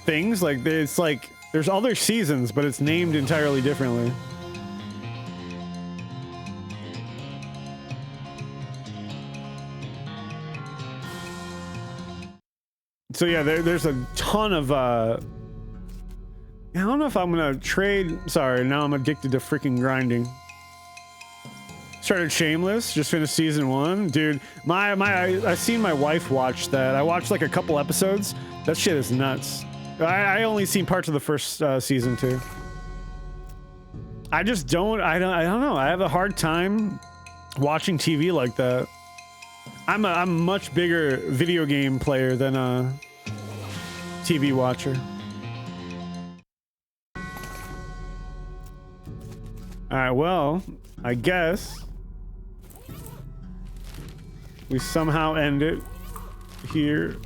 [SPEAKER 1] things. Like, it's like, there's other seasons, but it's named entirely differently. So yeah, there's a ton of, I don't know if I'm gonna trade. Sorry, now I'm addicted to freaking grinding. Started Shameless, just finished season 1. Dude, I seen my wife watch that. I watched like a couple episodes. That shit is nuts. I only seen parts of the first season too. I just don't know. I have a hard time watching TV like that. I'm a much bigger video game player than a TV watcher. Alright, well, I guess we somehow end it here.